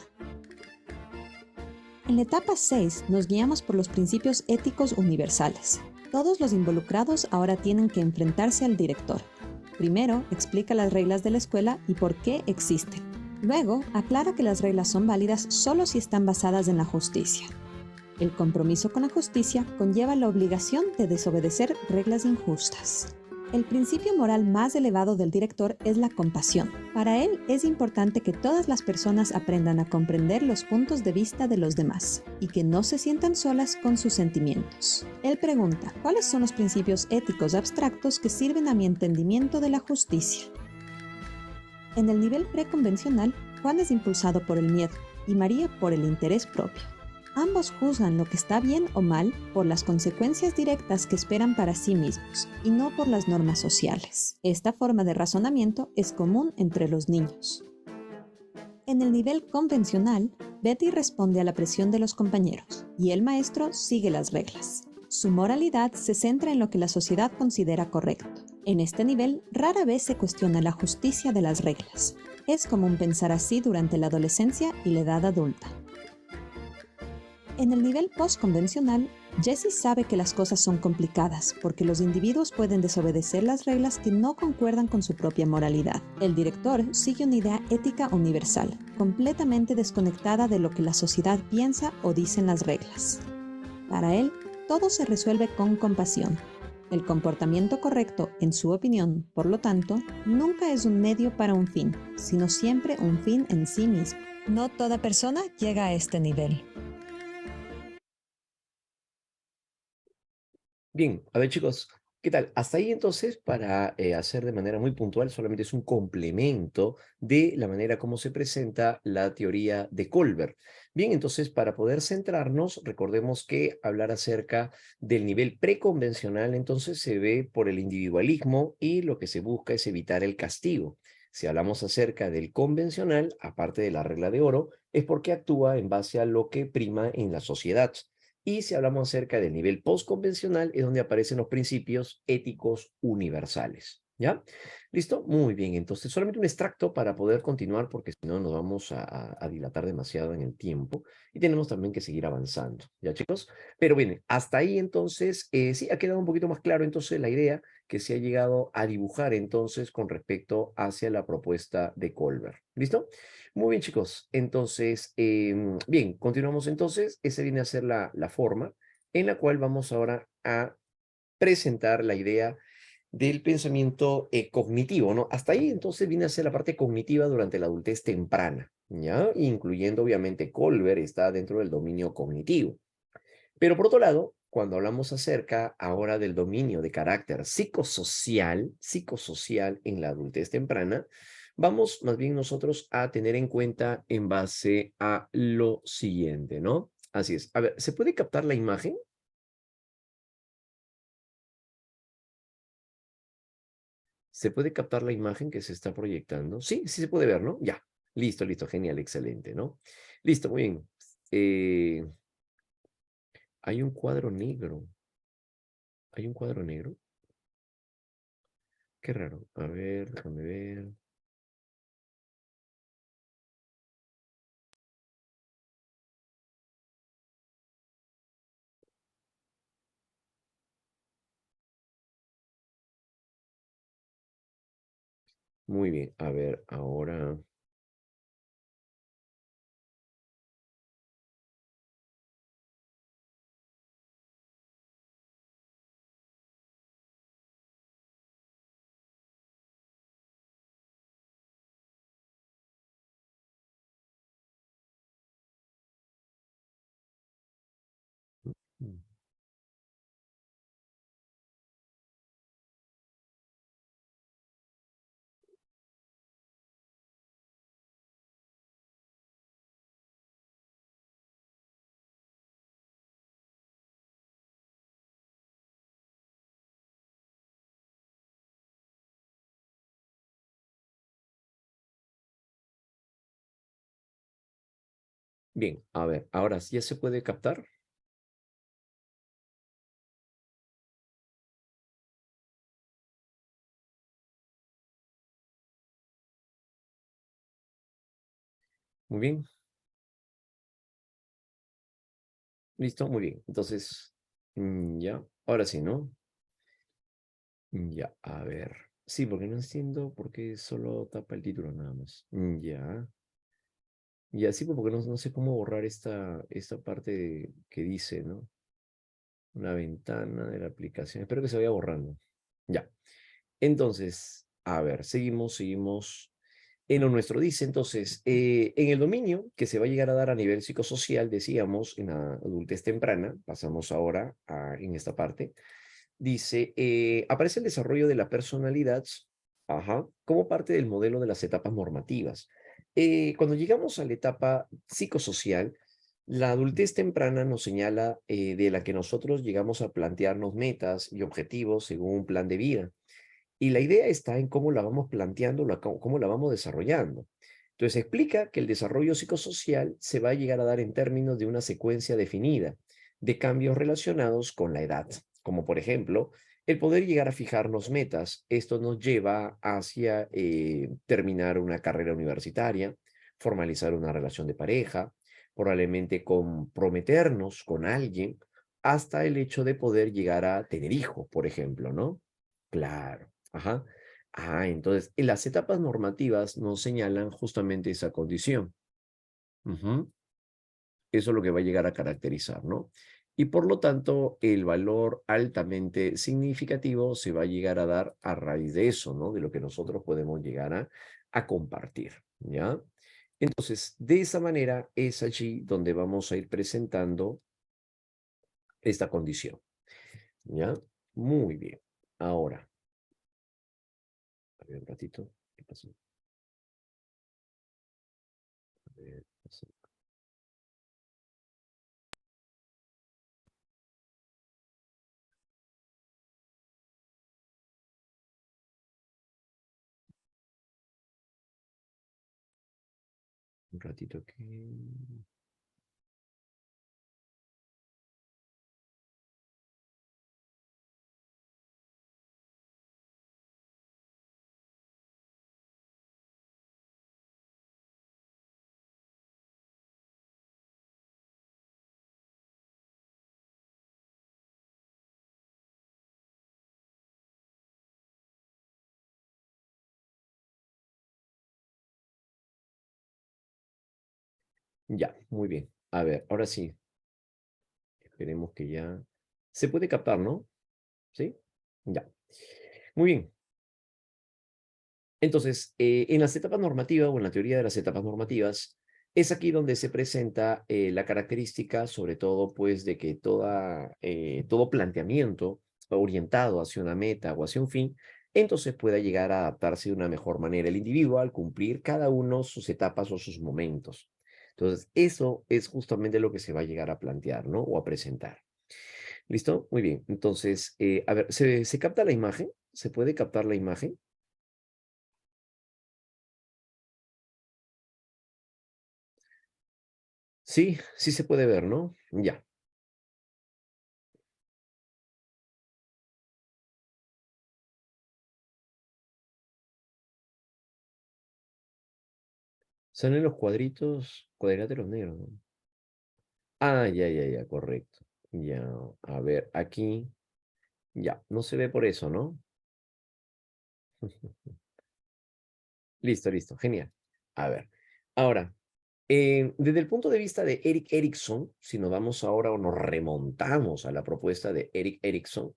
En la etapa 6 nos guiamos por los principios éticos universales. Todos los involucrados ahora tienen que enfrentarse al director. Primero, explica las reglas de la escuela y por qué existen. Luego, aclara que las reglas son válidas solo si están basadas en la justicia. El compromiso con la justicia conlleva la obligación de desobedecer reglas injustas. El principio moral más elevado del director es la compasión. Para él es importante que todas las personas aprendan a comprender los puntos de vista de los demás y que no se sientan solas con sus sentimientos. Él pregunta, ¿cuáles son los principios éticos abstractos que sirven a mi entendimiento de la justicia? En el nivel preconvencional, Juan es impulsado por el miedo y María por el interés propio. Ambos juzgan lo que está bien o mal por las consecuencias directas que esperan para sí mismos y no por las normas sociales. Esta forma de razonamiento es común entre los niños. En el nivel convencional, Betty responde a la presión de los compañeros y el maestro sigue las reglas. Su moralidad se centra en lo que la sociedad considera correcto. En este nivel, rara vez se cuestiona la justicia de las reglas. Es común pensar así durante la adolescencia y la edad adulta. En el nivel postconvencional, Jessie sabe que las cosas son complicadas porque los individuos pueden desobedecer las reglas que no concuerdan con su propia moralidad. El director sigue una idea ética universal, completamente desconectada de lo que la sociedad piensa o dicen las reglas. Para él, todo se resuelve con compasión. El comportamiento correcto, en su opinión, por lo tanto, nunca es un medio para un fin, sino siempre un fin en sí mismo. No toda persona llega a este nivel. Bien, a ver chicos, ¿qué tal? Hasta ahí entonces, para hacer de manera muy puntual, solamente es un complemento de la manera como se presenta la teoría de Colbert. Bien, entonces, para poder centrarnos, recordemos que hablar acerca del nivel preconvencional, entonces se ve por el individualismo y lo que se busca es evitar el castigo. Si hablamos acerca del convencional, aparte de la regla de oro, es porque actúa en base a lo que prima en la sociedad. Y si hablamos acerca del nivel postconvencional, es donde aparecen los principios éticos universales. ¿Ya? ¿Listo? Muy bien. Entonces, solamente un extracto para poder continuar, porque si no nos vamos a dilatar demasiado en el tiempo y tenemos también que seguir avanzando. ¿Ya, chicos? Pero bien, hasta ahí entonces, sí, ha quedado un poquito más claro entonces la idea que se ha llegado a dibujar entonces con respecto hacia la propuesta de Colbert. ¿Listo? Muy bien, chicos. Entonces, bien, continuamos entonces. Esa viene a ser la forma en la cual vamos ahora a presentar la idea del pensamiento cognitivo, ¿no? Hasta ahí entonces viene a ser la parte cognitiva durante la adultez temprana, ¿ya? Incluyendo obviamente Colbert está dentro del dominio cognitivo. Pero por otro lado, cuando hablamos acerca ahora del dominio de carácter psicosocial en la adultez temprana, vamos más bien nosotros a tener en cuenta en base a lo siguiente, ¿no? Así es. A ver, ¿se puede captar la imagen? ¿Se puede captar la imagen que se está proyectando? Sí, sí se puede ver, ¿no? Ya. Listo, listo, genial, excelente, ¿no? Listo, muy bien. Eh, hay un cuadro negro. ¿Hay un cuadro negro? Qué raro. A ver, déjame ver. Muy bien, a ver, ahora, mm, bien, a ver, ahora sí ya se puede captar. Muy bien, listo, muy bien. Entonces, ya, ahora sí, ¿no? Ya, a ver. Sí, porque no entiendo por qué solo tapa el título nada más. Ya, ya, sí, porque no sé cómo borrar esta parte que dice, ¿no? Una ventana de la aplicación. Espero que se vaya borrando. Ya. Entonces, a ver, seguimos en lo nuestro. Dice entonces, en el dominio que se va a llegar a dar a nivel psicosocial, decíamos, en la adultez temprana, pasamos ahora en esta parte, dice, aparece el desarrollo de la personalidad, ajá, como parte del modelo de las etapas normativas. Cuando llegamos a la etapa psicosocial, la adultez temprana nos señala de la que nosotros llegamos a plantearnos metas y objetivos según un plan de vida. Y la idea está en cómo la vamos planteando, cómo la vamos desarrollando. Entonces explica que el desarrollo psicosocial se va a llegar a dar en términos de una secuencia definida de cambios relacionados con la edad, como por ejemplo el poder llegar a fijarnos metas. Esto nos lleva hacia terminar una carrera universitaria, formalizar una relación de pareja, probablemente comprometernos con alguien, hasta el hecho de poder llegar a tener hijos, por ejemplo, ¿no? Claro. Ajá. Entonces, en las etapas normativas nos señalan justamente esa condición. Ujú. Eso es lo que va a llegar a caracterizar, ¿no? Y por lo tanto, el valor altamente significativo se va a llegar a dar a raíz de eso, ¿no? De lo que nosotros podemos llegar a compartir, ¿ya? Entonces, de esa manera es allí donde vamos a ir presentando esta condición, ¿ya? Muy bien. Ahora, a ver un ratito, ¿qué pasó? A ver, ¿qué pasó? Un ratito que... Ya, muy bien. A ver, ahora sí, esperemos que ya... Se puede captar, ¿no? ¿Sí? Ya. Muy bien. Entonces, en las etapas normativas o en la teoría de las etapas normativas, es aquí donde se presenta la característica, sobre todo, pues, de que todo planteamiento orientado hacia una meta o hacia un fin, entonces pueda llegar a adaptarse de una mejor manera el individuo al cumplir cada uno sus etapas o sus momentos. Entonces, eso es justamente lo que se va a llegar a plantear, ¿no? O a presentar. ¿Listo? Muy bien. Entonces, a ver, ¿se capta la imagen? ¿Se puede captar la imagen? Sí, sí se puede ver, ¿no? Ya. Salen los cuadritos, cuadriláteros negros, ¿no? Ah, ya, ya, ya, correcto. Ya, a ver, aquí, ya, no se ve por eso, ¿no? Listo, listo, genial. A ver, ahora, desde el punto de vista de Erik Erikson, si nos vamos ahora o nos remontamos a la propuesta de Erik Erikson,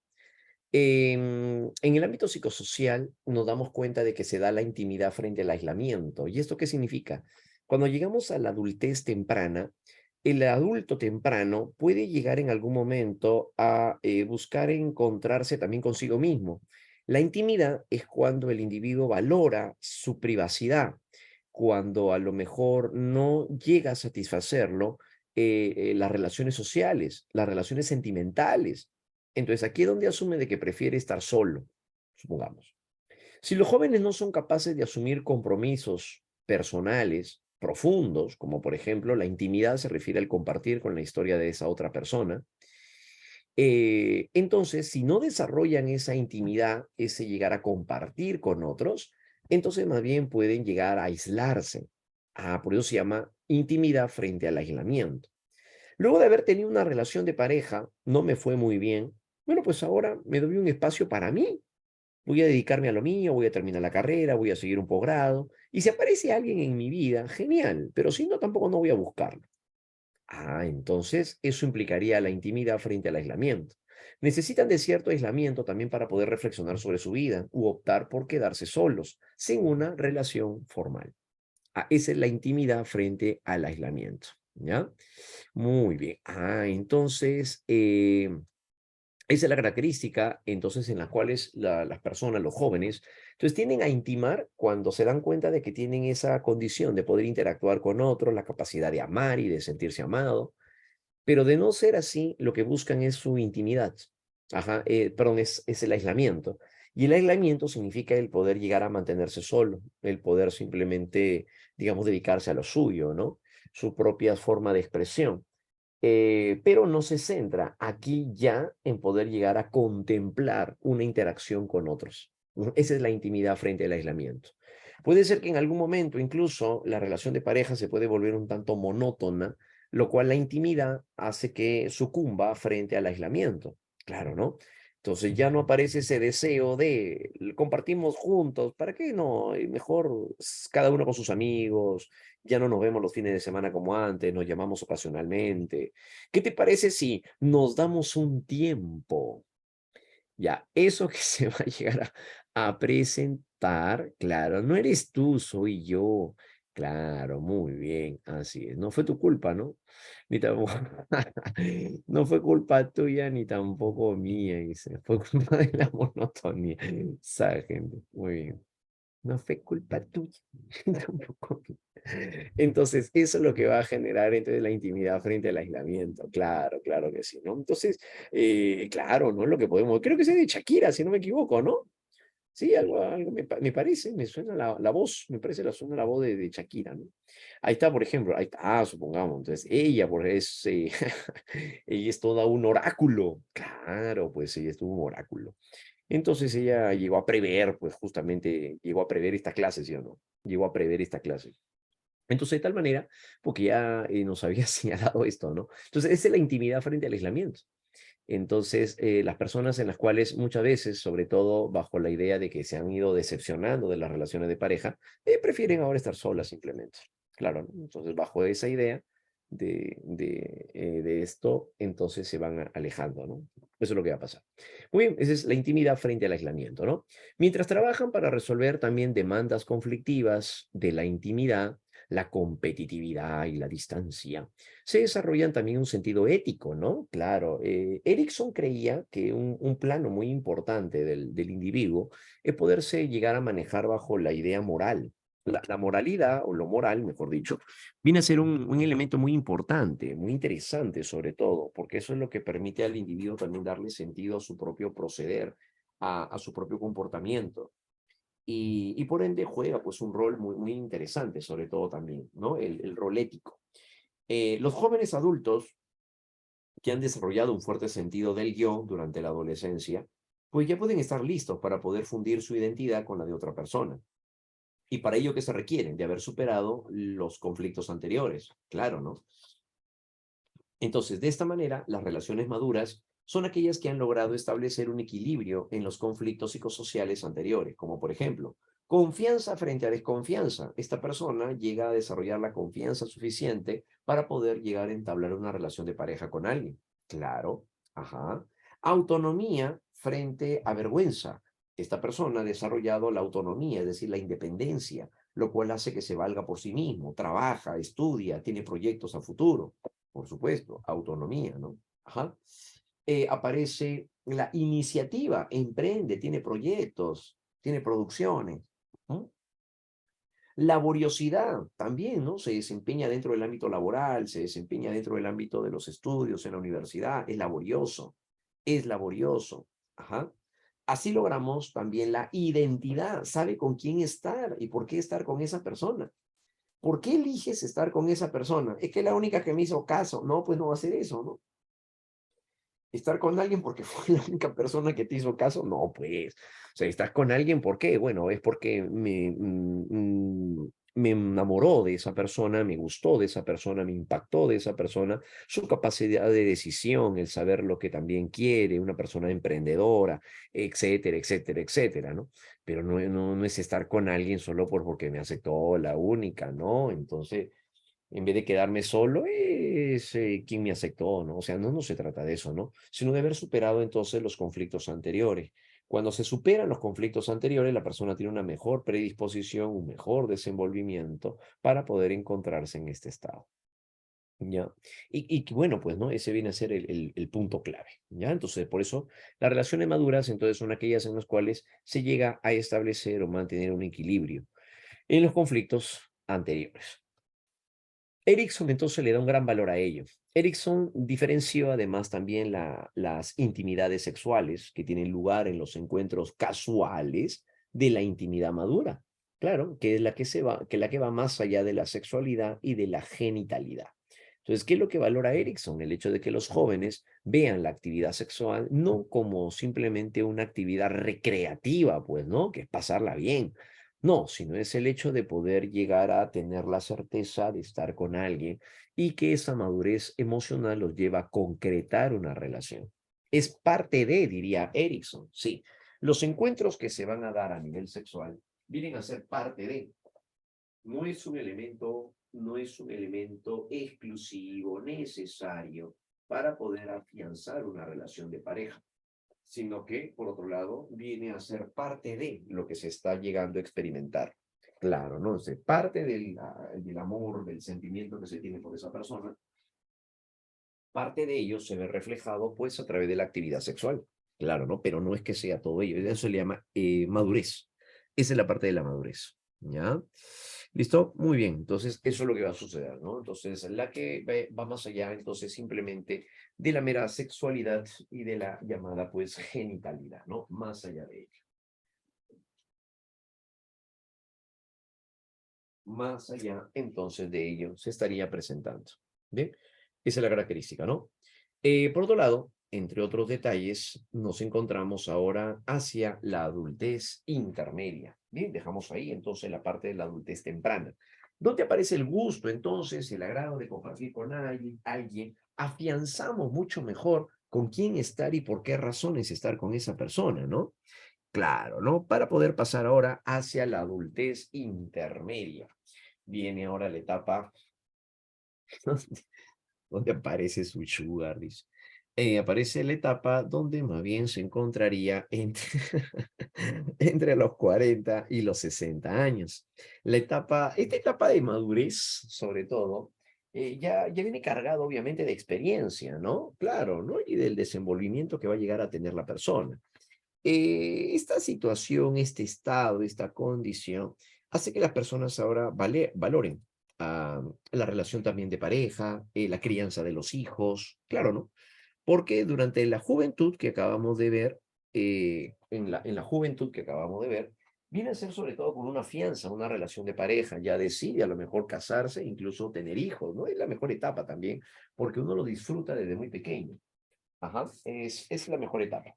en el ámbito psicosocial nos damos cuenta de que se da la intimidad frente al aislamiento. ¿Y esto qué significa? Cuando llegamos a la adultez temprana, el adulto temprano puede llegar en algún momento a buscar encontrarse también consigo mismo. La intimidad es cuando el individuo valora su privacidad, cuando a lo mejor no llega a satisfacerlo las relaciones sociales, las relaciones sentimentales. Entonces, aquí es donde asume de que prefiere estar solo, supongamos. Si los jóvenes no son capaces de asumir compromisos personales profundos, como por ejemplo la intimidad se refiere al compartir con la historia de esa otra persona, entonces si no desarrollan esa intimidad, ese llegar a compartir con otros, entonces más bien pueden llegar a aislarse. Ah, por eso se llama intimidad frente al aislamiento. Luego de haber tenido una relación de pareja, no me fue muy bien. Bueno, pues ahora me doy un espacio para mí. Voy a dedicarme a lo mío, voy a terminar la carrera, voy a seguir un posgrado. Y si aparece alguien en mi vida, genial, pero si no, tampoco no voy a buscarlo. Ah, entonces eso implicaría la intimidad frente al aislamiento. Necesitan de cierto aislamiento también para poder reflexionar sobre su vida u optar por quedarse solos, sin una relación formal. Ah, esa es la intimidad frente al aislamiento. ¿Ya? Muy bien. Ah, entonces, esa es la característica, entonces, en las cuales las personas, los jóvenes, entonces tienden a intimar cuando se dan cuenta de que tienen esa condición de poder interactuar con otros, la capacidad de amar y de sentirse amado, pero de no ser así, lo que buscan es su intimidad. Ajá, perdón, es el aislamiento. Y el aislamiento significa el poder llegar a mantenerse solo, el poder simplemente, digamos, dedicarse a lo suyo, ¿no? Su propia forma de expresión. Pero no se centra aquí ya en poder llegar a contemplar una interacción con otros. Esa es la intimidad frente al aislamiento. Puede ser que en algún momento incluso la relación de pareja se puede volver un tanto monótona, lo cual la intimidad hace que sucumba frente al aislamiento. Claro, ¿no? Entonces ya no aparece ese deseo de compartimos juntos, ¿para qué no? Y mejor cada uno con sus amigos, ya no nos vemos los fines de semana como antes, nos llamamos ocasionalmente. ¿Qué te parece si nos damos un tiempo? Ya, eso que se va a llegar a presentar, claro, no eres tú, soy yo. Claro, muy bien, así es. No fue tu culpa, ¿no? Ni tampoco, no fue culpa tuya ni tampoco mía, dice. Fue culpa de la monotonía. Esa gente, muy bien. No fue culpa tuya, tampoco mía. Entonces, eso es lo que va a generar entonces la intimidad frente al aislamiento. Claro, claro que sí, ¿no? Entonces, claro, ¿no? Lo que podemos, creo que es de Shakira, si no me equivoco, ¿no? Sí, algo me parece, me suena la voz, me parece suena la voz de Shakira, ¿no? Ahí está, por ejemplo, ahí está, supongamos, entonces ella, ella es toda un oráculo, claro, pues ella es todo un oráculo. Entonces ella llegó a prever, pues justamente llegó a prever esta clase, ¿sí o no? Llegó a prever esta clase. Entonces, de tal manera, porque ya nos había señalado esto, ¿no? Entonces, esa es la intimidad frente al aislamiento. Entonces, las personas en las cuales muchas veces, sobre todo bajo la idea de que se han ido decepcionando de las relaciones de pareja, prefieren ahora estar solas simplemente. Claro, ¿no? Entonces, bajo esa idea de esto, entonces se van alejando, ¿no? Eso es lo que va a pasar. Muy bien, esa es la intimidad frente al aislamiento, ¿no? Mientras trabajan para resolver también demandas conflictivas de la intimidad, la competitividad y la distancia, se desarrollan también un sentido ético, ¿no? Claro, Erickson creía que un plano muy importante del individuo es poderse llegar a manejar bajo la idea moral. La moralidad, o lo moral, mejor dicho, viene a ser un elemento muy importante, muy interesante sobre todo, porque eso es lo que permite al individuo también darle sentido a su propio proceder, a su propio comportamiento. Y por ende juega pues un rol muy, muy interesante, sobre todo también, ¿no? El rol ético. Los jóvenes adultos que han desarrollado un fuerte sentido del yo durante la adolescencia, pues ya pueden estar listos para poder fundir su identidad con la de otra persona. Y para ello que se requieren de haber superado los conflictos anteriores, claro, ¿no? Entonces, de esta manera, las relaciones maduras son aquellas que han logrado establecer un equilibrio en los conflictos psicosociales anteriores, como por ejemplo, confianza frente a desconfianza. Esta persona llega a desarrollar la confianza suficiente para poder llegar a entablar una relación de pareja con alguien. Claro, ajá. Autonomía frente a vergüenza. Esta persona ha desarrollado la autonomía, es decir, la independencia, lo cual hace que se valga por sí mismo, trabaja, estudia, tiene proyectos a futuro. Por supuesto, autonomía, ¿no? Ajá. Aparece la iniciativa, emprende, tiene proyectos, tiene producciones. ¿No? Laboriosidad también, ¿no? Se desempeña dentro del ámbito laboral, se desempeña dentro del ámbito de los estudios en la universidad, es laborioso, es laborioso. Ajá. Así logramos también la identidad, sabe con quién estar y por qué estar con esa persona. ¿Por qué eliges estar con esa persona? Es que es la única que me hizo caso. No, pues no va a ser eso, ¿no? Estar con alguien porque fue la única persona que te hizo caso, no, pues. O sea, estás con alguien, ¿por qué? Bueno, es porque me enamoró de esa persona, me gustó de esa persona, me impactó de esa persona, su capacidad de decisión, el saber lo que también quiere, una persona emprendedora, etcétera, etcétera, etcétera, ¿no? Pero no es estar con alguien solo porque me aceptó la única, ¿no? Entonces, en vez de quedarme solo, es quien me aceptó, ¿no? O sea, no se trata de eso, ¿no? Sino de haber superado entonces los conflictos anteriores. Cuando se superan los conflictos anteriores, la persona tiene una mejor predisposición, un mejor desenvolvimiento para poder encontrarse en este estado. ¿Ya? Y que bueno, pues, ¿no? Ese viene a ser el punto clave, ¿ya? Entonces, por eso, las relaciones maduras, entonces, son aquellas en las cuales se llega a establecer o mantener un equilibrio en los conflictos anteriores. Erickson entonces le da un gran valor a ello. Erickson diferenció además también las intimidades sexuales que tienen lugar en los encuentros casuales de la intimidad madura. Claro, que es la que la que va más allá de la sexualidad y de la genitalidad. Entonces, ¿qué es lo que valora Erickson? El hecho de que los jóvenes vean la actividad sexual no como simplemente una actividad recreativa, pues, ¿no? Que es pasarla bien, no, sino es el hecho de poder llegar a tener la certeza de estar con alguien y que esa madurez emocional los lleva a concretar una relación. Es parte de, diría Erickson, sí. Los encuentros que se van a dar a nivel sexual vienen a ser parte de. No es un elemento exclusivo, necesario para poder afianzar una relación de pareja, sino que, por otro lado, viene a ser parte de lo que se está llegando a experimentar. Claro, ¿no? Es parte del amor, del sentimiento que se tiene por esa persona, parte de ello se ve reflejado, pues, a través de la actividad sexual. Claro, ¿no? Pero no es que sea todo ello. Eso se le llama madurez. Esa es la parte de la madurez. ¿Ya? ¿Listo? Muy bien. Entonces, eso es lo que va a suceder, ¿no? Entonces, la que va más allá, entonces, simplemente de la mera sexualidad y de la llamada, pues, genitalidad, ¿no? Más allá de ello. Más allá, entonces, de ello se estaría presentando. ¿Bien? Esa es la característica, ¿no? Por otro lado, entre otros detalles, nos encontramos ahora hacia la adultez intermedia. Bien, dejamos ahí entonces la parte de la adultez temprana. ¿Dónde aparece el gusto, entonces, el agrado de compartir con alguien? Afianzamos mucho mejor con quién estar y por qué razones estar con esa persona, ¿no? Claro, ¿no? Para poder pasar ahora hacia la adultez intermedia. Viene ahora la etapa donde aparece su sugar, dice. Aparece la etapa donde más bien se encontraría entre, entre los 40 y los 60 años. Esta etapa de madurez, sobre todo, ya viene cargado obviamente de experiencia, ¿no? Claro, ¿no? Y del desenvolvimiento que va a llegar a tener la persona. Esta situación, este estado, esta condición, hace que las personas ahora valoren la relación también de pareja, la crianza de los hijos, claro, ¿no? Porque durante la juventud que acabamos de ver, en la juventud que acabamos de ver, viene a ser sobre todo con una fianza, una relación de pareja, ya decide a lo mejor casarse, incluso tener hijos, ¿no? Es la mejor etapa también, porque uno lo disfruta desde muy pequeño. Ajá, es la mejor etapa.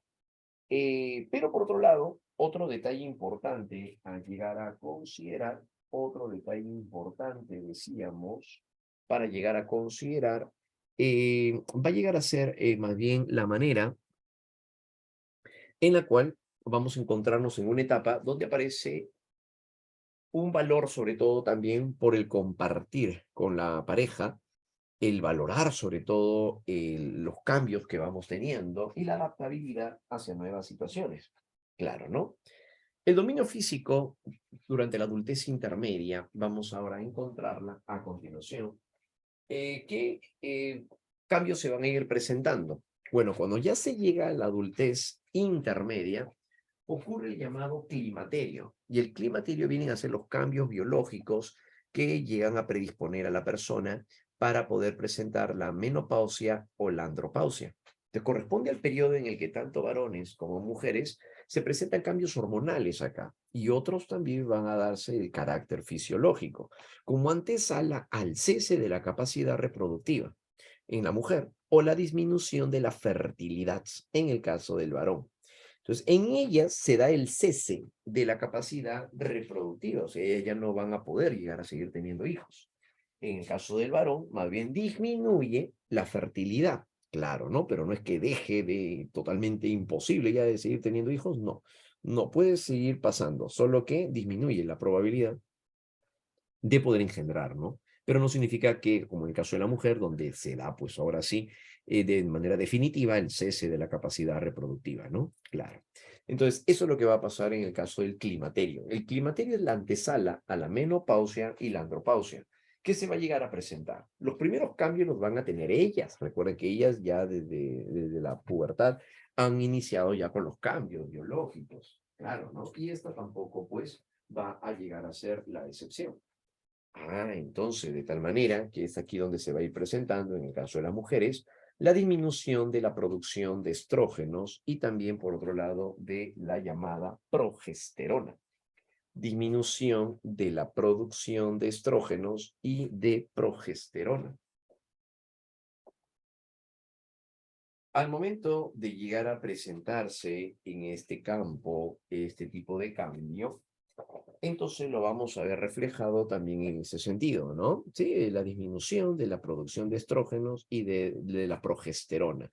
Pero por otro lado, otro detalle importante a llegar a considerar, otro detalle importante, decíamos, para llegar a considerar, va a llegar a ser más bien la manera en la cual vamos a encontrarnos en una etapa donde aparece un valor, sobre todo también por el compartir con la pareja, el valorar sobre todo los cambios que vamos teniendo y la adaptabilidad hacia nuevas situaciones. Claro, ¿no? El dominio físico durante la adultez intermedia, vamos ahora a encontrarla a continuación. ¿Qué cambios se van a ir presentando? Bueno, cuando ya se llega a la adultez intermedia, ocurre el llamado climaterio. Y el climaterio vienen a ser los cambios biológicos que llegan a predisponer a la persona para poder presentar la menopausia o la andropausia. Te corresponde al periodo en el que tanto varones como mujeres se presentan cambios hormonales acá y otros también van a darse el carácter fisiológico, como antesala al cese de la capacidad reproductiva en la mujer o la disminución de la fertilidad en el caso del varón. Entonces, en ellas se da el cese de la capacidad reproductiva, o sea, ellas ya no van a poder llegar a seguir teniendo hijos. En el caso del varón, más bien disminuye la fertilidad, claro, ¿no? Pero no es que deje de totalmente imposible ya de seguir teniendo hijos, no. No puede seguir pasando, solo que disminuye la probabilidad de poder engendrar, ¿no? Pero no significa que, como en el caso de la mujer, donde se da, pues ahora sí, de manera definitiva, el cese de la capacidad reproductiva, ¿no? Claro. Entonces, eso es lo que va a pasar en el caso del climaterio. El climaterio es la antesala a la menopausia y la andropausia. ¿Qué se va a llegar a presentar? Los primeros cambios los van a tener ellas. Recuerden que ellas ya desde la pubertad han iniciado ya con los cambios biológicos. Claro, ¿no? Y esta tampoco, pues, va a llegar a ser la excepción. Entonces, de tal manera que es aquí donde se va a ir presentando, en el caso de las mujeres, la disminución de la producción de estrógenos y también, por otro lado, de la llamada progesterona. Disminución de la producción de estrógenos y de progesterona. Al momento de llegar a presentarse en este campo, este tipo de cambio, entonces lo vamos a ver reflejado también en ese sentido, ¿no? Sí, la disminución de la producción de estrógenos y de la progesterona.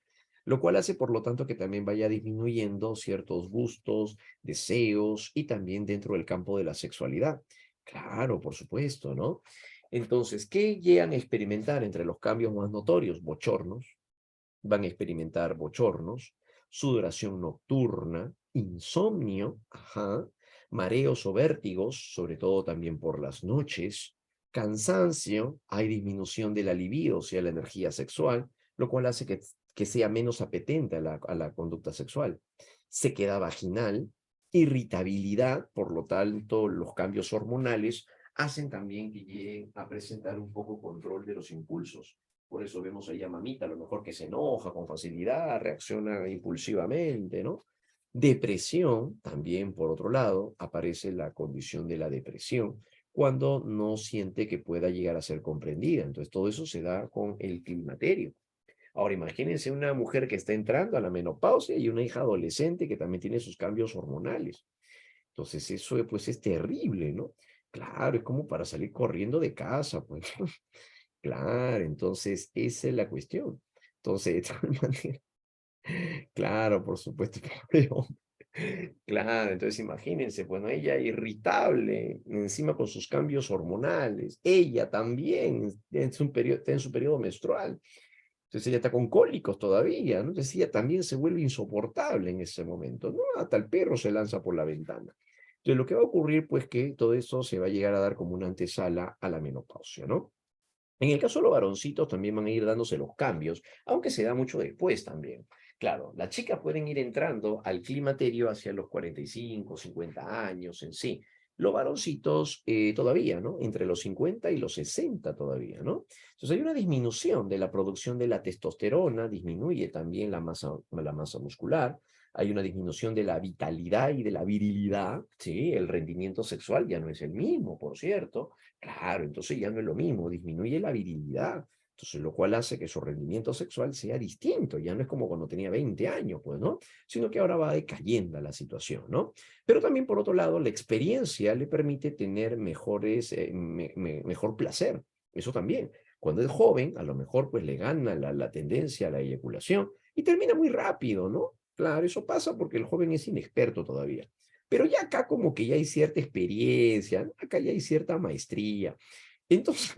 lo cual hace, por lo tanto, que también vaya disminuyendo ciertos gustos, deseos y también dentro del campo de la sexualidad. Claro, por supuesto, ¿no? Entonces, ¿qué llegan a experimentar entre los cambios más notorios? Bochornos, van a experimentar bochornos, sudoración nocturna, insomnio, ajá, mareos o vértigos, sobre todo también por las noches, cansancio, hay disminución de la libido, o sea, la energía sexual, lo cual hace que sea menos apetente a la conducta sexual. Sequedad vaginal, irritabilidad, por lo tanto, los cambios hormonales hacen también que lleguen a presentar un poco control de los impulsos. Por eso vemos ahí a mamita, a lo mejor que se enoja con facilidad, reacciona impulsivamente, ¿no? Depresión, también por otro lado, aparece la condición de la depresión cuando no siente que pueda llegar a ser comprendida. Entonces, todo eso se da con el climaterio. Ahora, imagínense una mujer que está entrando a la menopausia y una hija adolescente que también tiene sus cambios hormonales. Entonces, eso pues es terrible, ¿no? Claro, es como para salir corriendo de casa, pues. Claro, entonces esa es la cuestión. Entonces, de tal manera, claro, por supuesto, pobre hombre. Claro, entonces imagínense, bueno, ella irritable, encima con sus cambios hormonales, ella también está en su periodo menstrual, entonces ella está con cólicos todavía, ¿no? Entonces ella también se vuelve insoportable en ese momento, ¿no? Hasta el perro se lanza por la ventana. Entonces lo que va a ocurrir, pues que todo eso se va a llegar a dar como una antesala a la menopausia, ¿no? En el caso de los varoncitos también van a ir dándose los cambios, aunque se da mucho después también. Claro, las chicas pueden ir entrando al climaterio hacia los 45, 50 años en sí. Los varoncitos todavía, ¿no? Entre los 50 y los 60 todavía, ¿no? Entonces hay una disminución de la producción de la testosterona, disminuye también la masa muscular, hay una disminución de la vitalidad y de la virilidad, ¿sí? El rendimiento sexual ya no es el mismo, por cierto. Claro, entonces ya no es lo mismo, disminuye la virilidad. Entonces, lo cual hace que su rendimiento sexual sea distinto, ya no es como cuando tenía 20 años, pues, ¿no? Sino que ahora va decayendo la situación, ¿no? Pero también, por otro lado, la experiencia le permite tener mejor placer. Eso también. Cuando es joven, a lo mejor pues le gana la tendencia a la eyaculación y termina muy rápido, ¿no? Claro, eso pasa porque el joven es inexperto todavía. Pero ya acá como que ya hay cierta experiencia, ¿no? Acá ya hay cierta maestría. Entonces,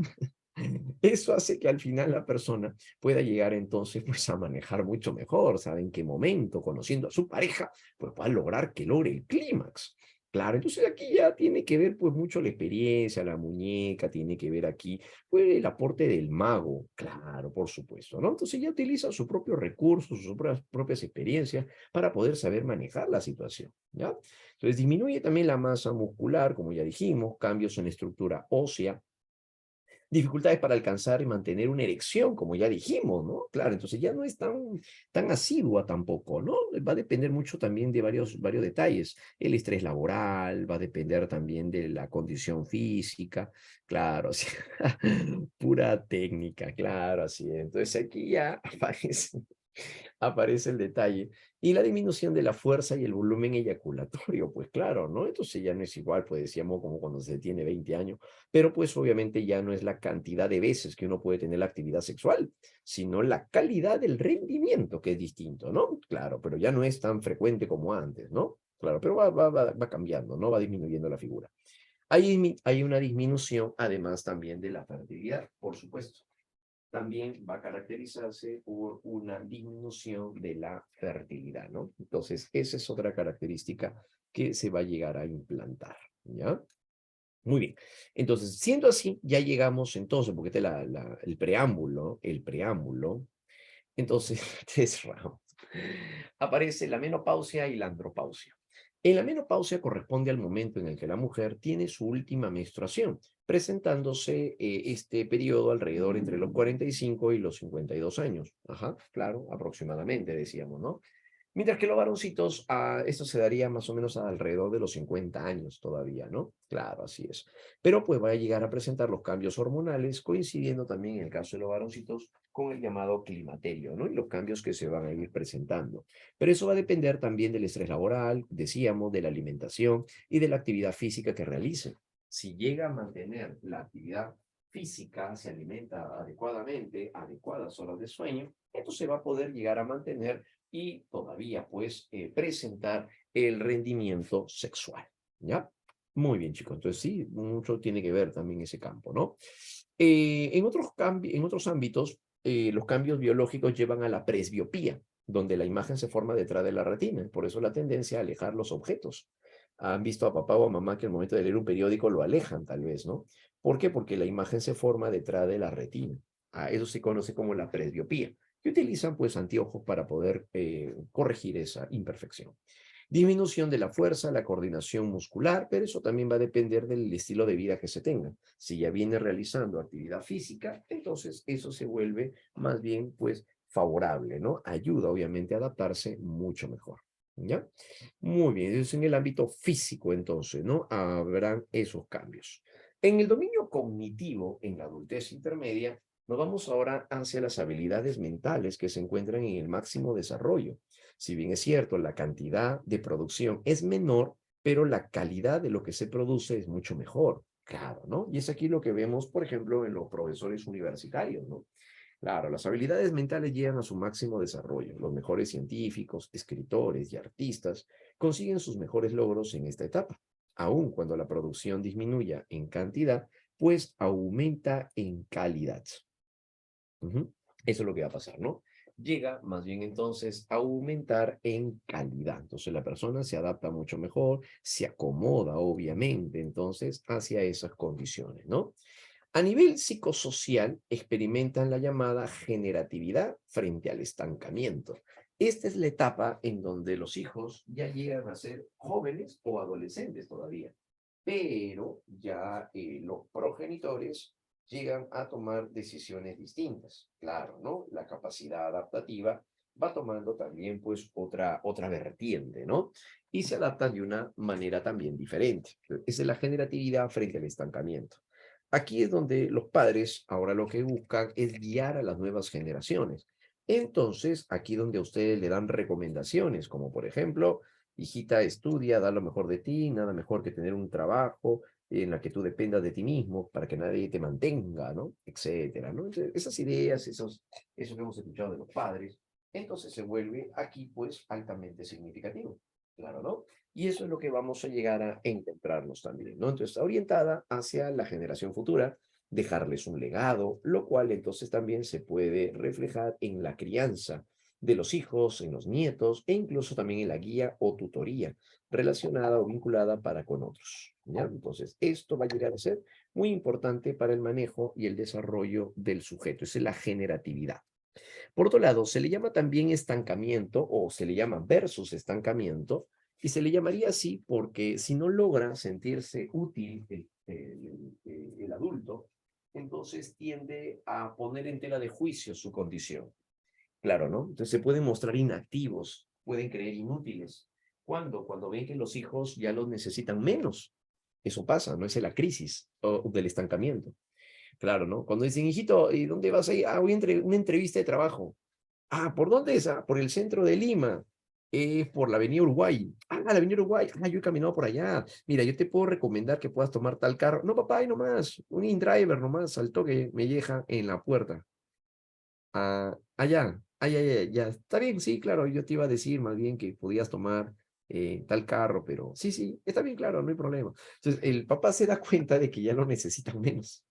eso hace que al final la persona pueda llegar entonces pues a manejar mucho mejor, sabe en qué momento, conociendo a su pareja, pues va a lograr que logre el clímax. Claro, entonces aquí ya tiene que ver pues mucho la experiencia, la muñeca, tiene que ver aquí pues el aporte del mago, claro, por supuesto, ¿no? Entonces ya utiliza sus propios recursos, sus propias experiencias para poder saber manejar la situación, ¿ya? Entonces disminuye también la masa muscular, como ya dijimos, cambios en la estructura ósea, dificultades para alcanzar y mantener una erección, como ya dijimos, ¿no? Claro, entonces ya no es tan asidua tampoco, ¿no? Va a depender mucho también de varios detalles. El estrés laboral, va a depender también de la condición física, claro, sí, pura técnica, claro, así es. Entonces aquí ya aparece el detalle. Y la disminución de la fuerza y el volumen eyaculatorio, pues claro, ¿no? Entonces ya no es igual, pues decíamos, como cuando se tiene 20 años, pero pues obviamente ya no es la cantidad de veces que uno puede tener la actividad sexual, sino la calidad del rendimiento, que es distinto, ¿no? Claro, pero ya no es tan frecuente como antes, ¿no? Claro, pero va cambiando, ¿no? Va disminuyendo la figura. Hay una disminución, además, también de la fertilidad, por supuesto, también va a caracterizarse por una disminución de la fertilidad, ¿no? Entonces, esa es otra característica que se va a llegar a implantar, ¿ya? Muy bien. Entonces, siendo así, ya llegamos entonces, porque este es el preámbulo, entonces, tres ramos. Aparece la menopausia y la andropausia. En la menopausia corresponde al momento en el que la mujer tiene su última menstruación, presentándose este periodo alrededor entre los 45 y los 52 años. Ajá, claro, aproximadamente decíamos, ¿no? Mientras que los varoncitos, esto se daría más o menos alrededor de los 50 años todavía, ¿no? Claro, así es. Pero pues va a llegar a presentar los cambios hormonales, coincidiendo también en el caso de los varoncitos con el llamado climaterio, ¿no? Y los cambios que se van a ir presentando. Pero eso va a depender también del estrés laboral, decíamos, de la alimentación y de la actividad física que realicen. Si llega a mantener la actividad física, se alimenta adecuadamente, adecuadas horas de sueño, entonces va a poder llegar a mantener y todavía pues presentar el rendimiento sexual, ¿ya? Muy bien, chicos. Entonces sí, mucho tiene que ver también ese campo, ¿no? En otros ámbitos, los cambios biológicos llevan a la presbiopía, donde la imagen se forma detrás de la retina. Por eso la tendencia a alejar los objetos. Han visto a papá o a mamá que al momento de leer un periódico lo alejan, tal vez, ¿no? ¿Por qué? Porque la imagen se forma detrás de la retina. Eso se conoce como la presbiopía, que utilizan pues anteojos para poder corregir esa imperfección. Disminución de la fuerza, la coordinación muscular, pero eso también va a depender del estilo de vida que se tenga. Si ya viene realizando actividad física, entonces eso se vuelve más bien pues favorable, ¿no? Ayuda obviamente a adaptarse mucho mejor. ¿Ya? Muy bien, eso es en el ámbito físico entonces, ¿no? Habrán esos cambios. En el dominio cognitivo, en la adultez intermedia, nos vamos ahora hacia las habilidades mentales que se encuentran en el máximo desarrollo. Si bien es cierto, la cantidad de producción es menor, pero la calidad de lo que se produce es mucho mejor. Claro, ¿no? Y es aquí lo que vemos, por ejemplo, en los profesores universitarios, ¿no? Claro, las habilidades mentales llegan a su máximo desarrollo. Los mejores científicos, escritores y artistas consiguen sus mejores logros en esta etapa. Aun cuando la producción disminuya en cantidad, pues aumenta en calidad. Ujú. Eso es lo que va a pasar, ¿no? Llega más bien entonces a aumentar en calidad. Entonces la persona se adapta mucho mejor, se acomoda obviamente entonces hacia esas condiciones, ¿no? A nivel psicosocial, experimentan la llamada generatividad frente al estancamiento. Esta es la etapa en donde los hijos ya llegan a ser jóvenes o adolescentes todavía, pero ya los progenitores llegan a tomar decisiones distintas. Claro, ¿no? La capacidad adaptativa va tomando también pues otra vertiente, ¿no? Y se adaptan de una manera también diferente. Esa es la generatividad frente al estancamiento. Aquí es donde los padres ahora lo que buscan es guiar a las nuevas generaciones. Entonces, aquí donde a ustedes le dan recomendaciones, como por ejemplo, hijita, estudia, da lo mejor de ti, nada mejor que tener un trabajo en la que tú dependas de ti mismo para que nadie te mantenga, ¿no? Etcétera, ¿no? Entonces, esas ideas, eso que hemos escuchado de los padres, entonces se vuelve aquí pues altamente significativo, claro, ¿no? Y eso es lo que vamos a llegar a encontrarnos también, ¿no? Entonces está orientada hacia la generación futura, dejarles un legado, lo cual entonces también se puede reflejar en la crianza de los hijos, en los nietos e incluso también en la guía o tutoría relacionada o vinculada para con otros, ¿ya? Entonces, esto va a llegar a ser muy importante para el manejo y el desarrollo del sujeto, esa es la generatividad. Por otro lado, se le llama también estancamiento o se le llama versus estancamiento y se le llamaría así porque si no logra sentirse útil el adulto, entonces tiende a poner en tela de juicio su condición. Claro, ¿no? Entonces se pueden mostrar inactivos, pueden creer inútiles. ¿Cuándo? Cuando ven que los hijos ya los necesitan menos. Eso pasa, ¿no? Esa es la crisis o del estancamiento. Claro, ¿no? Cuando dicen, hijito, ¿y dónde vas a ir? Ah, voy a una entrevista de trabajo. Ah, ¿por dónde es? Ah, por el centro de Lima. Por la Avenida Uruguay. Ah, la Avenida Uruguay. Ah, yo he caminado por allá. Mira, yo te puedo recomendar que puedas tomar tal carro. No, papá, ahí nomás. Un InDriver nomás. Saltó que me deja en la puerta. Ah, allá. Ay, ay, ay, ya. Está bien, sí, claro. Yo te iba a decir más bien que podías tomar tal carro, pero sí, sí, está bien, claro, no hay problema. Entonces, el papá se da cuenta de que ya lo necesitan menos.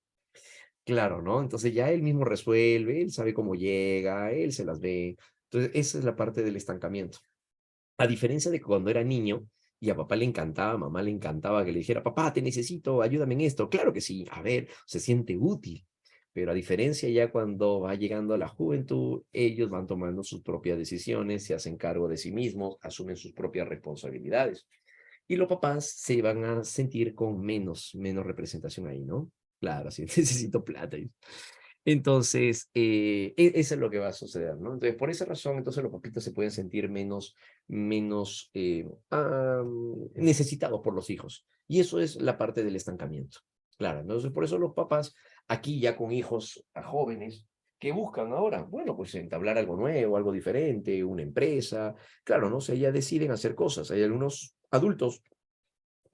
Claro, ¿no? Entonces ya él mismo resuelve, él sabe cómo llega, él se las ve. Entonces, esa es la parte del estancamiento. A diferencia de cuando era niño y a papá le encantaba, a mamá le encantaba que le dijera, papá, te necesito, ayúdame en esto. Claro que sí, a ver, se siente útil. Pero a diferencia ya cuando va llegando a la juventud, ellos van tomando sus propias decisiones, se hacen cargo de sí mismos, asumen sus propias responsabilidades. Y los papás se van a sentir con menos representación ahí, ¿no? Claro, sí, necesito plata. Entonces, eso es lo que va a suceder, ¿no? Entonces, por esa razón, entonces los papitos se pueden sentir menos necesitados por los hijos. Y eso es la parte del estancamiento. Claro, entonces por eso los papás, aquí ya con hijos a jóvenes, que buscan ahora? Bueno, pues entablar algo nuevo, algo diferente, una empresa. Claro, ¿no? O sea, ya deciden hacer cosas. Hay algunos adultos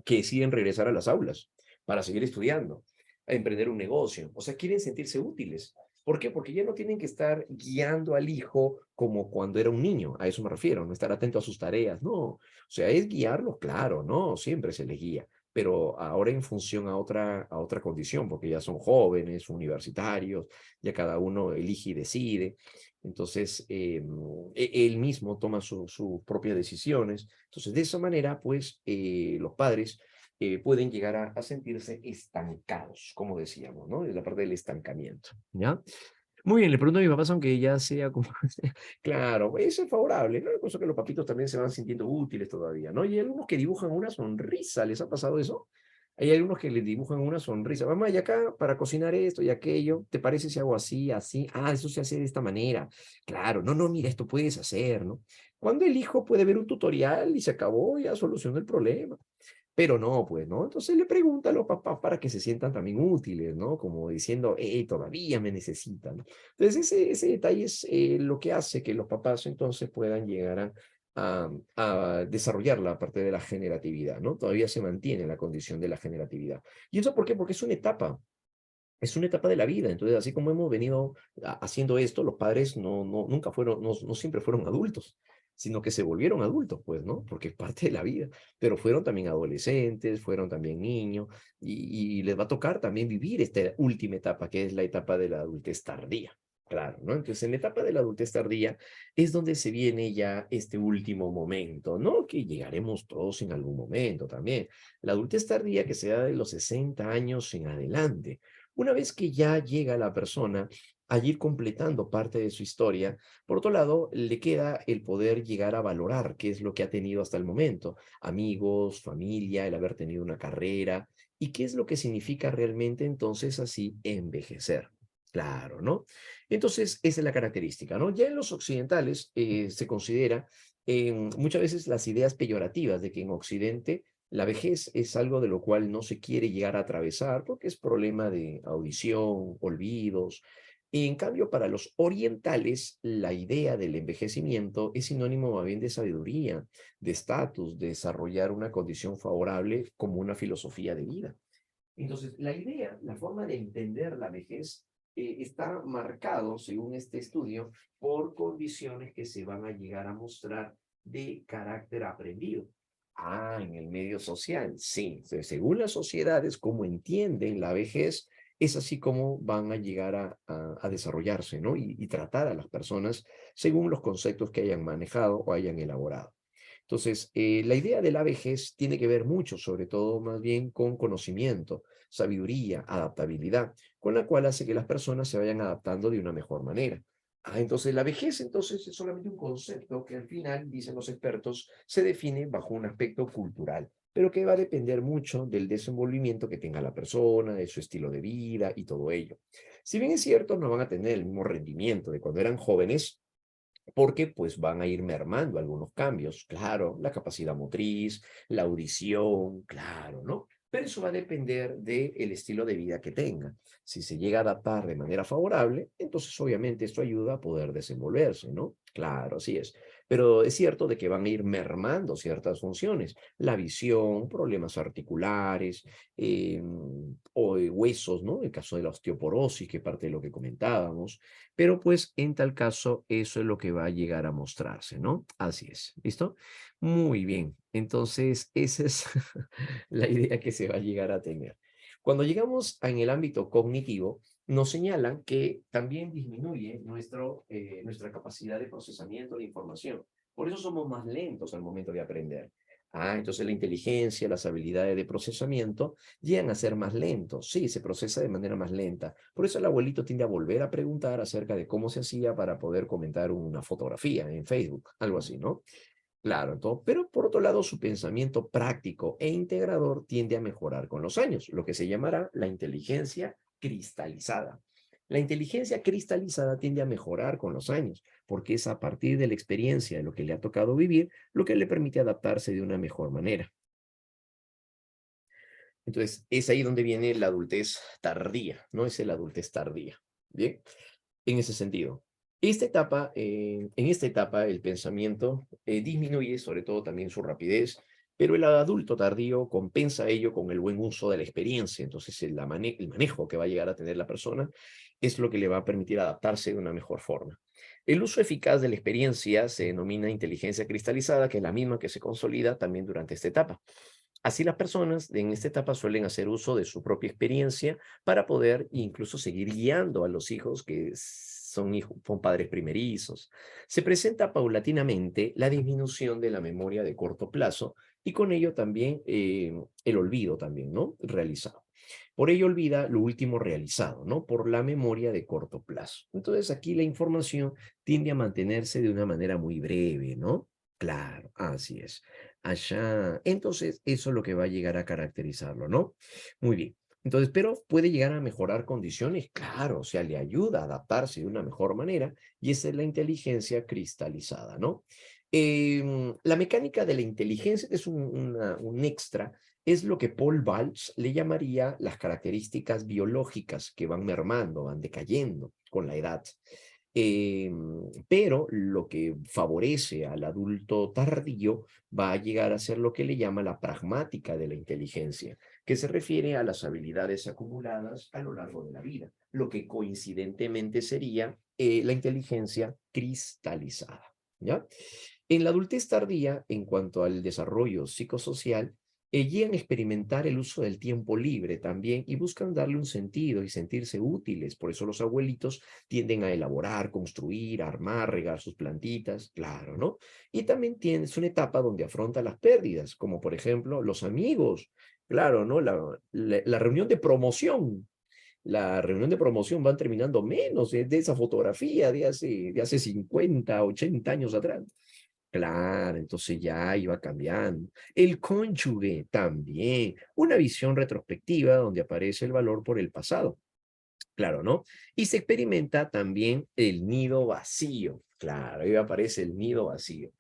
que deciden regresar a las aulas para seguir estudiando. a emprender un negocio. O sea, quieren sentirse útiles. ¿Por qué? Porque ya no tienen que estar guiando al hijo como cuando era un niño. A eso me refiero, no estar atento a sus tareas. No, o sea, es guiarlo, claro, no, siempre se les guía, pero ahora en función a otra condición, porque ya son jóvenes, universitarios, ya cada uno elige y decide. Entonces, él mismo toma sus propias decisiones. Entonces, de esa manera, pues, los padres pueden llegar a sentirse estancados, como decíamos, ¿no? Es la parte del estancamiento, ¿ya? Muy bien, le pregunto a mi papá, aunque ya sea como, claro, eso es favorable, ¿no? Por eso que los papitos también se van sintiendo útiles todavía, ¿no? Y hay algunos que dibujan una sonrisa, ¿les ha pasado eso? Hay algunos que le dibujan una sonrisa. Mamá, y acá para cocinar esto y aquello, ¿te parece si hago así, así? Ah, eso se hace de esta manera. Claro, no, no, mira, esto puedes hacer, ¿no? Cuando el hijo puede ver un tutorial y se acabó, ya solucionó el problema. Pero no, pues, ¿no? Entonces le pregunta a los papás para que se sientan también útiles, ¿no? Como diciendo, todavía me necesitan, ¿no? Entonces ese detalle es lo que hace que los papás entonces puedan llegar a desarrollar la parte de la generatividad, ¿no? Todavía se mantiene la condición de la generatividad. ¿Y eso por qué? Porque es una etapa de la vida. Entonces, así como hemos venido haciendo esto, los padres nunca fueron, no siempre fueron adultos, sino que se volvieron adultos, pues, ¿no? Porque es parte de la vida. Pero fueron también adolescentes, fueron también niños, y les va a tocar también vivir esta última etapa, que es la etapa de la adultez tardía. Claro, ¿no? Entonces, en la etapa de la adultez tardía es donde se viene ya este último momento, ¿no? Que llegaremos todos en algún momento también. La adultez tardía que se da de los 60 años en adelante. Una vez que ya llega la persona a ir completando parte de su historia, por otro lado, le queda el poder llegar a valorar qué es lo que ha tenido hasta el momento, amigos, familia, el haber tenido una carrera, y qué es lo que significa realmente entonces así envejecer. Claro, ¿no? Entonces, esa es la característica, ¿no? Ya en los occidentales se considera muchas veces las ideas peyorativas de que en Occidente la vejez es algo de lo cual no se quiere llegar a atravesar porque es problema de audición, olvidos. Y en cambio, para los orientales, la idea del envejecimiento es sinónimo más bien de sabiduría, de estatus, de desarrollar una condición favorable como una filosofía de vida. Entonces, la idea, la forma de entender la vejez está marcado, según este estudio, por condiciones que se van a llegar a mostrar de carácter aprendido. Ah, en el medio social, sí. Según las sociedades, como entienden la vejez, es así como van a llegar a desarrollarse, ¿no? Y tratar a las personas según los conceptos que hayan manejado o hayan elaborado. Entonces, la idea de la vejez tiene que ver mucho, sobre todo más bien con conocimiento, sabiduría, adaptabilidad, con la cual hace que las personas se vayan adaptando de una mejor manera. Ah, entonces la vejez entonces es solamente un concepto que al final, dicen los expertos, se define bajo un aspecto cultural, pero que va a depender mucho del desenvolvimiento que tenga la persona, de su estilo de vida y todo ello. Si bien es cierto, no van a tener el mismo rendimiento de cuando eran jóvenes, porque pues van a ir mermando algunos cambios, claro, la capacidad motriz, la audición, claro, ¿no? Pero eso va a depender del estilo de vida que tengan. Si se llega a adaptar de manera favorable, entonces obviamente esto ayuda a poder desenvolverse, ¿no? Claro, así es. Pero es cierto de que van a ir mermando ciertas funciones, la visión, problemas articulares, o de huesos, ¿no? En el caso de la osteoporosis, que parte de lo que comentábamos, pero pues en tal caso eso es lo que va a llegar a mostrarse, ¿no? Así es, ¿listo? Muy bien, entonces esa es la idea que se va a llegar a tener. Cuando llegamos en el ámbito cognitivo, nos señalan que también disminuye nuestra capacidad de procesamiento de información. Por eso somos más lentos al momento de aprender. Ah, entonces la inteligencia, las habilidades de procesamiento llegan a ser más lentos. Sí, se procesa de manera más lenta. Por eso el abuelito tiende a volver a preguntar acerca de cómo se hacía para poder comentar una fotografía en Facebook, algo así, ¿no? Claro, pero por otro lado, su pensamiento práctico e integrador tiende a mejorar con los años, lo que se llamará la inteligencia cristalizada. La inteligencia cristalizada tiende a mejorar con los años, porque es a partir de la experiencia de lo que le ha tocado vivir, lo que le permite adaptarse de una mejor manera. Entonces, es ahí donde viene la adultez tardía, ¿no? Es la adultez tardía. Bien, en ese sentido. En esta etapa, el pensamiento disminuye, sobre todo también su rapidez, Pero el adulto tardío compensa ello con el buen uso de la experiencia. Entonces, el manejo que va a llegar a tener la persona es lo que le va a permitir adaptarse de una mejor forma. El uso eficaz de la experiencia se denomina inteligencia cristalizada, que es la misma que se consolida también durante esta etapa. Así las personas en esta etapa suelen hacer uso de su propia experiencia para poder incluso seguir guiando a los hijos que son padres primerizos. Se presenta paulatinamente la disminución de la memoria de corto plazo y con ello también el olvido también, ¿no? Realizado. Por ello olvida lo último realizado, ¿no? Por la memoria de corto plazo. Entonces aquí la información tiende a mantenerse de una manera muy breve, ¿no? Claro, así es. Allá. Entonces, eso es lo que va a llegar a caracterizarlo, ¿no? Muy bien. Entonces, pero puede llegar a mejorar condiciones, claro, o sea, le ayuda a adaptarse de una mejor manera y esa es la inteligencia cristalizada, ¿no? La mecánica de la inteligencia, que es un extra, es lo que Paul Walsh le llamaría las características biológicas que van mermando, van decayendo con la edad. Pero lo que favorece al adulto tardío va a llegar a ser lo que le llama la pragmática de la inteligencia, que se refiere a las habilidades acumuladas a lo largo de la vida, lo que coincidentemente sería la inteligencia cristalizada. ¿Ya? En la adultez tardía, en cuanto al desarrollo psicosocial, llegan a experimentar el uso del tiempo libre también y buscan darle un sentido y sentirse útiles. Por eso los abuelitos tienden a elaborar, construir, armar, regar sus plantitas, claro, ¿no? Y también tienes una etapa donde afronta las pérdidas, como por ejemplo los amigos, claro, ¿no? La reunión de promoción. La reunión de promoción van terminando menos de esa fotografía de hace 50, 80 años atrás. Claro, entonces ya iba cambiando. El cónyuge también, una visión retrospectiva donde aparece el valor por el pasado. Claro, ¿no? Y se experimenta también el nido vacío. Claro, ahí aparece el nido vacío.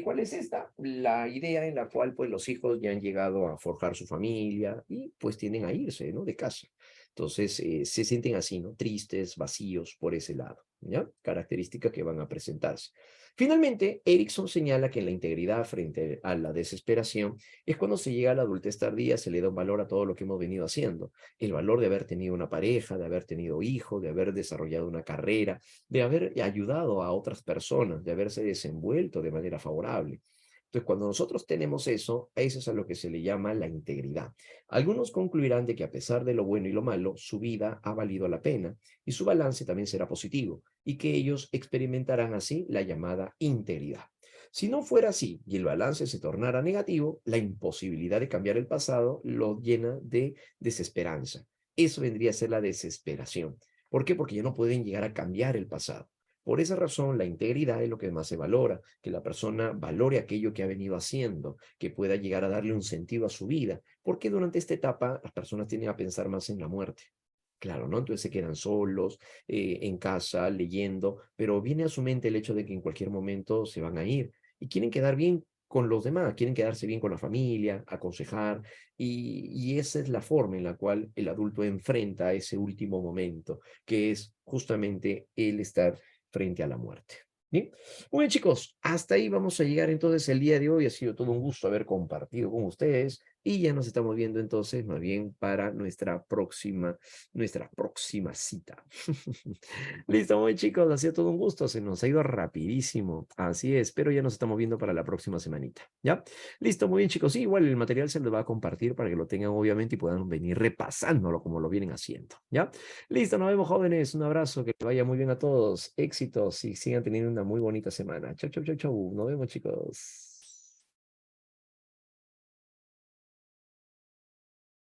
¿Cuál es esta? La idea en la cual pues los hijos ya han llegado a forjar su familia y pues tienden a irse, ¿no? De casa. Entonces se sienten así, ¿no? Tristes, vacíos por ese lado, ¿ya? Características que van a presentarse. Finalmente, Erickson señala que en la integridad frente a la desesperación es cuando se llega a la adultez tardía, se le da un valor a todo lo que hemos venido haciendo el valor de haber tenido una pareja, de haber tenido hijos, de haber desarrollado una carrera, de haber ayudado a otras personas, de haberse desenvuelto de manera favorable. Entonces, cuando nosotros tenemos eso es a lo que se le llama la integridad. Algunos concluirán de que a pesar de lo bueno y lo malo, su vida ha valido la pena y su balance también será positivo y que ellos experimentarán así la llamada integridad. Si no fuera así y el balance se tornara negativo, la imposibilidad de cambiar el pasado lo llena de desesperanza. Eso vendría a ser la desesperación. ¿Por qué? Porque ya no pueden llegar a cambiar el pasado. Por esa razón, la integridad es lo que más se valora, que la persona valore aquello que ha venido haciendo, que pueda llegar a darle un sentido a su vida, porque durante esta etapa las personas tienden a pensar más en la muerte. Claro, ¿no? Entonces se quedan solos, en casa, leyendo, pero viene a su mente el hecho de que en cualquier momento se van a ir y quieren quedar bien con los demás, quieren quedarse bien con la familia, aconsejar, y esa es la forma en la cual el adulto enfrenta ese último momento, que es justamente el estar frente a la muerte. ¿Bien? Muy bien, chicos, hasta ahí vamos a llegar entonces el día de hoy. Ha sido todo un gusto haber compartido con ustedes y ya nos estamos viendo entonces más bien para nuestra próxima cita. Listo, muy bien, chicos, ha sido todo un gusto, se nos ha ido rapidísimo. Así es, pero ya nos estamos viendo para la próxima semanita, ¿ya? Listo, muy bien, chicos. Sí, igual el material se les va a compartir para que lo tengan obviamente y puedan venir repasándolo como lo vienen haciendo, ¿ya? Listo, nos vemos, jóvenes. Un abrazo, que vaya muy bien a todos. Éxitos y sigan teniendo una muy bonita semana. Chau, chau, chau, chau. Nos vemos, chicos.